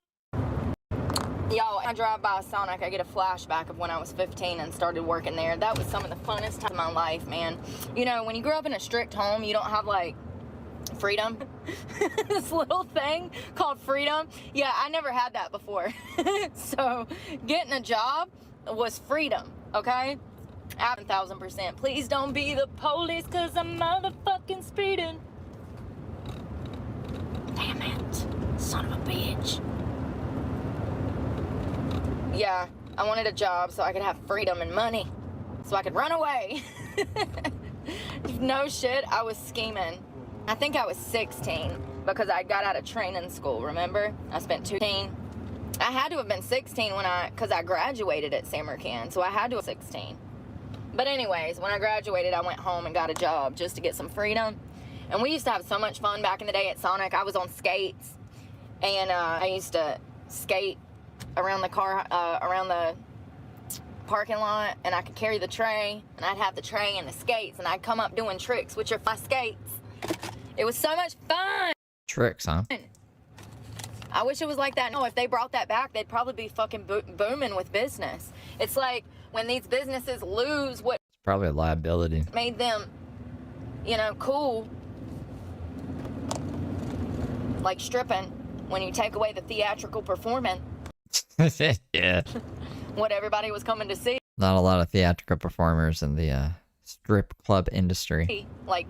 Y'all, when I drive by Sonic, I get a flashback of when I was 15 and started working there. That was some of the funnest time of my life, man. You know, when you grow up in a strict home, you don't have, like, freedom. This little thing called freedom. Yeah, I never had that before. So, getting a job was freedom, okay? 1,000%. Please don't be the police, cause I'm motherfucking speeding. Damn it. Son of a bitch. Yeah, I wanted a job so I could have freedom and money. So I could run away. No shit, I was scheming. I think I was 16 because I got out of training school, remember? I spent 2 I had to have been 16 because I graduated at Samarkand, so I had to have 16. But anyways, when I graduated, I went home and got a job just to get some freedom. And we used to have so much fun back in the day at Sonic. I was on skates, and I used to skate around the parking lot, and I could carry the tray, and I'd have the tray and the skates, and I'd come up doing tricks with my skates. It was so much fun. Tricks, huh? I wish it was like that. No, if they brought that back, they'd probably be fucking booming with business. It's like when these businesses lose what It's probably a liability. made them, you know, cool. Like stripping, when you take away the theatrical performing, Yeah. what everybody was coming to see. Not a lot of theatrical performers in the strip club industry. Like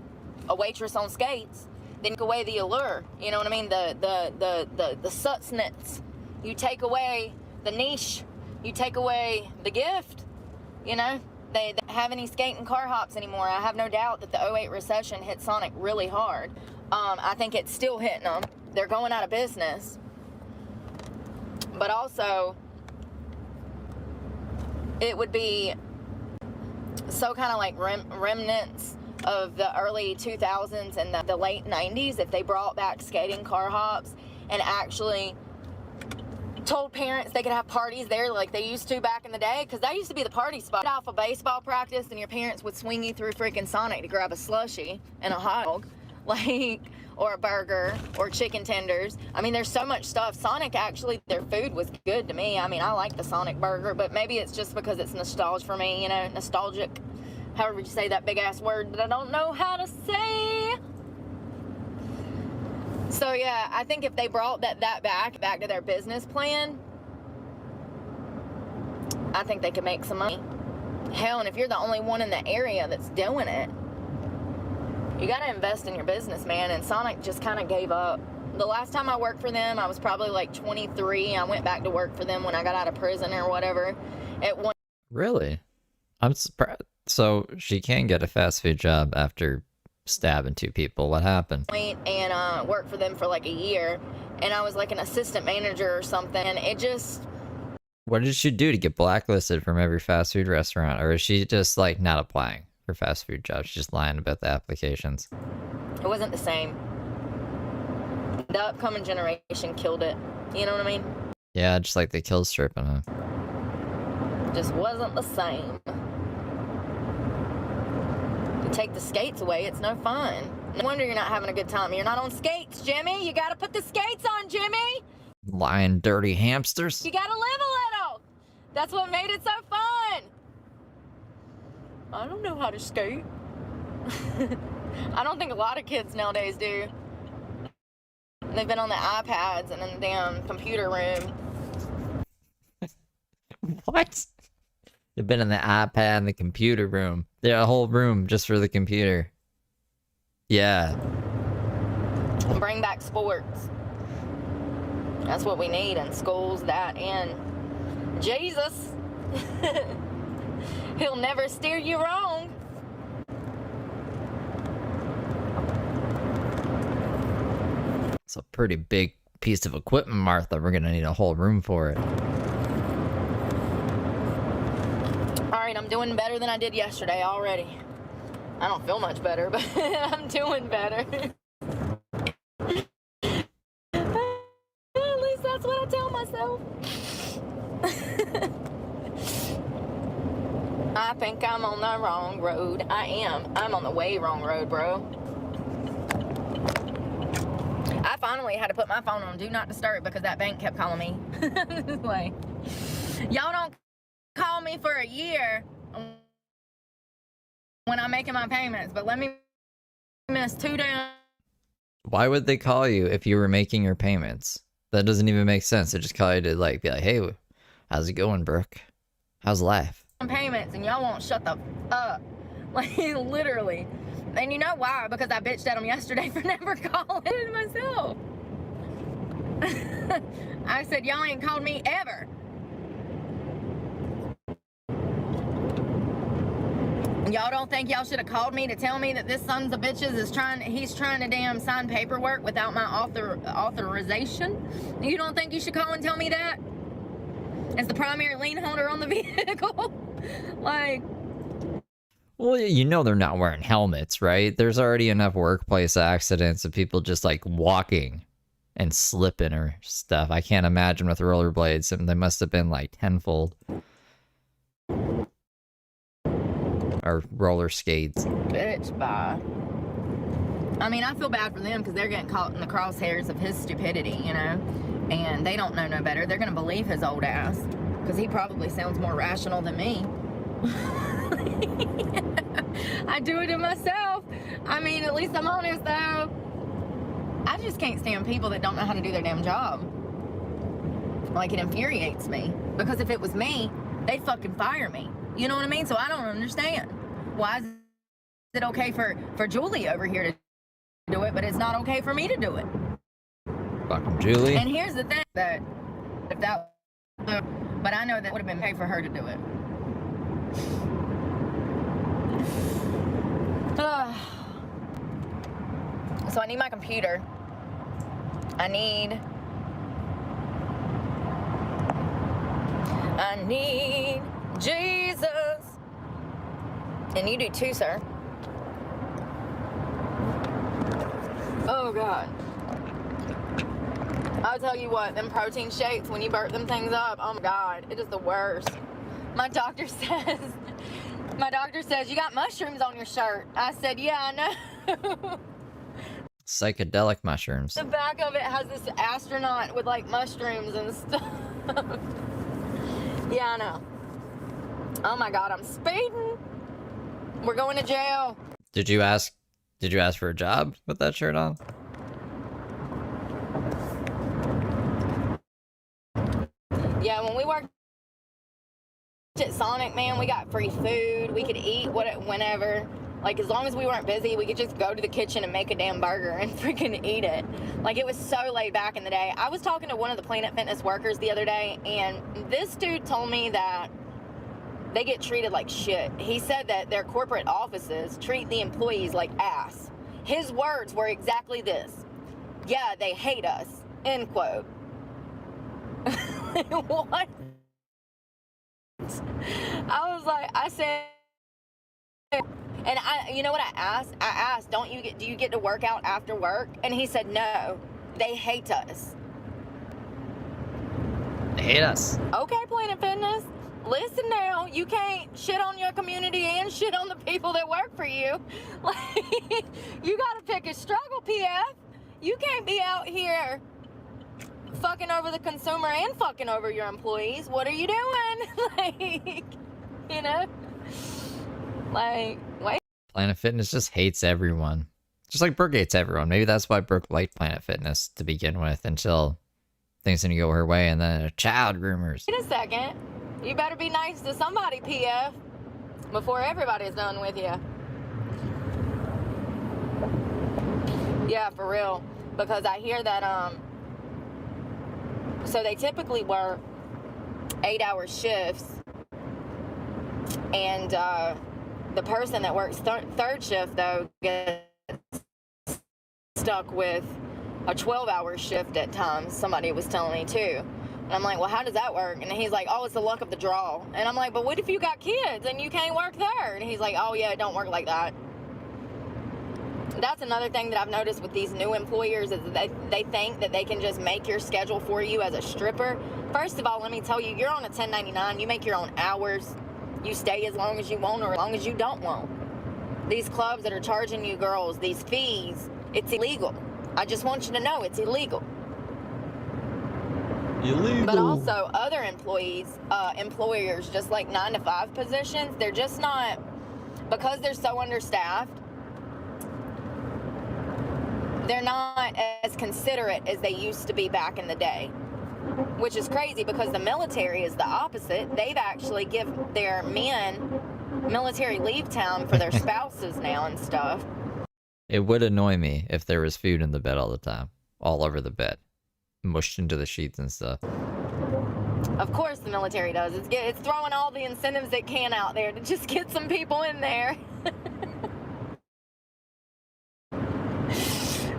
a waitress on skates, then take away the allure. You know what I mean? The sustenance. You take away the niche. You take away the gift. You know? They don't have any skating car hops anymore. I have no doubt that the 2008 recession hit Sonic really hard. I think it's still hitting them. They're going out of business. But also, it would be so kind of like remnants of the early 2000s and the late 90s if they brought back skating car hops and actually told parents they could have parties there like they used to back in the day, because that used to be the party spot. Off a baseball practice, and your parents would swing you through freaking Sonic to grab a slushie and a hot dog, like, or a burger or chicken tenders. I mean, there's so much stuff. Sonic, actually, their food was good to me. I mean, I like the Sonic burger, but maybe it's just because it's nostalgia for me, you know, nostalgic. However you say that big ass word that I don't know how to say. So yeah, I think if they brought that back to their business plan, I think they could make some money. Hell, and if you're the only one in the area that's doing it, you gotta invest in your business, man. And Sonic just kind of gave up. The last time I worked for them, I was probably like 23. I went back to work for them when I got out of prison or whatever. Really? I'm surprised. So she can get a fast food job after stabbing 2 people. What happened? And worked for them for like a year, and I was like an assistant manager or something. And it just... What did she do to get blacklisted from every fast food restaurant? Or is she just like not applying for fast food jobs? She's just lying about the applications. It wasn't the same. The upcoming generation killed it. You know what I mean? Yeah, just like they kill stripping, huh? Just wasn't the same. You take the skates away, it's no fun. No wonder you're not having a good time. You're not on skates, Jimmy. You gotta put the skates on, Jimmy. Lying dirty hamsters. You gotta live a little. That's what made it so fun. I don't know how to skate. I don't think a lot of kids nowadays do. They've been on the iPads and in the damn computer room. What? They've been in the iPad and the computer room. Yeah, a whole room just for the computer. Yeah. Bring back sports. That's what we need in schools, that and Jesus. He'll never steer you wrong. It's a pretty big piece of equipment, Martha. We're gonna need a whole room for it. Alright, I'm doing better than I did yesterday already. I don't feel much better, but I'm doing better. At least that's what I tell myself. I think I'm on the wrong road. I am. I'm on the way wrong road, bro. I finally had to put my phone on Do Not Disturb because that bank kept calling me. Like, y'all don't call me for a year when I'm making my payments, but let me miss 2 days. Why would they call you if you were making your payments? That doesn't even make sense. They just call you to like be like, hey, how's it going, Brooke? How's life? Payments, and y'all won't shut the up. Like, literally. And you know why? Because I bitched at them yesterday for never calling myself. I said, y'all ain't called me ever. Y'all don't think y'all should have called me to tell me that this son's of bitches is he's trying to damn sign paperwork without my authorization? You don't think you should call and tell me that? As the primary lien holder on the vehicle? Like... Well, you know they're not wearing helmets, right? There's already enough workplace accidents of people just like walking and slipping or stuff. I can't imagine with rollerblades, and they must have been like tenfold. Or roller skates. Bitch, bye. I mean, I feel bad for them because they're getting caught in the crosshairs of his stupidity, you know? And they don't know no better. They're going to believe his old ass because he probably sounds more rational than me. I do it to myself. I mean, at least I'm honest, though. I just can't stand people that don't know how to do their damn job. Like, it infuriates me. Because if it was me, they'd fucking fire me. You know what I mean? So I don't understand. Why is it okay for Julie over here to do it, but it's not okay for me to do it? Fucking Julie. And here's the thing, that if that, but I know that would have been okay for her to do it. So I need my computer. I need Jesus. And you do too, sir. Oh God. I'll tell you what, them protein shakes, when you burp them things up, oh my God, it is the worst. My doctor says, you got mushrooms on your shirt. I said, yeah, I know. Psychedelic mushrooms. The back of it has this astronaut with like mushrooms and stuff. Yeah, I know. Oh my God, I'm speeding. We're going to jail. Did you ask for a job with that shirt on? Yeah, when we worked at Sonic, man, we got free food. We could eat whenever. Like, as long as we weren't busy, we could just go to the kitchen and make a damn burger and freaking eat it. Like, it was so laid back in the day. I was talking to one of the Planet Fitness workers the other day, and this dude told me that they get treated like shit. He said that their corporate offices treat the employees like ass. His words were exactly this. Yeah, they hate us. End quote. What? I said, and you know what I asked? I asked, do you get to work out after work? And he said, no, they hate us. They hate us. Okay, Planet Fitness. Listen now, you can't shit on your community and shit on the people that work for you. Like, you gotta pick a struggle, PF. You can't be out here fucking over the consumer and fucking over your employees. What are you doing? Like, you know? Like, wait. Planet Fitness just hates everyone. Just like Brooke hates everyone. Maybe that's why Brooke liked Planet Fitness to begin with, until things didn't go her way, and then child groomers. Wait a second. You better be nice to somebody, PF, before everybody's done with you. Yeah, for real. Because I hear that, so they typically work 8-hour shifts, and the person that works third shift, though, gets stuck with a 12-hour shift at times, somebody was telling me, too. And I'm like, well, how does that work? And he's like, oh, it's the luck of the draw. And I'm like, but what if you got kids and you can't work there? And he's like, oh, yeah, it don't work like that. That's another thing that I've noticed with these new employers is that they think that they can just make your schedule for you as a stripper. First of all, let me tell you, you're on a 1099. You make your own hours. You stay as long as you want or as long as you don't want. These clubs that are charging you girls these fees, it's illegal. I just want you to know it's illegal. Illegal. But also other employers, just like 9-to-5 positions, they're just not, because they're so understaffed, they're not as considerate as they used to be back in the day. Which is crazy because the military is the opposite. They've actually give their men military leave time for their spouses now and stuff. It would annoy me if there was food in the bed all the time. All over the bed. Mushed into the sheets and stuff. Of course the military does. It's throwing all the incentives it can out there to just get some people in there.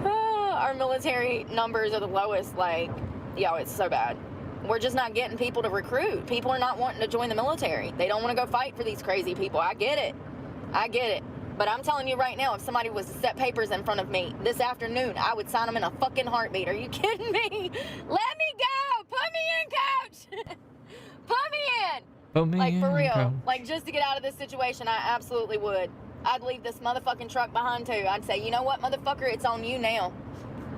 Our military numbers are the lowest, like, yo, it's so bad. We're just not getting people to recruit. People are not wanting to join the military. They don't want to go fight for these crazy people. I get it. But I'm telling you right now, if somebody was to set papers in front of me this afternoon, I would sign them in a fucking heartbeat. Are you kidding me? Let me go! Put me in, coach! Put me in! Put me like, in, for real. coach. Like, just to get out of this situation, I absolutely would. I'd leave this motherfucking truck behind, too. I'd say, you know what, motherfucker? It's on you now.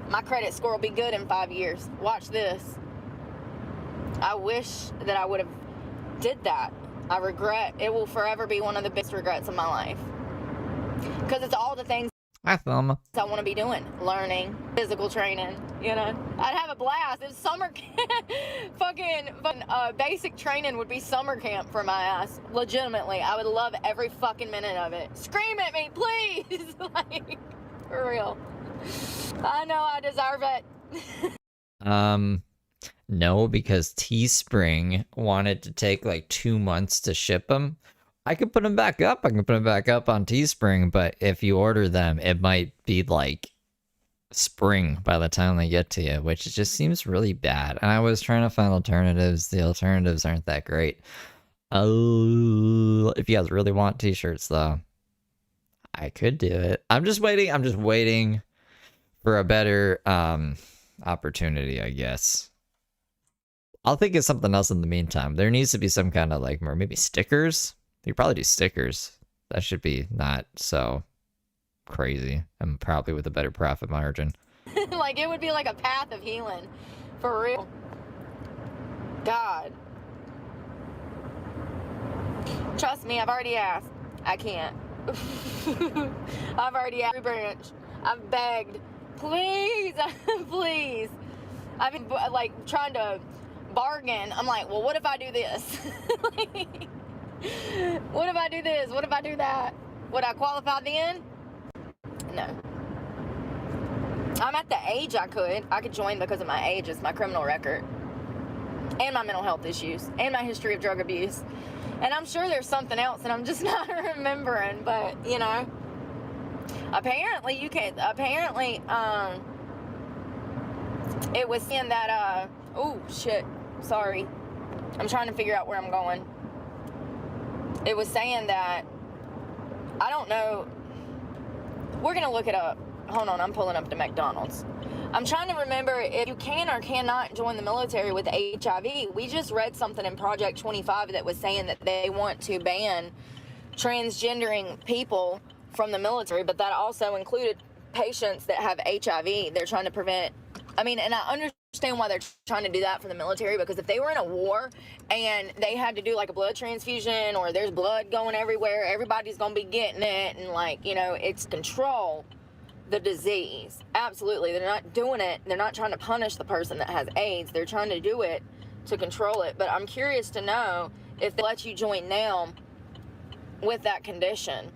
My credit score will be good in 5 years. Watch this. I wish that I would have did that. I regret. It will forever be one of the biggest regrets of my life. Because it's all the things Hi, Thelma. I want to be doing. Learning, physical training, you know. I'd have a blast. It's summer camp. fucking basic training would be summer camp for my ass. Legitimately. I would love every fucking minute of it. Scream at me, please. Like, for real. I know I deserve it. No, because Teespring wanted to take like 2 months to ship them. I could put them back up. I can put them back up on Teespring, but if you order them, it might be like spring by the time they get to you, which just seems really bad. And I was trying to find alternatives. The alternatives aren't that great. Oh, if you guys really want t-shirts though, I could do it. I'm just waiting for a better opportunity, I guess. I'll think of something else in the meantime. There needs to be some kind of like, or maybe stickers. You could probably do stickers. That should be not so crazy and probably with a better profit margin. Like, it would be like a path of healing. For real. God. Trust me, I've already asked. I can't. I've already asked every branch. I've begged. Please, please. I've been like trying to bargain. I'm like, well, what if I do this? What if I do this? What if I do that? Would I qualify then? No. I'm at the age I could join because of my age. It's my criminal record and my mental health issues and my history of drug abuse. And I'm sure there's something else and I'm just not remembering, but you know, apparently you can, it was saying that, oh shit, sorry. I'm trying to figure out where I'm going. It was saying that, I don't know, we're gonna look it up. Hold on, I'm pulling up the McDonald's. I'm trying to remember if you can or cannot join the military with HIV. We just read something in Project 25 that was saying that they want to ban transgendering people from the military, but that also included patients that have HIV. They're trying to prevent, I mean, and I understand why they're trying to do that for the military, because if they were in a war and they had to do like a blood transfusion or there's blood going everywhere, everybody's gonna be getting it, and like, you know, it's control the disease. Absolutely. They're not doing it. They're not trying to punish the person that has AIDS. They're trying to do it to control it. But I'm curious to know if they let you join now with that condition,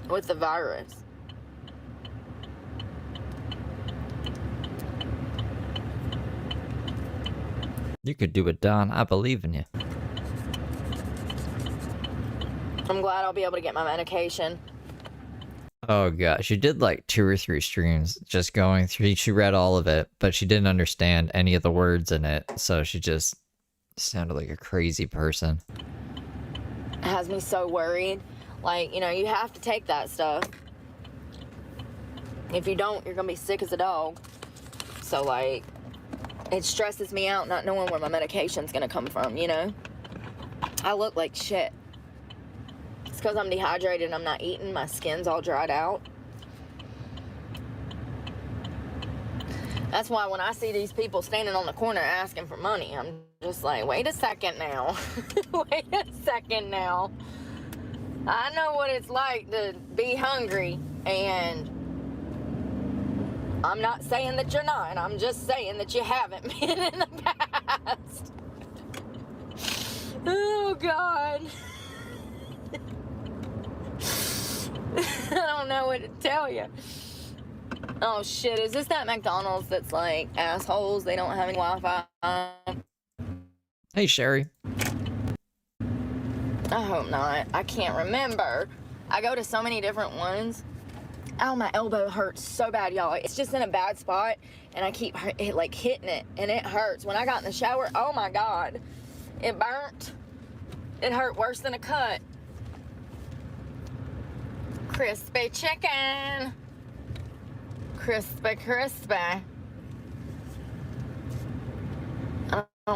with the virus. You could do it, Don. I believe in you. I'm glad I'll be able to get my medication. Oh gosh, she did like 2 or 3 streams just going through. She read all of it, but she didn't understand any of the words in it, so she just sounded like a crazy person. It has me so worried. Like, you know, you have to take that stuff. If you don't, you're gonna be sick as a dog. So like, it stresses me out not knowing where my medication's gonna come from, you know? I look like shit. It's because I'm dehydrated and I'm not eating. My skin's all dried out. That's why when I see these people standing on the corner asking for money, I'm just like, wait a second now. Wait a second now. I know what it's like to be hungry, and I'm not saying that you're not. I'm just saying that you haven't been in the past. Oh, God. I don't know what to tell you. Oh shit, is this that McDonald's that's like assholes? They don't have any Wi-Fi. Hey, Sherry. I hope not. I can't remember. I go to so many different ones. Oh, my elbow hurts so bad, y'all. It's just in a bad spot, and I keep like hitting it, and it hurts. When I got in the shower, oh my God, it burnt. It hurt worse than a cut. Crispy chicken. Crispy, crispy. What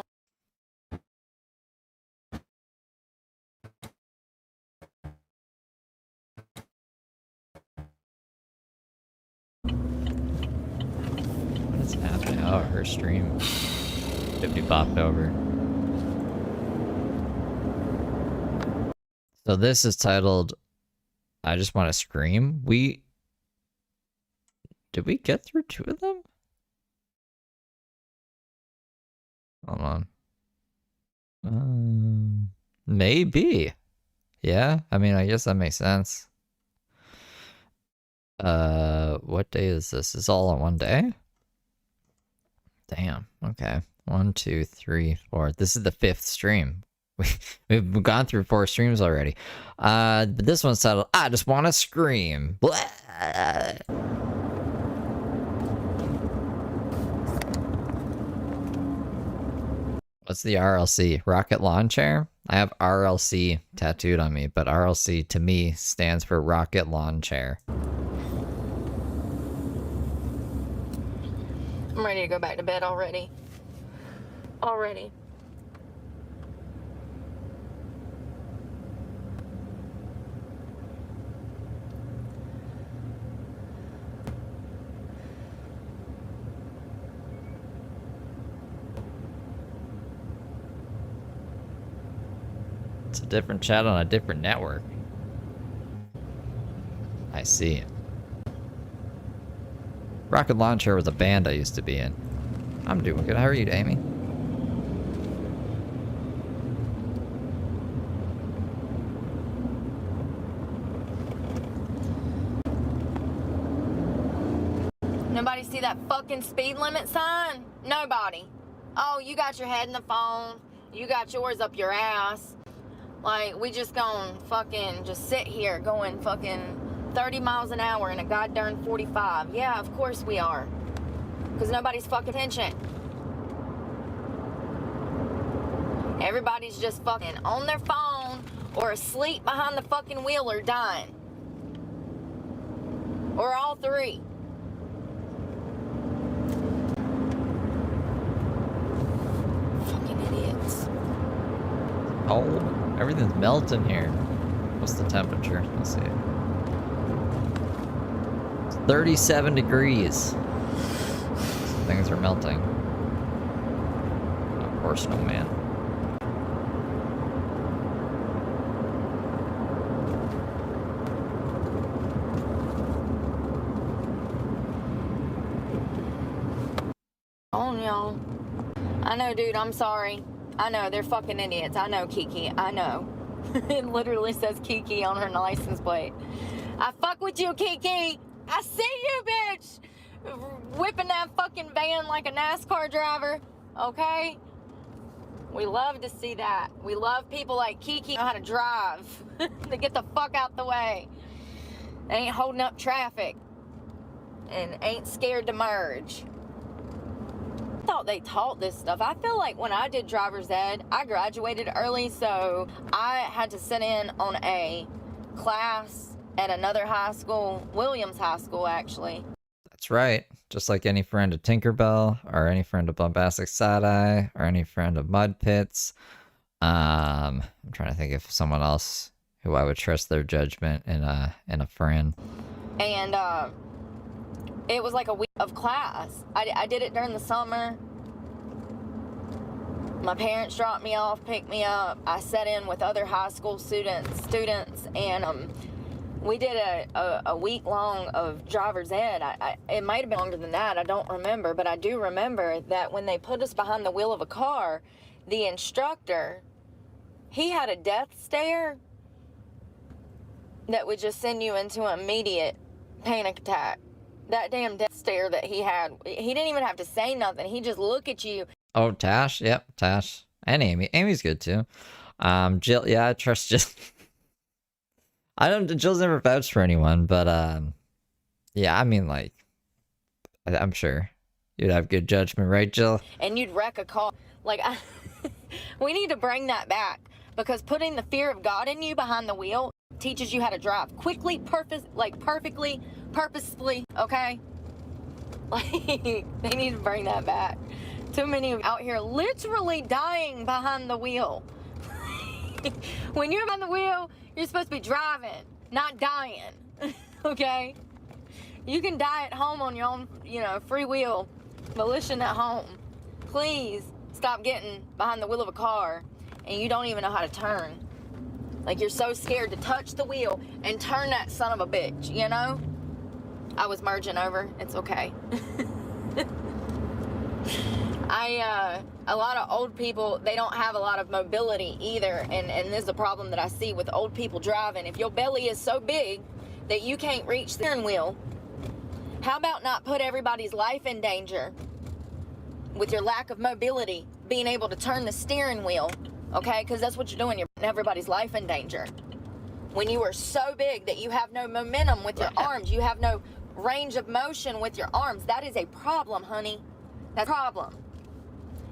is happening? Oh, her stream 50 popped over. So this is titled I Just Want to Scream. Did we get through 2 of them? Hold on. Maybe. Yeah, I mean, I guess that makes sense. What day is this? Is all on one day? Damn, okay. 1, 2, 3, 4. This is the 5th stream. We've gone through 4 streams already. But this one's titled, I Just Want to Scream. Blah. What's the RLC? Rocket Lawn Chair? I have RLC tattooed on me, but RLC to me stands for Rocket Lawn Chair. to go back to bed already. Already. It's a different chat on a different network. I see. Rocket Launcher was a band I used to be in. I'm doing good. How are you, Amy? Nobody see that fucking speed limit sign? Nobody. Oh, you got your head in the phone. You got yours up your ass. Like, we just gonna fucking just sit here going fucking 30 miles an hour in a goddamn 45. Yeah, of course we are. Because nobody's fucking attention. Everybody's just fucking on their phone or asleep behind the fucking wheel or dying. Or all three. Fucking idiots. Oh, everything's melting here. What's the temperature? Let's see. It's 37 degrees. Things are melting. Of course, no man. On y'all. I know, dude, I'm sorry. I know, they're fucking idiots. I know, Kiki. I know. It literally says Kiki on her license plate. I fuck with you, Kiki. I see you, bitch. Whipping that fucking van like a NASCAR driver. Okay? We love to see that. We love people like Kiki know how to drive. To get the fuck out the way. They ain't holding up traffic. And ain't scared to merge. I thought they taught this stuff. I feel like when I did driver's ed, I graduated early, so I had to sit in on a class at another high school, Williams High School, actually. That's right. Just like any friend of Tinkerbell, or any friend of Bombastic Side-Eye, or any friend of Mud Pits. I'm trying to think of someone else who I would trust their judgment in a friend. And it was like a week of class. I did it during the summer. My parents dropped me off, picked me up. I sat in with other high school students, and we did a week long of driver's ed. It might have been longer than that. I don't remember, but I do remember that when they put us behind the wheel of a car, the instructor, he had a death stare that would just send you into an immediate panic attack. That damn death stare that he had, he didn't even have to say nothing. He just look at you. Oh, Tash? Yep, Tash. And Amy. Amy's good too. Jill, yeah, I trust Jill. Jill's never vouched for anyone, but yeah, I mean, like, I'm sure you'd have good judgment, right, Jill? And you'd wreck a car. Like, we need to bring that back, because putting the fear of God in you behind the wheel teaches you how to drive quickly, perfectly, purposefully, okay? Like, they need to bring that back. Too many out here literally dying behind the wheel. When you're behind the wheel, you're supposed to be driving, not dying, okay? You can die at home on your own, free will, volition at home. Please stop getting behind the wheel of a car and you don't even know how to turn. Like, you're so scared to touch the wheel and turn that son of a bitch, I was merging over. It's okay. A lot of old people, they don't have a lot of mobility either, and this is a problem that I see with old people driving. If your belly is so big that you can't reach the steering wheel, how about not put everybody's life in danger with your lack of mobility, being able to turn the steering wheel, okay? Because that's what you're doing, you're putting everybody's life in danger. When you are so big that you have no momentum with your arms, you have no range of motion with your arms, that is a problem, honey. That's a problem.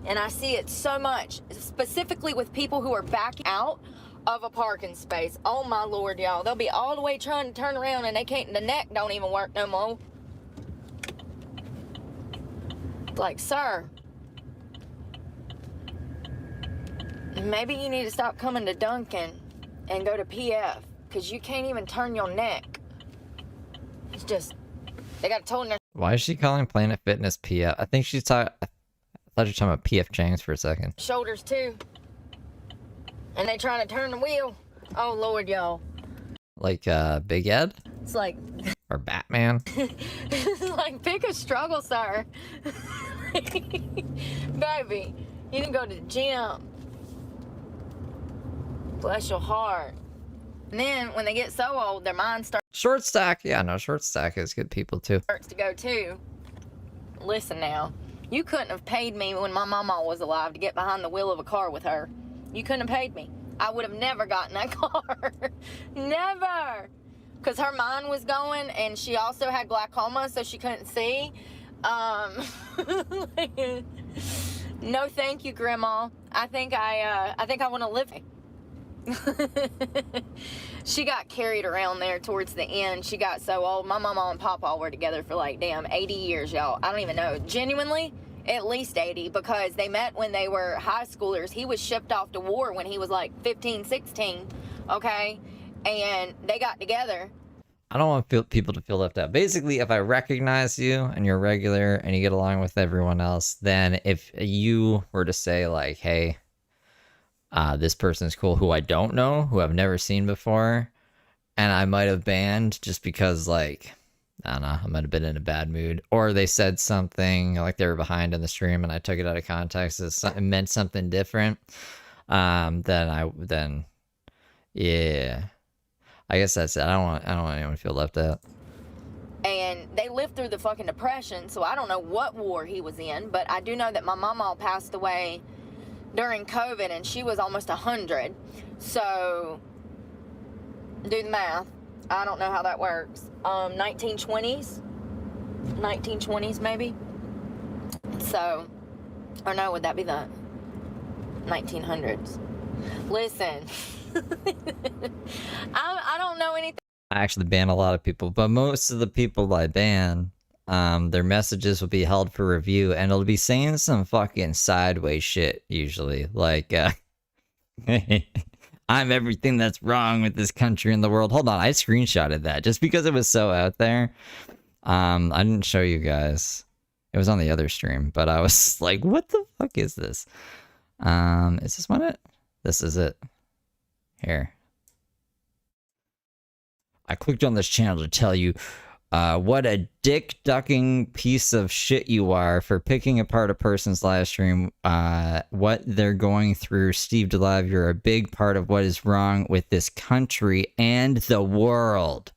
And I see it so much, specifically with people who are backing out of a parking space. Oh my Lord, y'all. They'll be all the way trying to turn around and they can't, the neck don't even work no more. Like, sir, maybe you need to stop coming to Duncan and go to PF, because you can't even turn your neck. It's just, they got a total nurse. Why is she calling Planet Fitness PF? I think she's talking. I thought you were talking about PF Chang's for a second. Shoulders too. And they trying to turn the wheel. Oh Lord, y'all. Like Big Ed? It's like Or Batman? it's like, pick a struggle, sir. Baby, you can go to the gym. Bless your heart. And then when they get so old, their mind Short stack. Yeah, no, short stack is good people too. starts to go too. Listen now, you couldn't have paid me when my mama was alive to get behind the wheel of a car with her. You couldn't have paid me. I would have never gotten that car. Never. Because her mind was going, and she also had glaucoma, so she couldn't see. No, thank you, Grandma. I think I want to live. She got carried around there towards the end. She got so old. My mama and papa were together for like, damn, 80 years, y'all. I don't even know. Genuinely, at least 80, because they met when they were high schoolers. He was shipped off to war when he was like 15, 16, okay? And they got together. I don't want people to feel left out. Basically, if I recognize you and you're regular and you get along with everyone else, then if you were to say like, hey, this person's cool, who I don't know, who I've never seen before, and I might have banned just because, like, I don't know, I might have been in a bad mood, or they said something like they were behind in the stream and I took it out of context, it meant something different, then yeah, I guess that's it. I don't want anyone to feel left out. And they lived through the fucking Depression, so I don't know what war he was in, but I do know that my mama passed away during COVID, and she was almost 100. So, do the math. I don't know how that works. 1920s maybe. So, or no, would that be the 1900s? Listen, I don't know anything. I actually ban a lot of people, but most of the people I ban, their messages will be held for review, and it'll be saying some fucking sideways shit, usually. Like, I'm everything that's wrong with this country and the world. Hold on, I screenshotted that just because it was so out there. I didn't show you guys. It was on the other stream, but I was like, what the fuck is this? Is this one it? This is it. Here. I clicked on this channel to tell you what a dick-ducking piece of shit you are for picking apart a person's live stream, what they're going through. Steve Delive, you're a big part of what is wrong with this country and the world.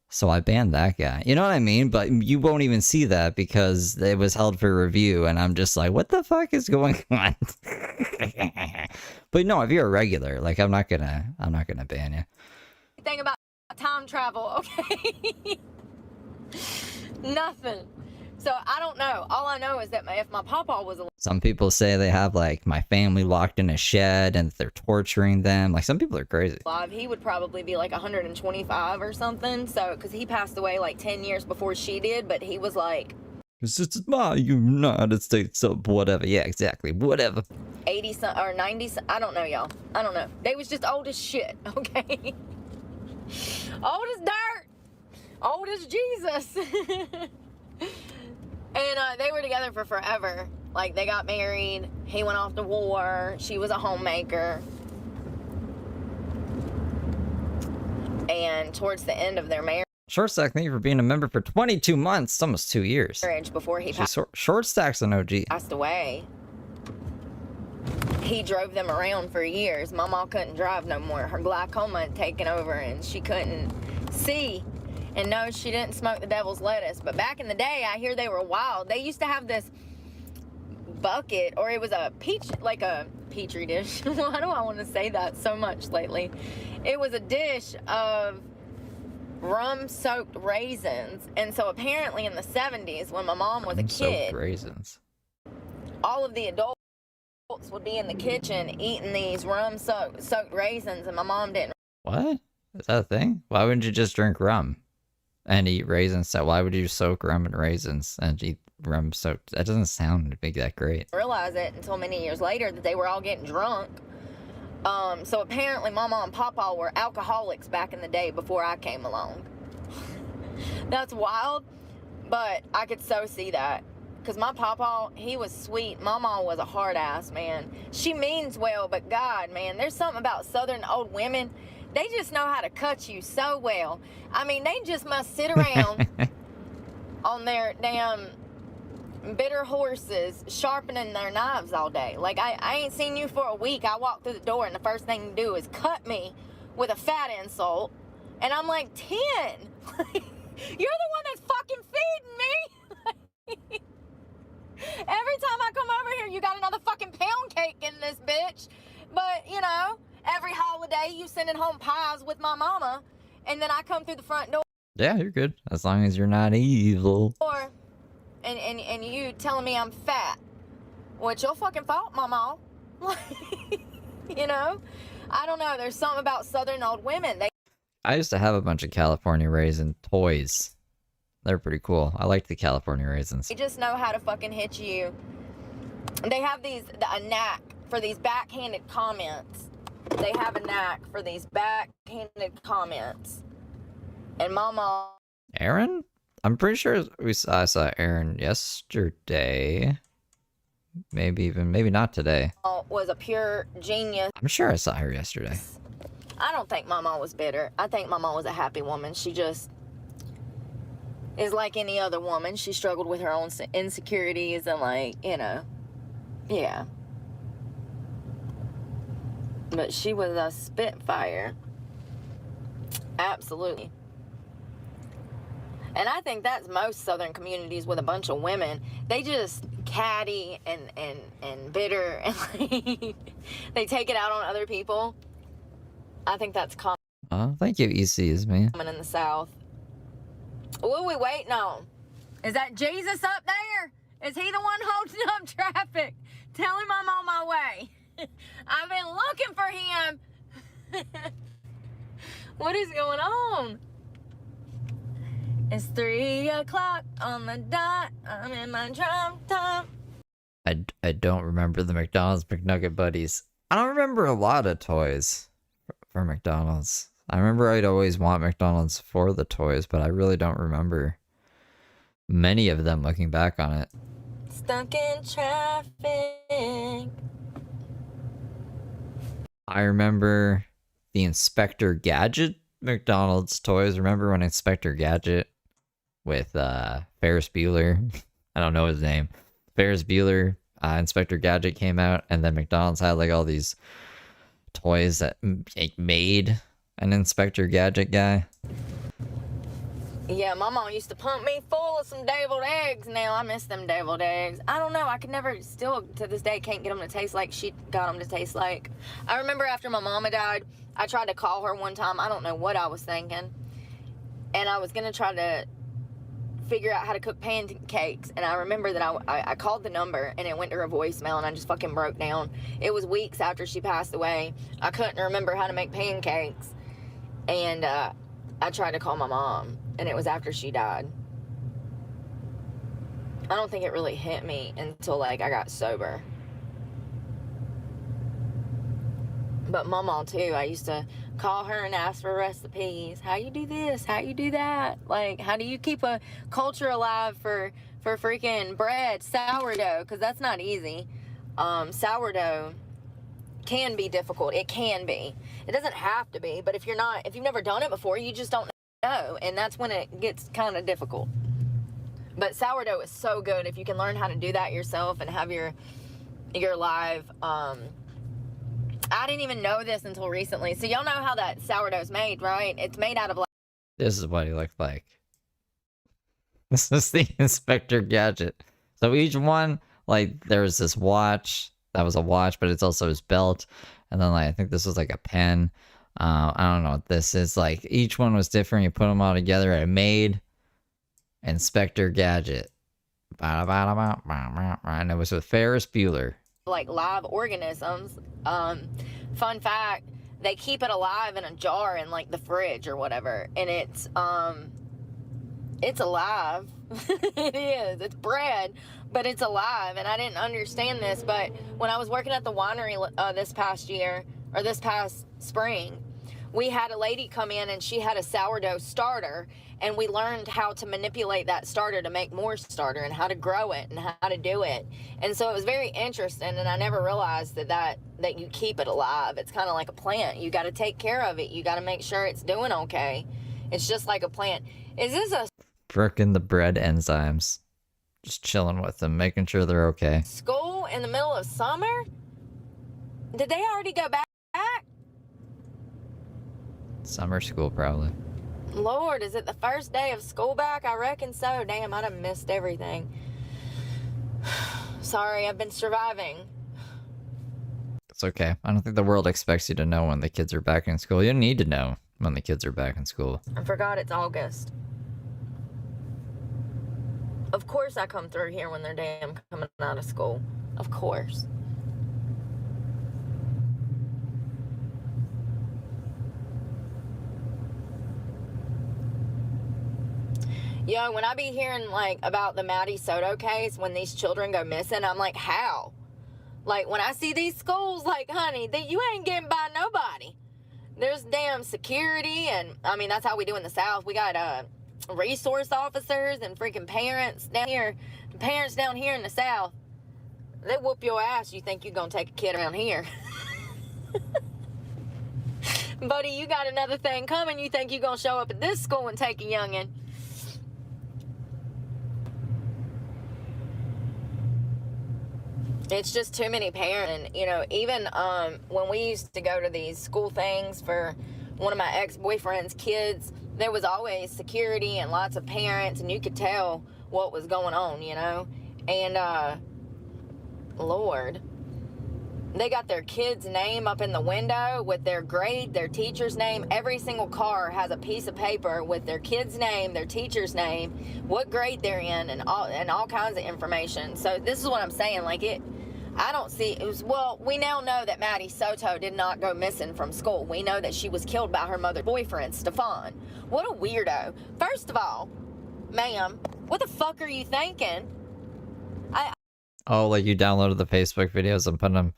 So I banned that guy. You know what I mean? But you won't even see that because it was held for review, and I'm just like, what the fuck is going on? But no, if you're a regular, like, I'm not gonna ban you. Thing about time travel, okay? Nothing. So I don't know. All I know is that if my papa was alive. Some people say they have like my family locked in a shed and they're torturing them. Like, some people are crazy. He would probably be like 125 or something. So, because he passed away like 10 years before she did, but he was like, this is my United States of whatever. Yeah, exactly. Whatever. 80 or 90. I don't know, y'all. I don't know. They was just old as shit, okay? Old as dirt. Old as Jesus. And they were together for forever. Like, they got married. He went off to war. She was a homemaker. And towards the end of their marriage. Short Stack, thank you for being a member for 22 months, almost 2 years. Before he Short Stack's an OG. Passed away. He drove them around for years. Mama couldn't drive no more. Her glaucoma had taken over and she couldn't see. And no, she didn't smoke the devil's lettuce. But back in the day, I hear they were wild. They used to have this bucket, or it was a petri dish. Why do I want to say that so much lately? It was a dish of rum-soaked raisins. And so apparently in the 70s, when my mom was a kid, raisins. all of the adults would be in the kitchen eating these rum-soaked raisins, and my mom didn't. What? Is that a thing? Why wouldn't you just drink rum? and eat raisins. So why would you soak rum in raisins and eat rum soaked? That doesn't sound big that great. Realize it until many years later that they were all getting drunk. So apparently Mama and Papa were alcoholics back in the day before I came along. That's wild, but I could so see that. Because my Papa, he was sweet. Mama was a hard ass, man. She means well, but God, man, there's something about Southern old women. They just know how to cut you so well. I mean, they just must sit around on their damn bitter horses sharpening their knives all day. Like, I ain't seen you for a week. I walk through the door and the first thing you do is cut me with a fat insult. And I'm like, 10. You're the one that's fucking feeding me. Every time I come over here, you got another fucking pound cake in this bitch. But, you know, every holiday you sending home pies with my mama, and then I come through the front door. Yeah, you're good. As long as you're not evil. And you telling me I'm fat. Well, it's your fucking fault, mama. You know? I don't know. There's something about Southern old women. I used to have a bunch of California raisin toys. They're pretty cool. I liked the California raisins. They just know how to fucking hit you. They have a knack for these backhanded comments. They have a knack for these backhanded comments. And Mama... Aaron? I'm pretty sure I saw Aaron yesterday. Maybe not today. Was a pure genius. I'm sure I saw her yesterday. I don't think Mama was bitter. I think Mama was a happy woman. She just is like any other woman. She struggled with her own insecurities and, like, you know, yeah. But she was a spitfire. Absolutely. And I think that's most Southern communities with a bunch of women. They just catty and bitter, and like, they take it out on other people. I think that's common. Oh, thank you, ECs, man. In the South. What are we waiting on? Is that Jesus up there? Is he the one holding up traffic? Tell him I'm on my way. I've been looking for him. What is going on? It's 3 o'clock on the dot. I'm in my drive time. I don't remember the McDonald's McNugget Buddies. I don't remember a lot of toys for McDonald's. I remember I'd always want McDonald's for the toys, but I really don't remember many of them looking back on it. Stuck in traffic. I remember the Inspector Gadget McDonald's toys. Remember when Inspector Gadget with Ferris Bueller? I don't know his name. Ferris Bueller, Inspector Gadget came out, and then McDonald's had like all these toys that made an Inspector Gadget guy. Yeah, my mom used to pump me full of some deviled eggs. Now I miss them deviled eggs. I don't know. I could never, still to this day, can't get them to taste like she got them to taste like. I remember after my mama died, I tried to call her one time. I don't know what I was thinking. And I was going to try to figure out how to cook pancakes. And I remember that I called the number and it went to her voicemail and I just fucking broke down. It was weeks after she passed away. I couldn't remember how to make pancakes. And I tried to call my mom, and it was after she died. I don't think it really hit me until, like, I got sober. But Mama, too, I used to call her and ask for recipes. How you do this? How you do that? Like, how do you keep a culture alive for freaking bread, sourdough? Because that's not easy. Sourdough can be difficult. It can be. It doesn't have to be, but if you've never done it before, you just don't know, and that's when it gets kind of difficult. But sourdough is so good if you can learn how to do that yourself and have your live. I didn't even know this until recently. So y'all know how that sourdough's made, right? It's made out of like. This is what he looked like. This is the Inspector Gadget. So each one, like, there was this watch. That was a watch, but it's also his belt. And then, like, I think this was like a pen. I don't know what this is. Like, each one was different. You put them all together and it made Inspector Gadget. And it was with Ferris Bueller. Like live organisms. Fun fact, they keep it alive in a jar in like the fridge or whatever. And it's it's alive. It is. It's bred, but it's alive. And I didn't understand this, but when I was working at the winery this past year, or this past spring, we had a lady come in and she had a sourdough starter, and we learned how to manipulate that starter to make more starter and how to grow it and how to do it. And so it was very interesting, and I never realized that you keep it alive. It's kind of like a plant. You got to take care of it. You got to make sure it's doing okay. It's just like a plant. Is this a Brooke and the bread enzymes. Just chilling with them, making sure they're okay. school in the middle of summer? Did they already go back? Summer school, probably. Lord, is it the first day of school back? I reckon so. Damn, I done missed everything. Sorry, I've been surviving. It's okay. I don't think the world expects you to know when the kids are back in school. You don't need to know when the kids are back in school. I forgot it's August. Of course I come through here when they're damn coming out of school. Of course. Yo, when I be hearing, like, about the Maddie Soto case, when these children go missing, I'm like, how? Like, when I see these schools, like, honey, you ain't getting by nobody. There's damn security, and, I mean, that's how we do in the South. We got, resource officers and freaking parents down here. Parents down here in the South, they whoop your ass. You think you're gonna take a kid around here. Buddy, you got another thing coming. You think you're gonna show up at this school and take a youngin'. It's just too many parents. And, you know, even when we used to go to these school things for one of my ex-boyfriend's kids, there was always security and lots of parents, and you could tell what was going on, you know? And, Lord, they got their kid's name up in the window with their grade, their teacher's name. Every single car has a piece of paper with their kid's name, their teacher's name, what grade they're in, and all kinds of information. So this is what I'm saying, like, I don't see, well, we now know that Maddie Soto did not go missing from school. We know that she was killed by her mother's boyfriend, Stefan. What a weirdo. First of all, ma'am, what the fuck are you thinking? Oh, like you downloaded the Facebook videos and put them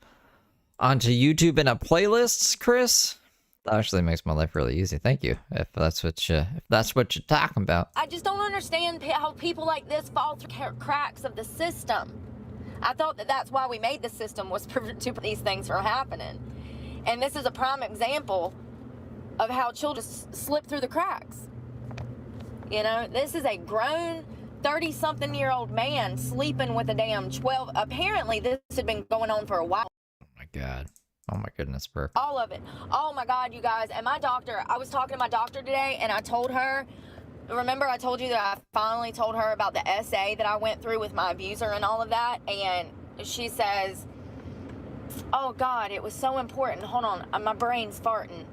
onto YouTube in a playlist, Chris? That actually makes my life really easy. Thank you. If that's what you're talking about. I just don't understand how people like this fall through cracks of the system. I thought that that's why we made the system, was to prevent these things from happening. And this is a prime example of how children slip through the cracks. You know, this is a grown 30-something-year-old man sleeping with a damn 12. Apparently, this had been going on for a while. Oh my god. Oh my goodness, Brooke. All of it. Oh my god, you guys. And my doctor, I was talking to my doctor today, and I told her, remember I told you that I finally told her about the essay that I went through with my abuser and all of that? And she says, oh god, it was so important. Hold on, my brain's farting.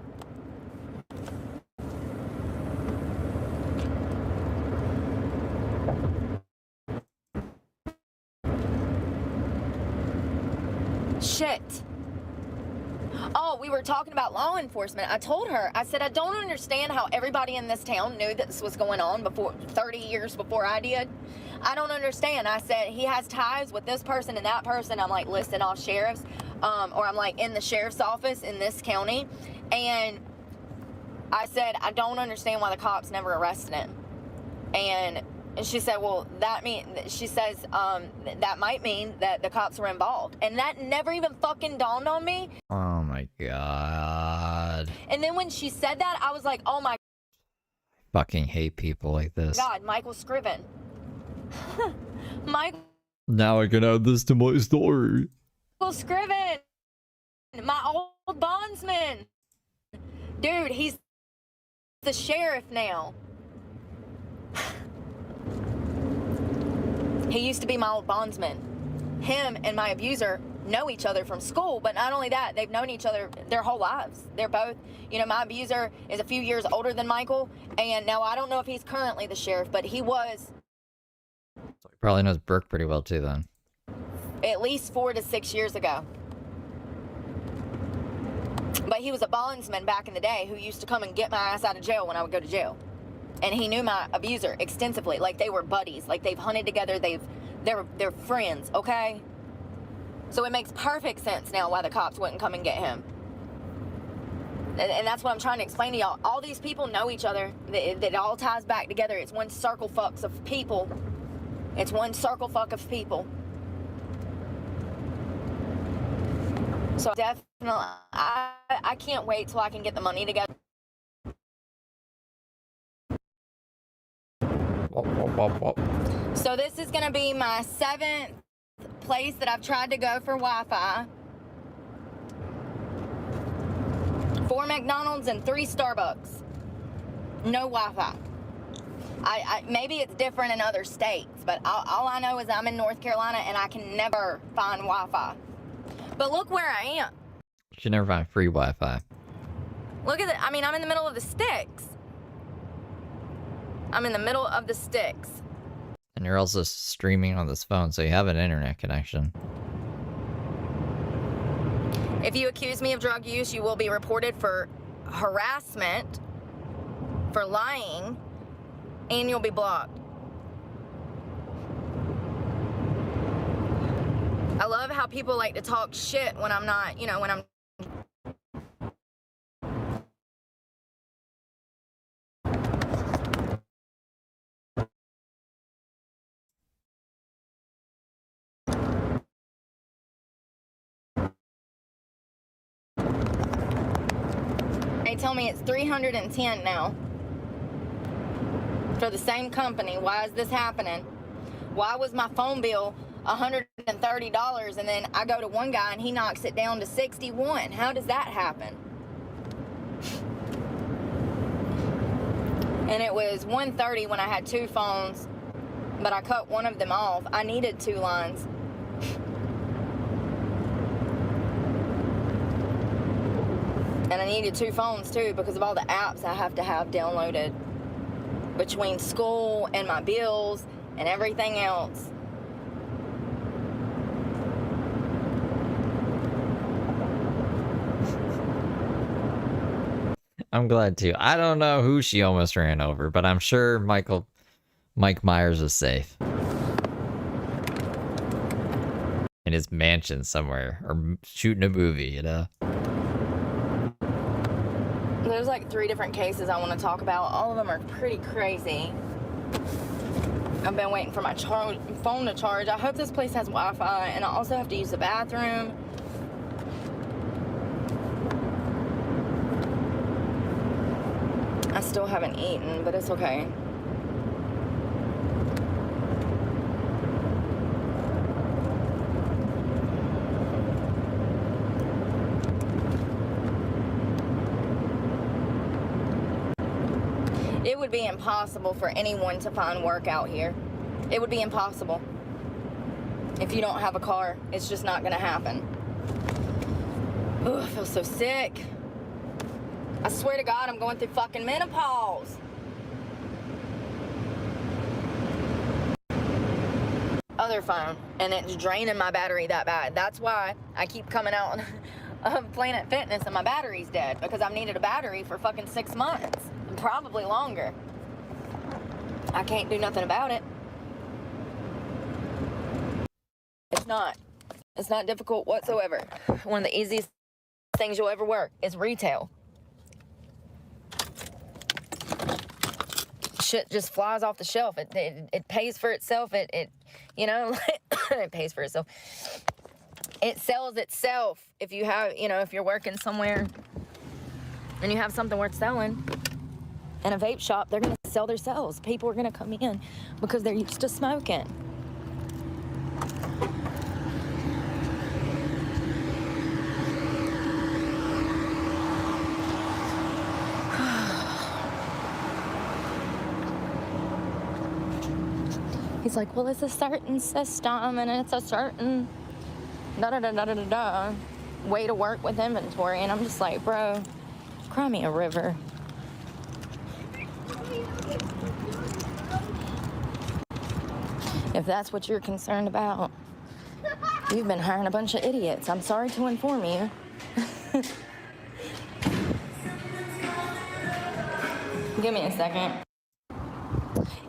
Shit. Oh, we were talking about law enforcement. I told her, I said, I don't understand how everybody in this town knew that this was going on before 30 years before I did. I don't understand. I said, he has ties with this person and that person. I'm like listing off sheriffs, or I'm like in the sheriff's office in this county. And I said, I don't understand why the cops never arrested him. And she said, well, she says, that might mean that the cops were involved. And that never even fucking dawned on me. Oh my god. And then when she said that, I was like, oh my Fucking hate people like this. god, Michael Scriven. Michael Now I can add this to my story. Scriven. My old bondsman. Dude, he's the sheriff now. He used to be my old bondsman. Him and my abuser know each other from school, but not only that, they've known each other their whole lives. They're both, you know, my abuser is a few years older than Michael, and now I don't know if he's currently the sheriff, but he was. So he probably knows Brooke pretty well too then. At least 4 to 6 years ago. But he was a bondsman back in the day who used to come and get my ass out of jail when I would go to jail. And he knew my abuser extensively. Like, they were buddies. Like, they've hunted together. They're friends, okay? So it makes perfect sense now why the cops wouldn't come and get him. And that's what I'm trying to explain to y'all. All these people know each other. It all ties back together. It's one circle fucks of people. It's one circle fuck of people. So definitely, I can't wait till I can get the money together. So this is gonna be my 7th place that I've tried to go for Wi-Fi. 4 McDonald's and 3 Starbucks. No Wi-Fi. Maybe it's different in other states, but all I know is I'm in North Carolina and I can never find Wi-Fi. But look where I am. You should never find free Wi-Fi. Look at it. I mean, I'm in the middle of the sticks. I'm in the middle of the sticks. And you're also streaming on this phone, so you have an internet connection. If you accuse me of drug use, you will be reported for harassment, for lying, and you'll be blocked. I love how people like to talk shit when I'm not, you know, when I'm... They tell me it's $310 now for the same company. Why is this happening? Why was my phone bill $130 and then I go to one guy and he knocks it down to $61? How does that happen? And it was $130 when I had 2 phones, but I cut one of them off. I needed 2 lines. And I needed 2 phones too because of all the apps I have to have downloaded between school and my bills and everything else. I'm glad too. I don't know who she almost ran over, but I'm sure Mike Myers is safe. In his mansion somewhere, or shooting a movie, you know? There's like 3 different cases I want to talk about. All of them are pretty crazy. I've been waiting for my phone to charge. I hope this place has Wi-Fi, and I also have to use the bathroom. I still haven't eaten, but it's okay. It would be impossible for anyone to find work out here. It would be impossible. If you don't have a car, it's just not gonna happen. Oh, I feel so sick. I swear to God, I'm going through fucking menopause. Other phone, and it's draining my battery that bad. That's why I keep coming out of Planet Fitness and my battery's dead, because I've needed a battery for fucking 6 months, probably longer. I can't do nothing about it. It's not difficult whatsoever. One of the easiest things you'll ever work is retail. Shit just flies off the shelf. It pays for itself. It you know, it pays for itself. It sells itself. If you have, you know, if you're working somewhere and you have something worth selling in a vape shop, they're gonna sell themselves. People are gonna come in because they're used to smoking. He's like, well, it's a certain system and it's a certain way to work with inventory. And I'm just like, bro, cry me a river. If that's what you're concerned about, you've been hiring a bunch of idiots. I'm sorry to inform you. Give me a second.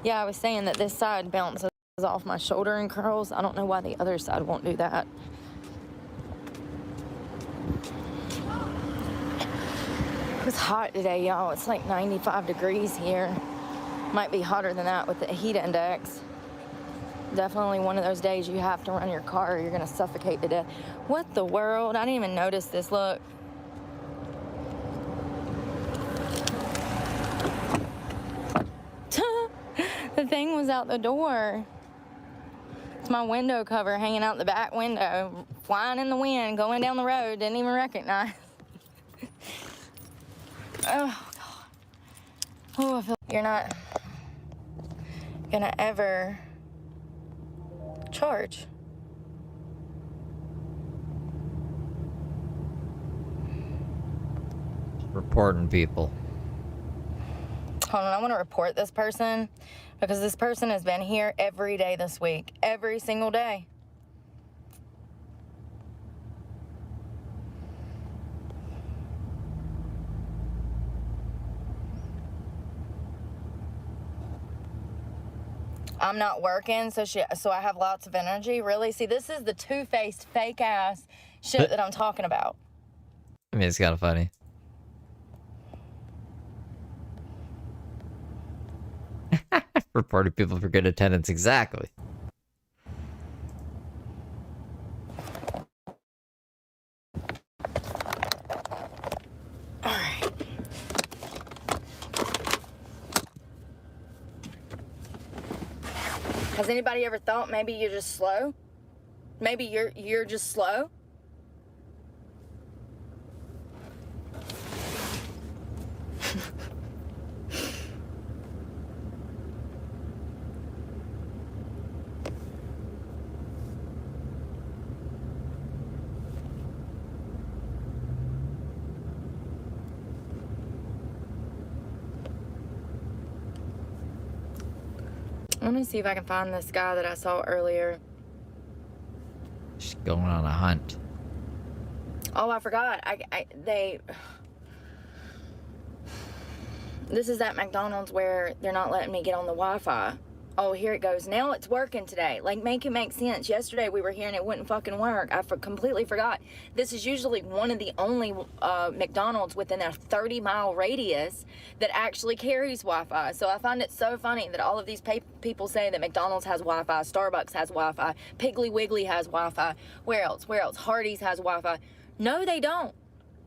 Yeah, I was saying that this side bounces off my shoulder and curls. I don't know why the other side won't do that. It's hot today, y'all. It's like 95 degrees here. Might be hotter than that with the heat index. Definitely one of those days you have to run your car or you're gonna suffocate to death. What the world? I didn't even notice this. Look. The thing was out the door. It's my window cover hanging out the back window, flying in the wind, going down the road, didn't even recognize. Oh, God. Oh, I feel you're not gonna ever charge. Reporting people. Hold on, I want to report this person because this person has been here every day this week. Every single day. I'm not working, so I have lots of energy. Really? See, this is the two-faced, fake-ass shit that I'm talking about. I mean, it's kind of funny. Reporting people for good attendance, exactly. Alright. Has anybody ever thought maybe you're just slow? Maybe you're just slow? Let me see if I can find this guy that I saw earlier. She's going on a hunt. Oh, I forgot. This is at McDonald's where they're not letting me get on the Wi-Fi. Oh, here it goes. Now it's working today. Like, make it make sense. Yesterday we were here and it wouldn't fucking work. I completely forgot. This is usually one of the only McDonald's within a 30-mile radius that actually carries Wi-Fi. So I find it so funny that all of these people say that McDonald's has Wi-Fi, Starbucks has Wi-Fi, Piggly Wiggly has Wi-Fi. Where else? Where else? Hardee's has Wi-Fi. No, they don't.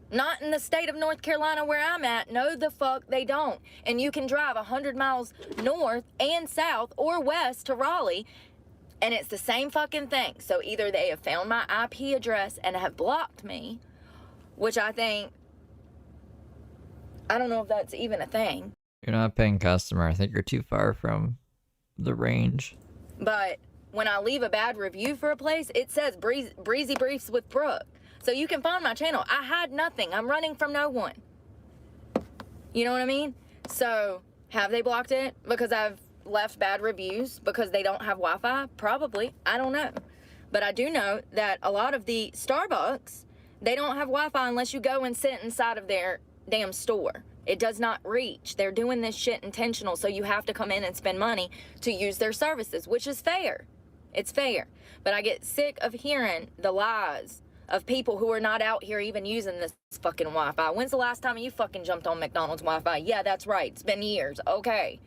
Not in the state of North Carolina where I'm at. No, the fuck they don't. And you can drive 100 miles north and south or west to Raleigh, and it's the same fucking thing. So either they have found my IP address and have blocked me, which I think, I don't know if that's even a thing. You're not a paying customer. I think you're too far from the range. But when I leave a bad review for a place, it says Breezy Briefs with Brooke. So you can find my channel. I hide nothing. I'm running from no one. You know what I mean? So, have they blocked it because I've left bad reviews because they don't have Wi-Fi? Probably. I don't know. But I do know that a lot of the Starbucks, they don't have Wi-Fi unless you go and sit inside of their damn store. It does not reach. They're doing this shit intentional, so you have to come in and spend money to use their services, which is fair. It's fair. But I get sick of hearing the lies of people who are not out here even using this fucking Wi-Fi. When's the last time you fucking jumped on McDonald's Wi-Fi? Yeah, that's right. It's been years. Okay.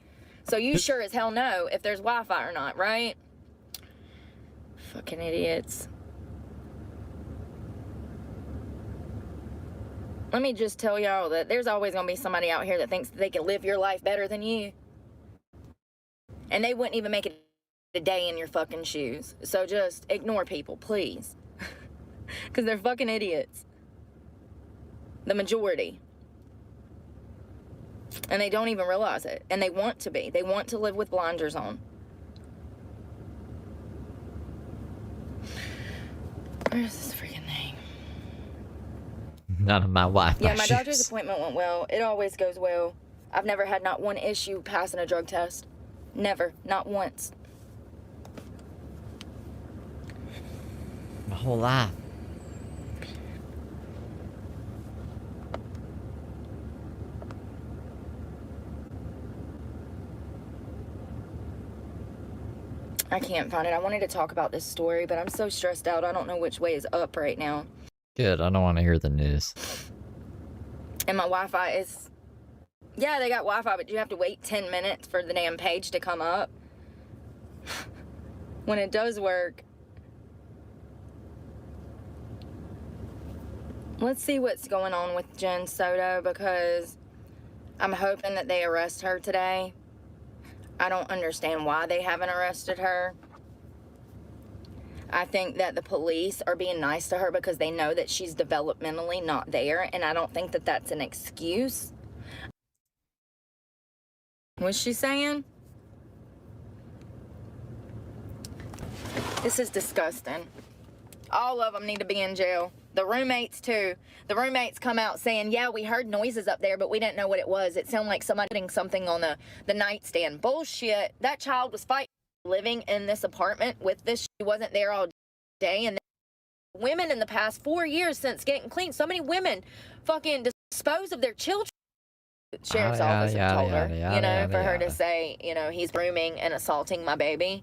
So you sure as hell know if there's Wi-Fi or not, right? Fucking idiots. Let me just tell y'all that there's always gonna be somebody out here that thinks that they can live your life better than you. And they wouldn't even make it a day in your fucking shoes. So just ignore people, please. Because they're fucking idiots. The majority. And they don't even realize it. And they want to be. They want to live with blinders on. Where's this freaking thing? None of my Wi-Fi. Yeah, my doctor's appointment went well. It always goes well. I've never had not one issue passing a drug test. Never. Not once. My whole life. I can't find it. I wanted to talk about this story, but I'm so stressed out. I don't know which way is up right now. Good, I don't want to hear the news. And my Wi-Fi is... Yeah, they got Wi-Fi, but you have to wait 10 minutes for the damn page to come up. When it does work... Let's see what's going on with Jen Soto, because I'm hoping that they arrest her today. I don't understand why they haven't arrested her. I think that the police are being nice to her because they know that she's developmentally not there, and I don't think that that's an excuse. What's she saying? This is disgusting. All of them need to be in jail. The roommates, too. The roommates come out saying, yeah, we heard noises up there, but we didn't know what it was. It sounded like somebody putting something on the nightstand. Bullshit. That child was living in this apartment with this. She wasn't there all day. And women in the past 4 years since getting clean, so many women fucking dispose of their children. Sheriff's officer told her, for her to say, he's grooming and assaulting my baby.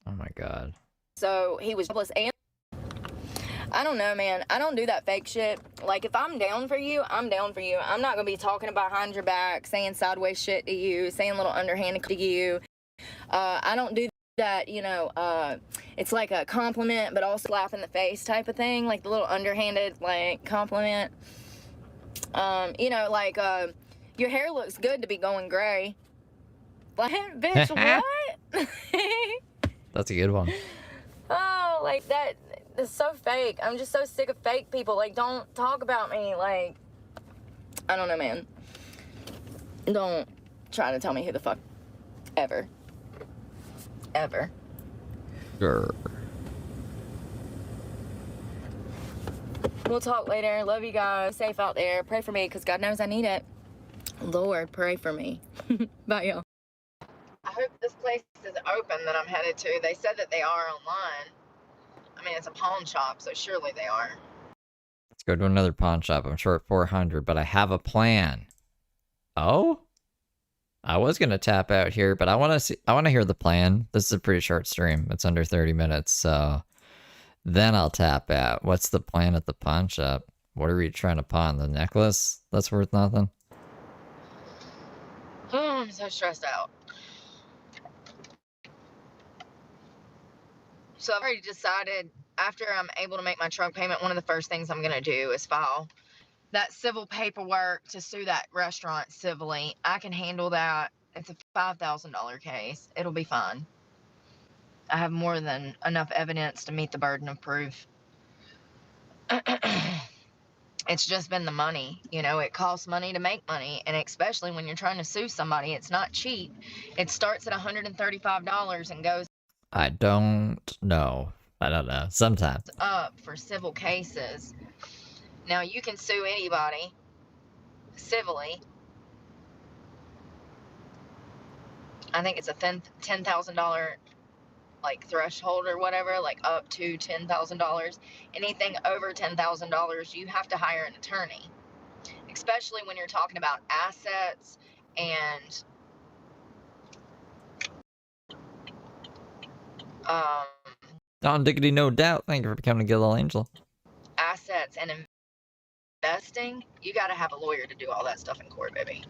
Oh my God. So he was helpless, and I don't know, man. I don't do that fake shit. Like, if I'm down for you, I'm down for you. I'm not gonna be talking behind your back, saying sideways shit to you, saying little underhanded to you. I don't do that, it's like a compliment, but also slap in the face type of thing, like the little underhanded, like, compliment. Your hair looks good to be going gray. Like, bitch, what? That's a good one. Oh, like that. It's so fake. I'm just so sick of fake people. Like, don't talk about me. Like, I don't know, man. Don't try to tell me who the fuck. Ever. Ever. Sure. We'll talk later. Love you guys. Safe out there. Pray for me, because God knows I need it. Lord, pray for me. Bye, y'all. I hope this place is open that I'm headed to. They said that they are online. I mean, it's a pawn shop, so surely they are. Let's go to another pawn shop. I'm short 400, but I have a plan. Oh? I was gonna tap out here, but I want to hear the plan. This is a pretty short stream. It's under 30 minutes, so then I'll tap out. What's the plan at the pawn shop? What are we trying to pawn? The necklace? That's worth nothing? Oh, I'm so stressed out. So I've already decided, after I'm able to make my truck payment, one of the first things I'm going to do is file that civil paperwork to sue that restaurant civilly. I can handle that. It's a $5,000 case. It'll be fine. I have more than enough evidence to meet the burden of proof. It's just been the money. It costs money to make money, and especially when you're trying to sue somebody, it's not cheap. It starts at $135 and goes I don't know. I don't know. Sometimes. Up for civil cases. Now, you can sue anybody civilly. I think it's a $10,000 threshold or whatever, like up to $10,000. Anything over $10,000, you have to hire an attorney, especially when you're talking about assets and Don Diggity, no doubt. Thank you for becoming a good little angel. assets and investing. You got to have a lawyer to do all that stuff in court, baby.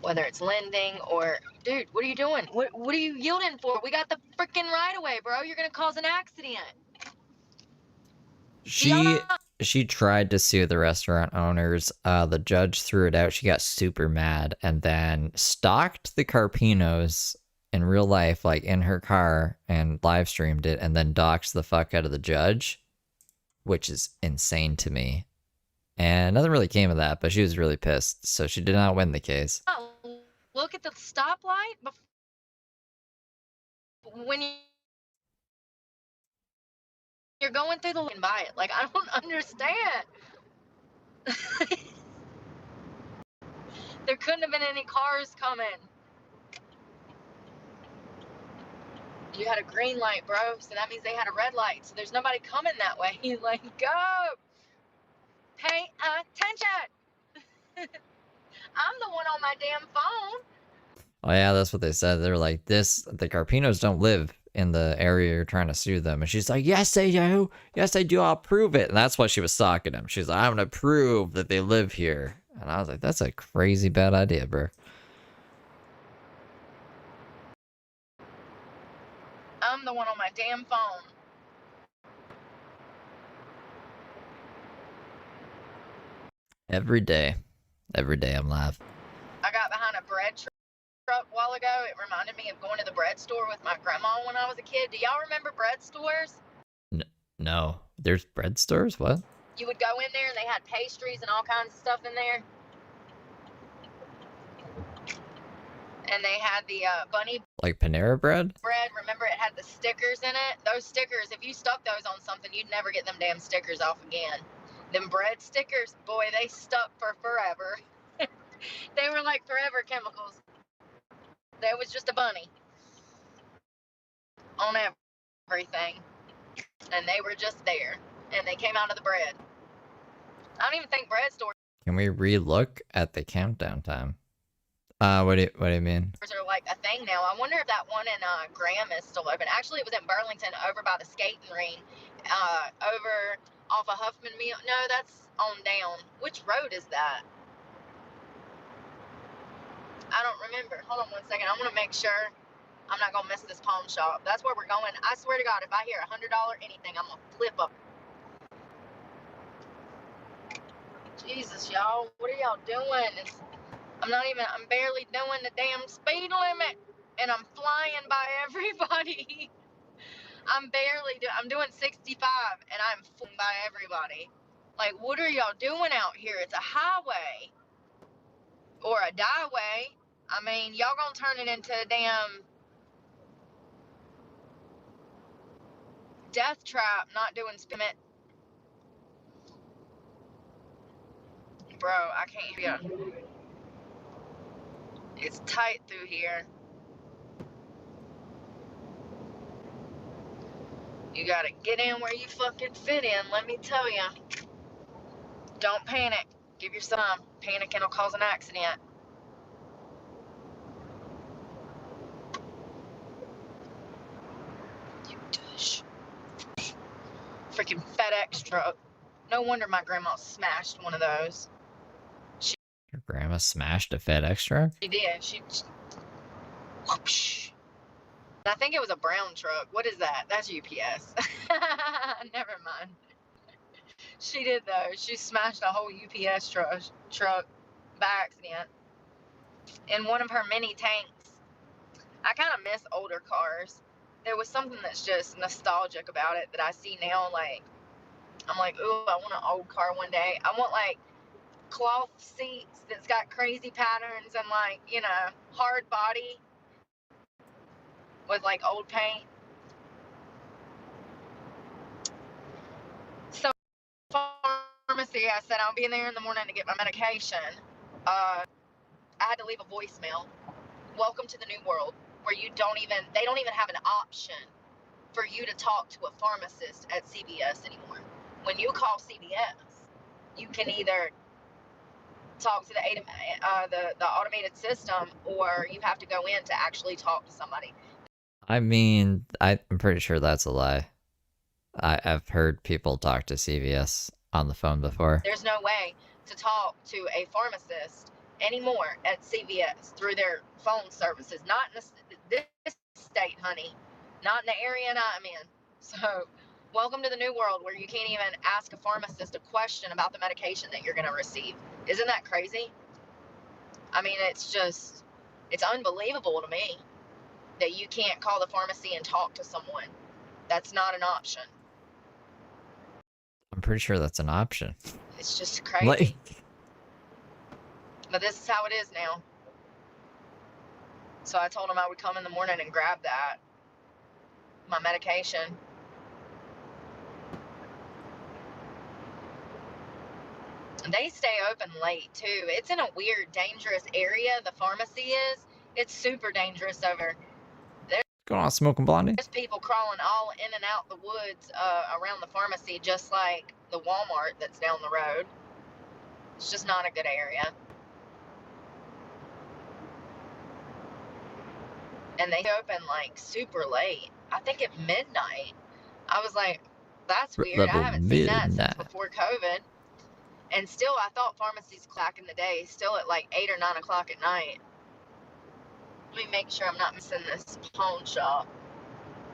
Whether it's lending or, dude, what are you doing? What are you yielding for? We got the freaking right of way, bro. You're gonna cause an accident. She tried to sue the restaurant owners. The judge threw it out. She got super mad and then stalked the Carpinos in real life, like in her car, and live streamed it, and then doxed the fuck out of the judge, which is insane to me. And nothing really came of that, but she was really pissed, so she did not win the case. Oh, look at the stoplight when you're going through the and buy it. Like, I don't understand. There couldn't have been any cars coming. You had a green light, bro, so that means they had a red light, so there's nobody coming that way. Like, go! Pay attention! I'm the one on my damn phone. Oh yeah, that's what they said. They're like, the Carpinos don't live in the area you're trying to sue them. And she's like, yes, they do. Yes, they do. I'll prove it. And that's why she was stalking him. She's like, I'm going to prove that they live here. And I was like, that's a crazy bad idea, bro. I'm the one on my damn phone. Every day I'm live. I got behind a bread truck a while ago. It reminded me of going to the bread store with my grandma when I was a kid. Do y'all remember bread stores? No. There's bread stores? What? You would go in there and they had pastries and all kinds of stuff in there. And they had the bunny Like Panera bread? bread. Remember, it had the stickers in it? Those stickers, if you stuck those on something, you'd never get them damn stickers off again. Them bread stickers, boy, they stuck for forever. They were like forever chemicals. There was just a bunny on everything. And they were just there. And they came out of the bread. I don't even think bread stores Can we re-look at the countdown time? What do you mean? are like a thing now. I wonder if that one in Graham is still open. Actually, it was in Burlington over by the skating ring. Over off of Huffman Mill. No, that's on down. Which road is that? I don't remember. Hold on one second. I'm going to make sure I'm not going to miss this pawn shop. That's where we're going. I swear to God, if I hear $100 anything, I'm going to flip up. Jesus, y'all. What are y'all doing? I'm barely doing the damn speed limit. And I'm flying by everybody. I'm doing 65 and I'm flying by everybody. Like, what are y'all doing out here? It's a highway. Or a dieway. I mean, y'all gonna turn it into a damn death trap, not doing speed limit. Bro, I can't hear you. It's tight through here. You gotta get in where you fucking fit in, let me tell you. Don't panic. Give yourself time. Panicking will cause an accident. You douche. Freaking FedEx truck. No wonder my grandma smashed one of those. Your grandma smashed a FedEx truck? She did. Whoosh. I think it was a brown truck. What is that? That's UPS. Never mind. She did though. She smashed a whole UPS truck by accident in one of her mini tanks. I kind of miss older cars. There was something that's just nostalgic about it that I see now. Like, I'm like, ooh, I want an old car one day. I want like cloth seats that's got crazy patterns and like, you know, hard body with like old paint. So pharmacy, I said I'll be in there in the morning to get my medication. I had to leave a voicemail. Welcome to the new world where they don't even have an option for you to talk to a pharmacist at CVS anymore. When you call CVS, you can either talk to the automated system, or you have to go in to actually talk to somebody. I mean, I'm pretty sure that's a lie. I've heard people talk to CVS on the phone before. There's no way to talk to a pharmacist anymore at CVS through their phone services. Not in this state, honey. Not in the area I'm in. So, welcome to the new world where you can't even ask a pharmacist a question about the medication that you're going to receive. Isn't that crazy? I mean, it's unbelievable to me that you can't call the pharmacy and talk to someone. That's not an option. I'm pretty sure that's an option. It's just crazy. Like, but this is how it is now. So I told him I would come in the morning and grab that. My medication. They stay open late too. It's in a weird, dangerous area. The pharmacy is. It's super dangerous over. going on, Smoking Blondie? There's people crawling all in and out the woods around the pharmacy, just like the Walmart that's down the road. It's just not a good area. and they open like super late. I think at midnight. I was like, that's weird. I Level haven't seen that since midnight. before COVID. And still, I thought pharmacies back in the day, still at like 8 or 9 o'clock at night. Let me make sure I'm not missing this pawn shop.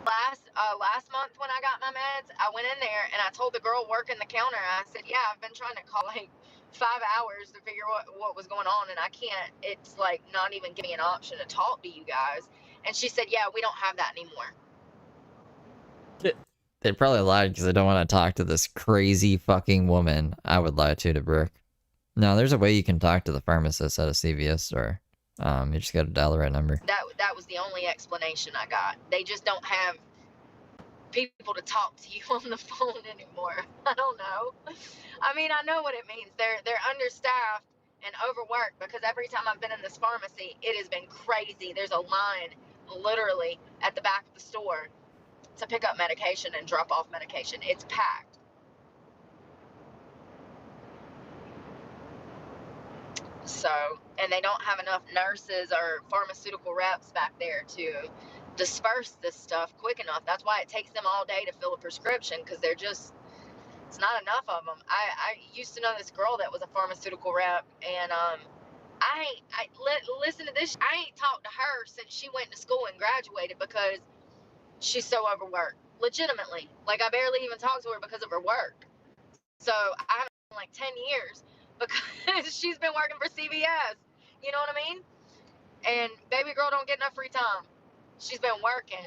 Last month when I got my meds, I went in there and I told the girl working the counter, I said, yeah, I've been trying to call like 5 hours to figure what was going on, and I can't, it's like not even giving me an option to talk to you guys. And she said, yeah, we don't have that anymore. They probably lied because they don't want to talk to this crazy fucking woman. I would lie to Brooke. No, there's a way you can talk to the pharmacist at a CVS store. You just gotta dial the right number. That was the only explanation I got. They just don't have people to talk to you on the phone anymore. I don't know. I mean, I know what it means. They're understaffed and overworked, because every time I've been in this pharmacy, it has been crazy. There's a line literally at the back of the store to pick up medication and drop off medication. It's packed. So, and they don't have enough nurses or pharmaceutical reps back there to disperse this stuff quick enough. That's why it takes them all day to fill a prescription, because it's not enough of them. I used to know this girl that was a pharmaceutical rep, and listen to this. I ain't talked to her since she went to school and graduated, because she's so overworked. Legitimately. Like, I barely even talked to her because of her work. So I haven't in like 10 years because she's been working for CVS. You know what I mean? And baby girl don't get enough free time. She's been working.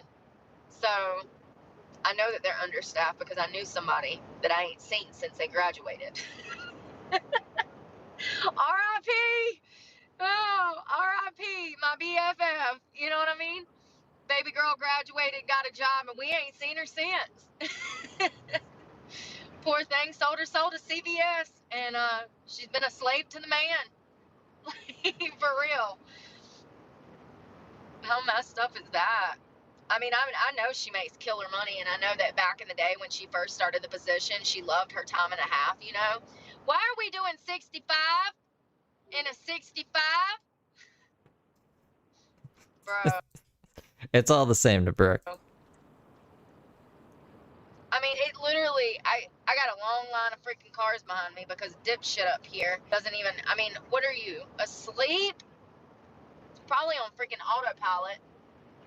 So I know that they're understaffed because I knew somebody that I ain't seen since they graduated. R.I.P. Oh, R.I.P. my BFF. You know what I mean? Baby girl graduated, got a job, and we ain't seen her since. Poor thing sold her soul to CVS, and she's been a slave to the man. For real. How messed up is that? I mean, I know she makes killer money, and I know that back in the day when she first started the position, she loved her time and a half, you know? Why are we doing 65 in a 65? Bro. It's all the same to Brooke. I mean, it literally, I got a long line of freaking cars behind me because dipshit up here doesn't even, I mean, what are you, asleep? Probably on freaking autopilot.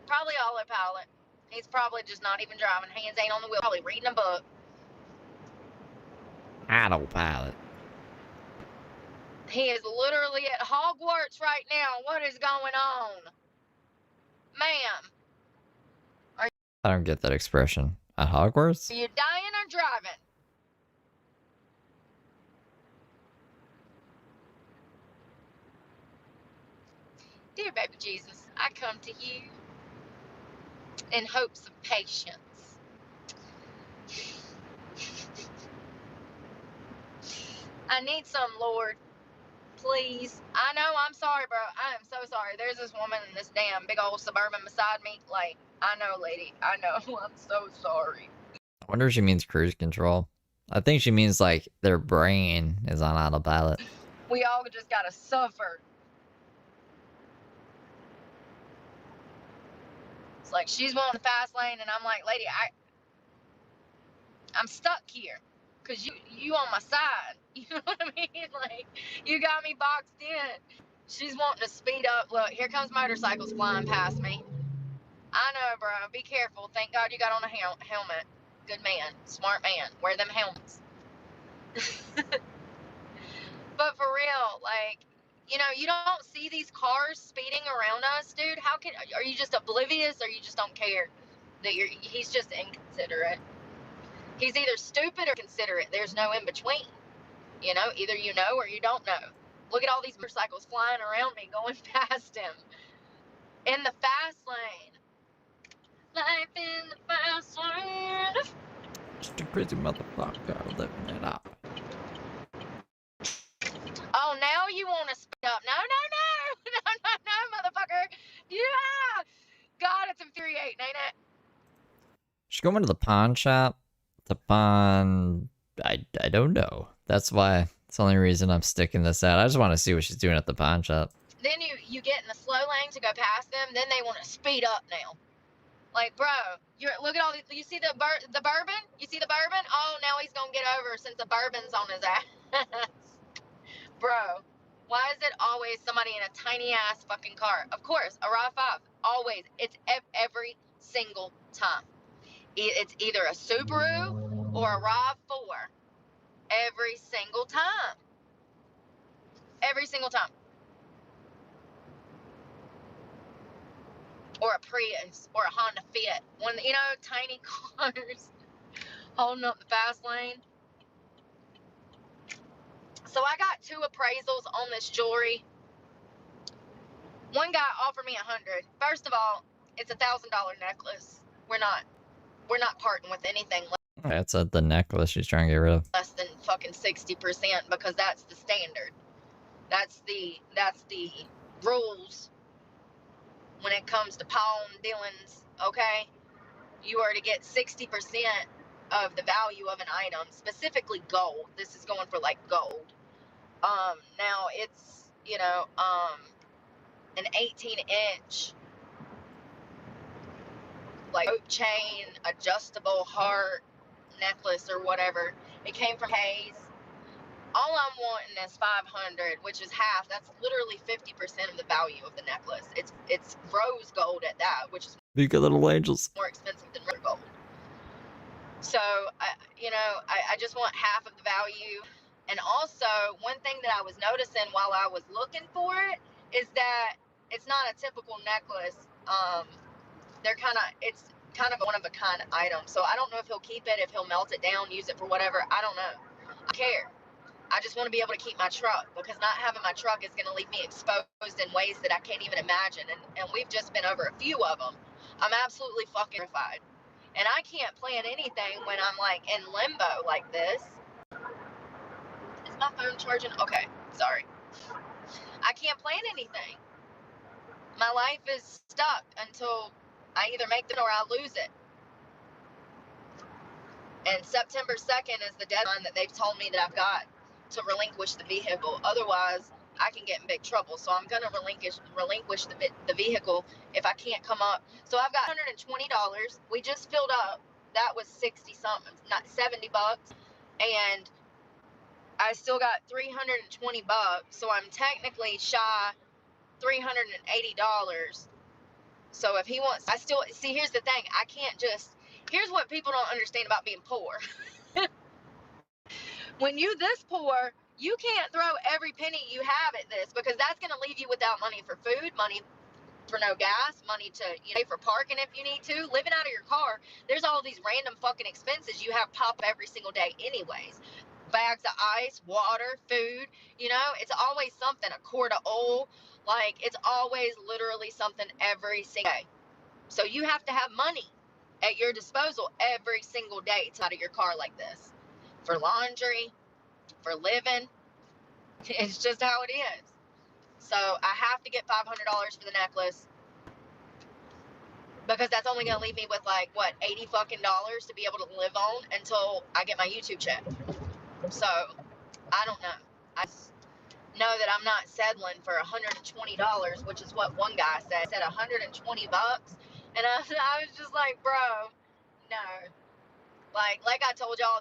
Probably autopilot. He's probably just not even driving. Hands ain't on the wheel. Probably reading a book. Autopilot. He is literally at Hogwarts right now. What is going on? Ma'am. I don't get that expression. At Hogwarts? Are you dying or driving? Dear baby Jesus, I come to you in hopes of patience. I need some, Lord. Please. I know, I'm sorry, bro. I am so sorry. There's this woman in this damn big old Suburban beside me. Like, I know, lady. I know. I'm so sorry. I wonder if she means cruise control. I think she means, like, their brain is on autopilot. We all just gotta suffer. It's like she's going the fast lane, and I'm like, lady, I'm stuck here. Because you on my side. You know what I mean? Like, you got me boxed in. She's wanting to speed up. Look, here comes motorcycles flying past me. I know, bro. Be careful. Thank God you got on a helmet. Good man. Smart man. Wear them helmets. But for real, like, you know, you don't see these cars speeding around us, dude. Are you just oblivious, or you just don't care that he's just inconsiderate? He's either stupid or considerate. There's no in between. You know, either you know or you don't know. Look at all these motorcycles flying around me, going past him. In the fast lane. Life in the fast lane. Just a crazy motherfucker living it up. Oh, now you want to speed up. No, motherfucker. Yeah. God, it's infuriating, ain't it? She's going to the pawn shop. The pawn... I don't know. That's why. It's the only reason I'm sticking this out. I just want to see what she's doing at the pawn shop. then you get in the slow lane to go past them. Then they want to speed up now. Like, bro, look at all these. You see the bourbon? You see the bourbon? Oh, now he's gonna get over since the bourbon's on his ass. Bro, why is it always somebody in a tiny ass fucking car? Of course, a RAV5. Always. It's every single time. It's either a Subaru or a RAV4. Every single time. Every single time. Or a Prius or a Honda Fit. One, tiny cars holding up the fast lane. So I got 2 appraisals on this jewelry. One guy offered me $100. First of all, it's $1,000 necklace. We're not parting with anything That's the necklace she's trying to get rid of. less than fucking 60% because that's the standard. That's the rules when it comes to pawn dealings, okay? You are to get 60% of the value of an item, specifically gold. This is going for like gold. Now it's, an 18-inch like chain, adjustable heart necklace or whatever. It came from Hayes. All I'm wanting is $500, which is half. That's literally 50% of the value of the necklace. It's rose gold at that, which is You good little angels. more expensive than red gold. So I just want half of the value. And also, one thing that I was noticing while I was looking for it is that it's not a typical necklace. It's kind of a one-of-a-kind item. So I don't know if he'll keep it, if he'll melt it down, use it for whatever. I don't know. I don't care. I just want to be able to keep my truck, because not having my truck is going to leave me exposed in ways that I can't even imagine. And we've just been over a few of them. I'm absolutely fucking terrified. And I can't plan anything when I'm like in limbo like this. Is my phone charging? Okay, sorry. I can't plan anything. My life is stuck until I either make it or I lose it. And September 2nd is the deadline that they've told me that I've got to relinquish the vehicle. Otherwise, I can get in big trouble. So I'm going to relinquish the vehicle if I can't come up. So I've got $120. We just filled up. That was 60 something, not $70. And I still got $320. So I'm technically shy $380. So if he wants, see, here's the thing. Here's what people don't understand about being poor. When you this poor, you can't throw every penny you have at this, because that's going to leave you without money for food, money for no gas, money to pay for parking if you need to. Living out of your car, there's all these random fucking expenses you have pop every single day anyways. Bags of ice, water, food, it's always something. A quart of oil, it's always literally something every single day. So you have to have money at your disposal every single day to out of your car like this. For laundry, for living. It's just how it is. So I have to get $500 for the necklace, because that's only going to leave me with $80 fucking to be able to live on until I get my YouTube check. So I don't know. I just know that I'm not settling for $120, which is what one guy said. He said $120, and I was just like, bro, no. Like I told y'all,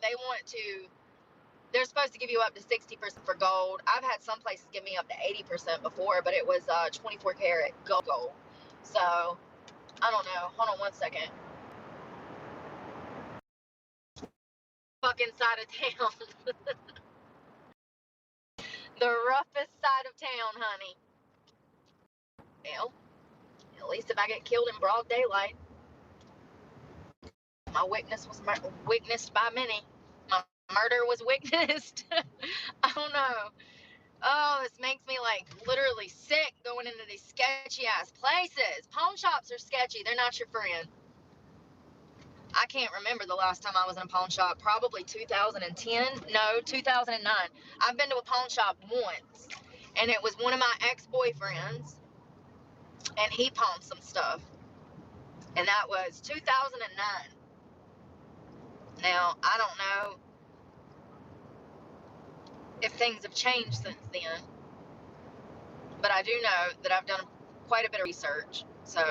they're supposed to give you up to 60% for gold. I've had some places give me up to 80% before, but it was 24 karat gold. So I don't know. Hold on one second. Fucking side of town. The roughest side of town, honey. Well, at least if I get killed in broad daylight, my witness was witnessed by many. My murder was witnessed. I don't know. Oh, this makes me literally sick going into these sketchy ass places. Pawn shops are sketchy. They're not your friend. I can't remember the last time I was in a pawn shop. Probably 2010. No, 2009. I've been to a pawn shop once, and it was one of my ex-boyfriends, and he pawned some stuff, and that was 2009. Now, I don't know if things have changed since then, but I do know that I've done quite a bit of research. So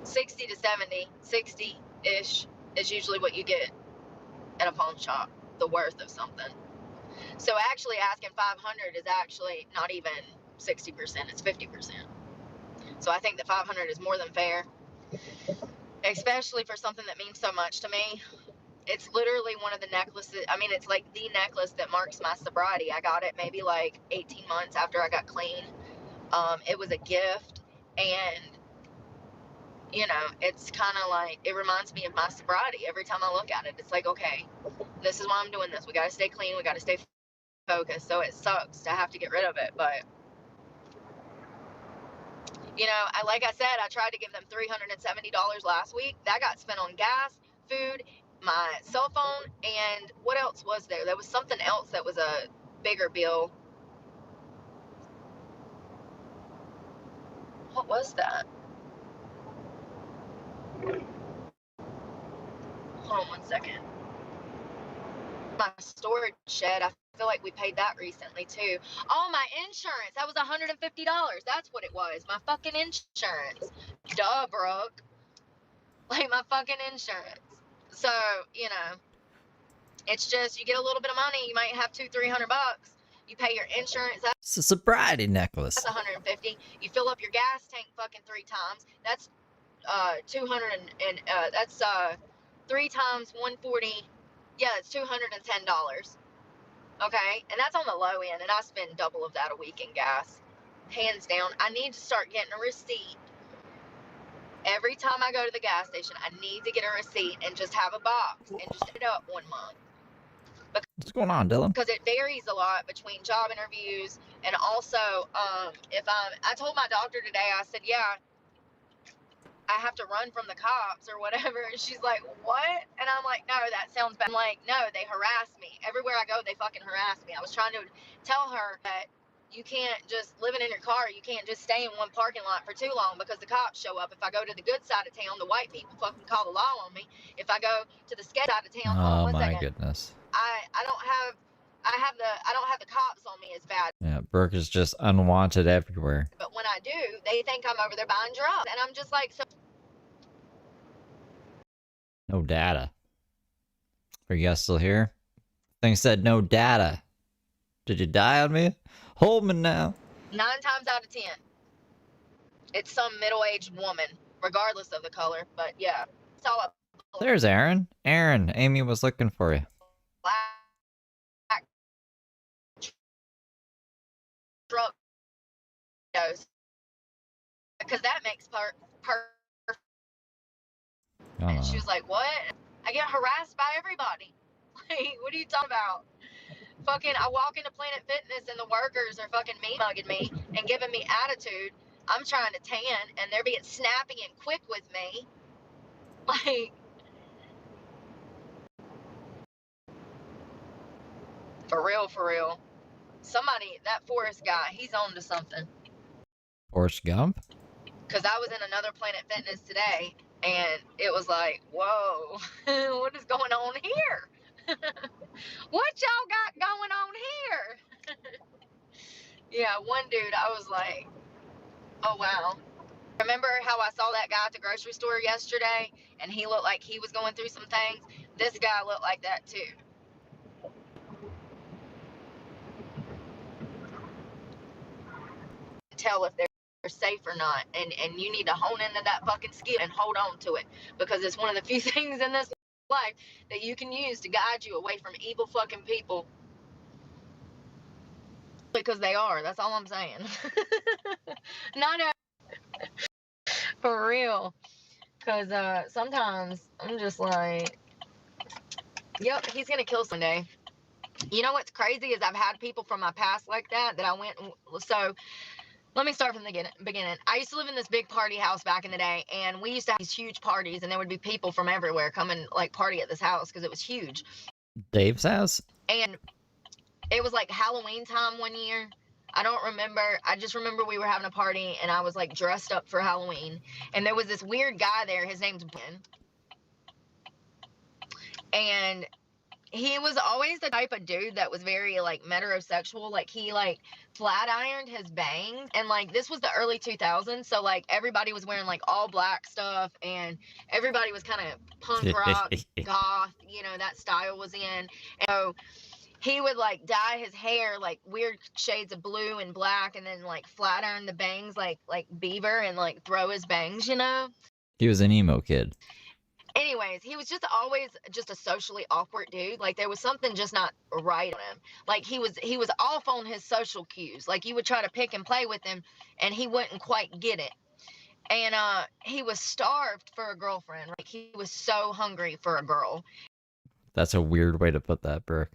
60 to 70, 60-ish is usually what you get at a pawn shop, the worth of something. So actually asking 500 is actually not even 60%, it's 50%. So I think that 500 is more than fair, especially for something that means so much to me. It's literally one of the necklaces. I mean, it's like the necklace that marks my sobriety. I got it maybe like 18 months after I got clean. It was a gift, and you know, it's kind of like, it reminds me of my sobriety every time I look at it. It's like, okay, this is why I'm doing this. We got to stay clean. We got to stay focused. So it sucks to have to get rid of it, but you know, like I said, I tried to give them $370 last week. That got spent on gas, food, my cell phone, and what else was there? There was something else that was a bigger bill. What was that? Hold on one second. My storage shed, I feel like we paid that recently too. Oh, my insurance, that was $150. That's what it was, my fucking insurance. Duh, Brooke. Like, my fucking insurance. So, you know, it's just, you get a little bit of money, you might have $200-300. You pay your insurance. It's a sobriety necklace. That's $150. You fill up your gas tank fucking 3 times. That's 200 and that's 3 times 140. Yeah, it's $210. Okay, and that's on the low end, and I spend double of that a week in gas, hands down. I need to start getting a receipt. Every time I go to the gas station, I need to get a receipt and just have a box and just hit it up 1 month. What's going on, Dylan? Because it varies a lot between job interviews, and also if I told my doctor today, I said, yeah, I have to run from the cops or whatever, and she's like, what? And I'm like, no, that sounds bad. I'm like, no, they harass me everywhere I go. They fucking harass me. I was trying to tell her that you can't just, living in your car, you can't just stay in one parking lot for too long because the cops show up. If I go to the good side of town, the white people fucking call the law on me. If I go to the sketch side of town, Oh my goodness. I don't have the cops on me as bad. Yeah, Brooke is just unwanted everywhere. But when I do, they think I'm over there buying drugs, and I'm just like, so. No data. Are you guys still here? Thing said no data. Did you die on me? Hold me now. 9 times out of 10, it's some middle-aged woman, regardless of the color. But yeah, it's all up. There's Aaron. Aaron, Amy was looking for you. Black truck, because that makes And she was like, what? I get harassed by everybody. Like, what are you talking about? Fucking, I walk into Planet Fitness and the workers are fucking mugging me and giving me attitude. I'm trying to tan and they're being snappy and quick with me. Like, for real. Somebody, that Forrest guy, he's on to something. Forrest Gump? Because I was in another Planet Fitness today, and it was like, whoa, what is going on here? What y'all got going on here? Yeah, one dude, I was like, oh, wow. Remember how I saw that guy at the grocery store yesterday, and he looked like he was going through some things? This guy looked like that, too. Tell if they're safe or not, and you need to hone into that fucking skill and hold on to it, because it's one of the few things in this life that you can use to guide you away from evil fucking people, because they are. That's all I'm saying. Not for real, because sometimes I'm just like, yep, he's gonna kill someday. You know what's crazy is I've had people from my past like that I went. So let me start from the beginning. I used to live in this big party house back in the day, and we used to have these huge parties, and there would be people from everywhere come and like party at this house because it was huge. Dave's house? And it was like Halloween time one year. I don't remember. I just remember we were having a party, and I was like dressed up for Halloween, and there was this weird guy there. His name's Ben. And he was always the type of dude that was very like metrosexual. Like he like flat ironed his bangs, and like this was the early 2000s, so like everybody was wearing like all black stuff, and everybody was kind of punk rock, goth, you know, that style was in. And so he would like dye his hair like weird shades of blue and black, and then like flat iron the bangs like Beaver, and like throw his bangs, you know. He was an emo kid. Anyways, he was just always just a socially awkward dude. Like there was something just not right on him. Like he was off on his social cues. Like you would try to pick and play with him and he wouldn't quite get it. And he was starved for a girlfriend. Like he was so hungry for a girl. That's a weird way to put that, Brooke.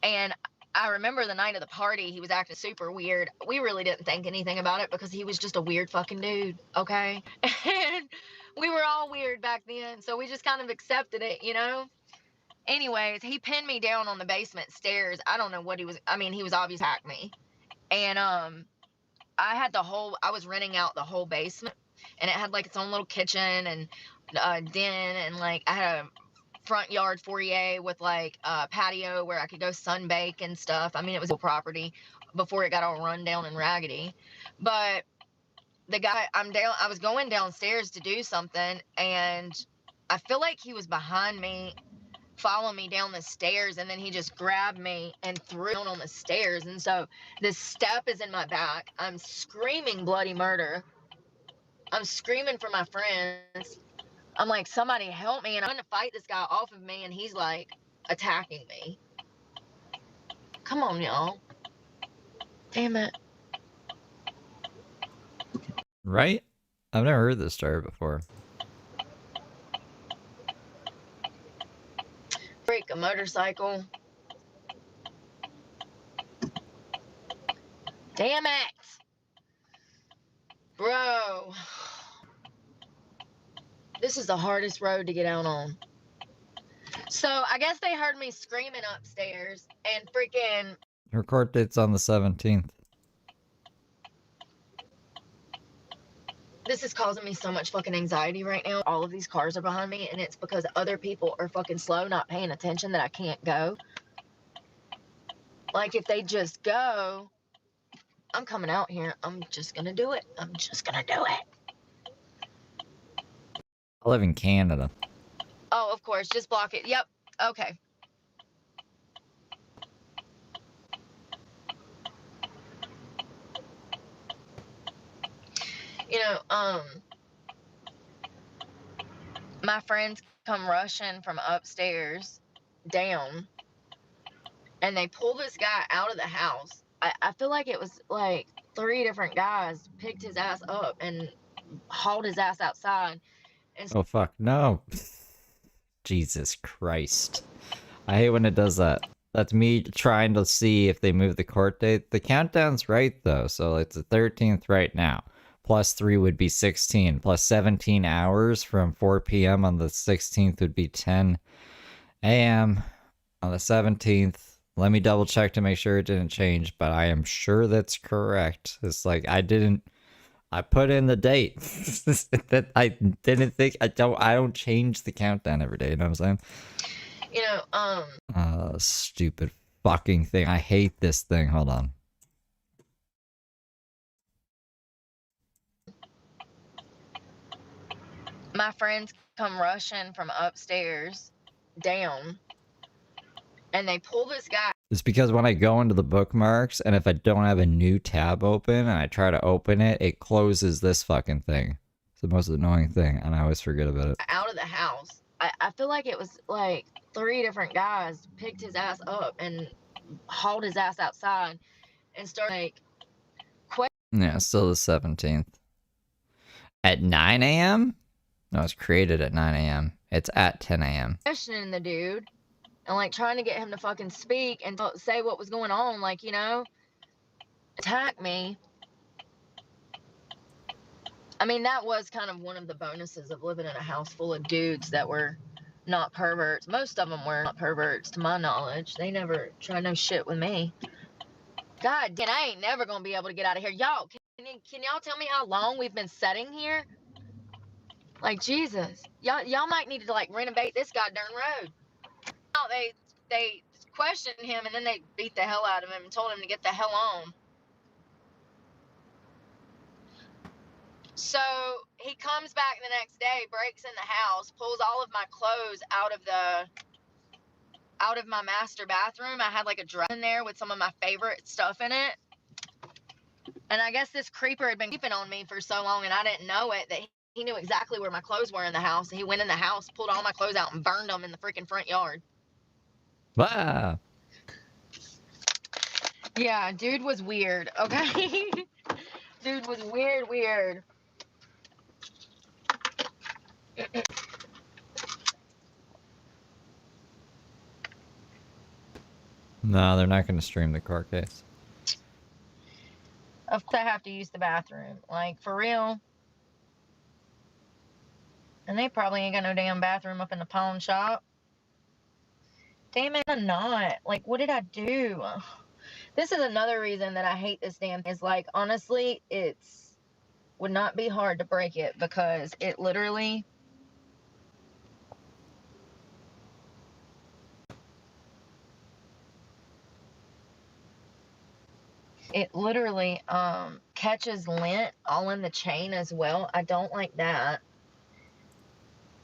And I remember the night of the party, he was acting super weird. We really didn't think anything about it because he was just a weird fucking dude, okay? And we were all weird back then, so we just kind of accepted it, you know? Anyways, he pinned me down on the basement stairs. I don't know what he was, I mean, he was obviously hacked me. And I was renting out the whole basement, and it had like its own little kitchen and den, and like I had a front yard foyer with like a patio where I could go sunbake and stuff. I mean, it was a property before it got all run down and raggedy. But the guy, I was going downstairs to do something, and I feel like he was behind me, following me down the stairs, and then he just grabbed me and threw me on the stairs. And so this step is in my back. I'm screaming bloody murder. I'm screaming for my friends. I'm like, somebody help me. And I'm trying to fight this guy off of me, and he's like attacking me. Come on, y'all. Damn it. Right? I've never heard this story before. Freak a motorcycle. Damn it. Bro. This is the hardest road to get out on. So I guess they heard me screaming upstairs, and freaking... Her court date's on the 17th. This is causing me so much fucking anxiety right now. All of these cars are behind me, and it's because other people are fucking slow, not paying attention, that I can't go. Like, if they just go, I'm coming out here. I'm just gonna do it. I'm just gonna do it. I live in Canada. Oh, of course. Just block it. Yep. Okay. You know, my friends come rushing from upstairs down, and they pull this guy out of the house. I feel like it was like 3 different guys picked his ass up and hauled his ass outside. And Oh fuck, no. Jesus Christ. I hate when it does that. That's me trying to see if they move the court date. The countdown's right though, so it's the 13th right now. Plus 3 would be 16. Plus 17 hours from 4 p.m. on the 16th would be 10 a.m. on the 17th. Let me double check to make sure it didn't change, but I am sure that's correct. It's like I put in the date that I didn't think. I don't change the countdown every day, you know what I'm saying? you know, Stupid fucking thing. I hate this thing. Hold on. my friends come rushing from upstairs down, and they pull this guy. It's because when I go into the bookmarks, and if I don't have a new tab open and I try to open it, it closes this fucking thing. It's the most annoying thing, and I always forget about it. Out of the house. I feel like it was like 3 different guys picked his ass up and hauled his ass outside and started like Yeah, still the 17th. At 9 a.m.? No, it's created at 9 a.m. It's at 10 a.m. questioning the dude and like trying to get him to fucking speak and say what was going on, like, you know, attack me. I mean, that was kind of one of the bonuses of living in a house full of dudes that were not perverts. Most of them were not perverts, to my knowledge. They never tried no shit with me. God damn, I ain't never gonna be able to get out of here. Y'all, can y'all tell me how long we've been sitting here? Like, Jesus. Y'all might need to, like, renovate this goddamn road. Oh, they questioned him and then they beat the hell out of him and told him to get the hell on. So he comes back the next day, breaks in the house, pulls all of my clothes out of my master bathroom. I had like a dress in there with some of my favorite stuff in it. And I guess this creeper had been creeping on me for so long and I didn't know it, that he knew exactly where my clothes were in the house. He went in the house, pulled all my clothes out and burned them in the freaking front yard. Wow. Yeah, dude was weird, okay? Dude was weird. No, they're not going to stream the court case. Of course I have to use the bathroom. Like, for real. And they probably ain't got no damn bathroom up in the pawn shop. Damn it, I'm not. Like, what did I do? This is another reason that I hate this damn thing. Is like, honestly, would not be hard to break it because it literally catches lint all in the chain as well. I don't like that.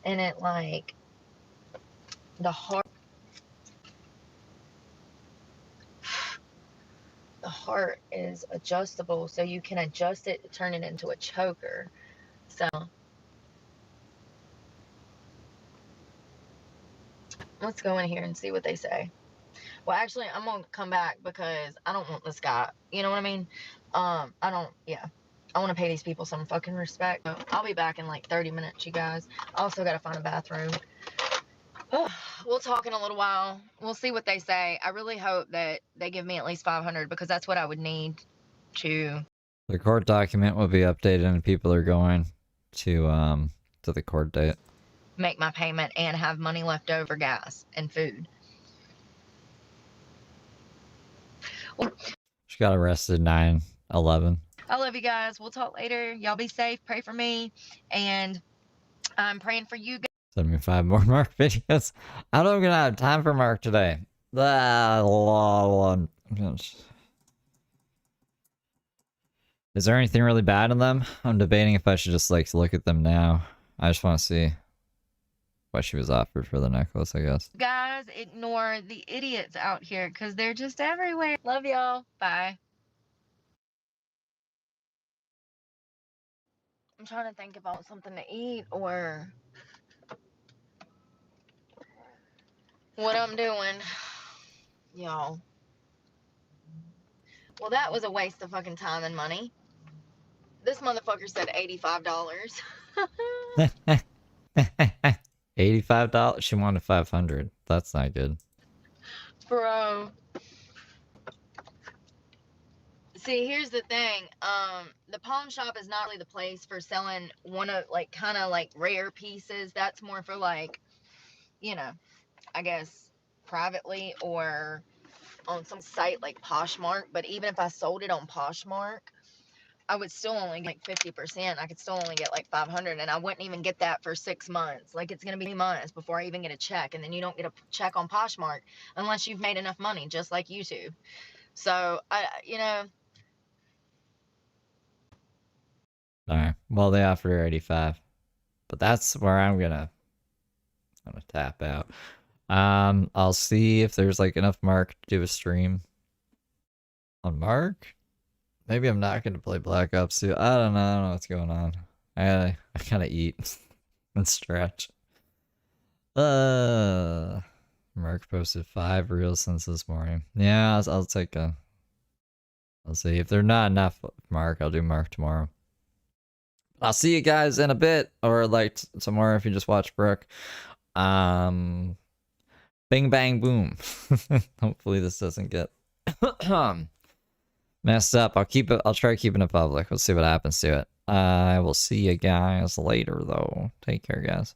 And it like the heart is adjustable, so you can adjust it to turn it into a choker. So let's go in here and see what they say. Well, actually, I'm gonna come back because I don't want this guy. You know what I mean? I want to pay these people some fucking respect. So I'll be back in like 30 minutes, you guys. I also gotta find a bathroom. We'll talk in a little while. We'll see what they say. I really hope that they give me at least 500 because that's what I would need to. The court document will be updated and people are going to the court date. Make my payment and have money left over for gas and food. She got arrested 9/11. I love you guys. We'll talk later. Y'all be safe. Pray for me. And I'm praying for you guys. Send me 5 more Mark videos. I don't gonna have time for Mark today. Is there anything really bad in them? I'm debating if I should just like look at them now. I just want to see what she was offered for the necklace, I guess. Guys, ignore the idiots out here because they're just everywhere. Love y'all. Bye. I'm trying to think if I want something to eat or what I'm doing. Y'all. Well, that was a waste of fucking time and money. This motherfucker said $85. $85? She wanted 500. That's not good. Bro. See, here's the thing. The pawn shop is not really the place for selling one of like kind of like rare pieces. That's more for like, you know, I guess privately or on some site like Poshmark. But even if I sold it on Poshmark, I would still only get like 50%. I could still only get like 500 and I wouldn't even get that for 6 months. Like it's going to be months before I even get a check. And then you don't get a check on Poshmark unless you've made enough money, just like YouTube. So, you know. Alright. Well, they offered her 85. But that's where I'm gonna tap out. I'll see if there's like enough Mark to do a stream on Mark. Maybe I'm not gonna play Black Ops 2. I don't know what's going on. I gotta eat and stretch. Mark posted 5 reels since this morning. Yeah, I'll take a. I'll see if they're not enough Mark. I'll do Mark tomorrow. I'll see you guys in a bit, or like tomorrow if you just watch Brooke. Bing bang boom. Hopefully this doesn't get messed up. I'll try keeping it public. We'll see what happens to it. I will see you guys later though. Take care, guys.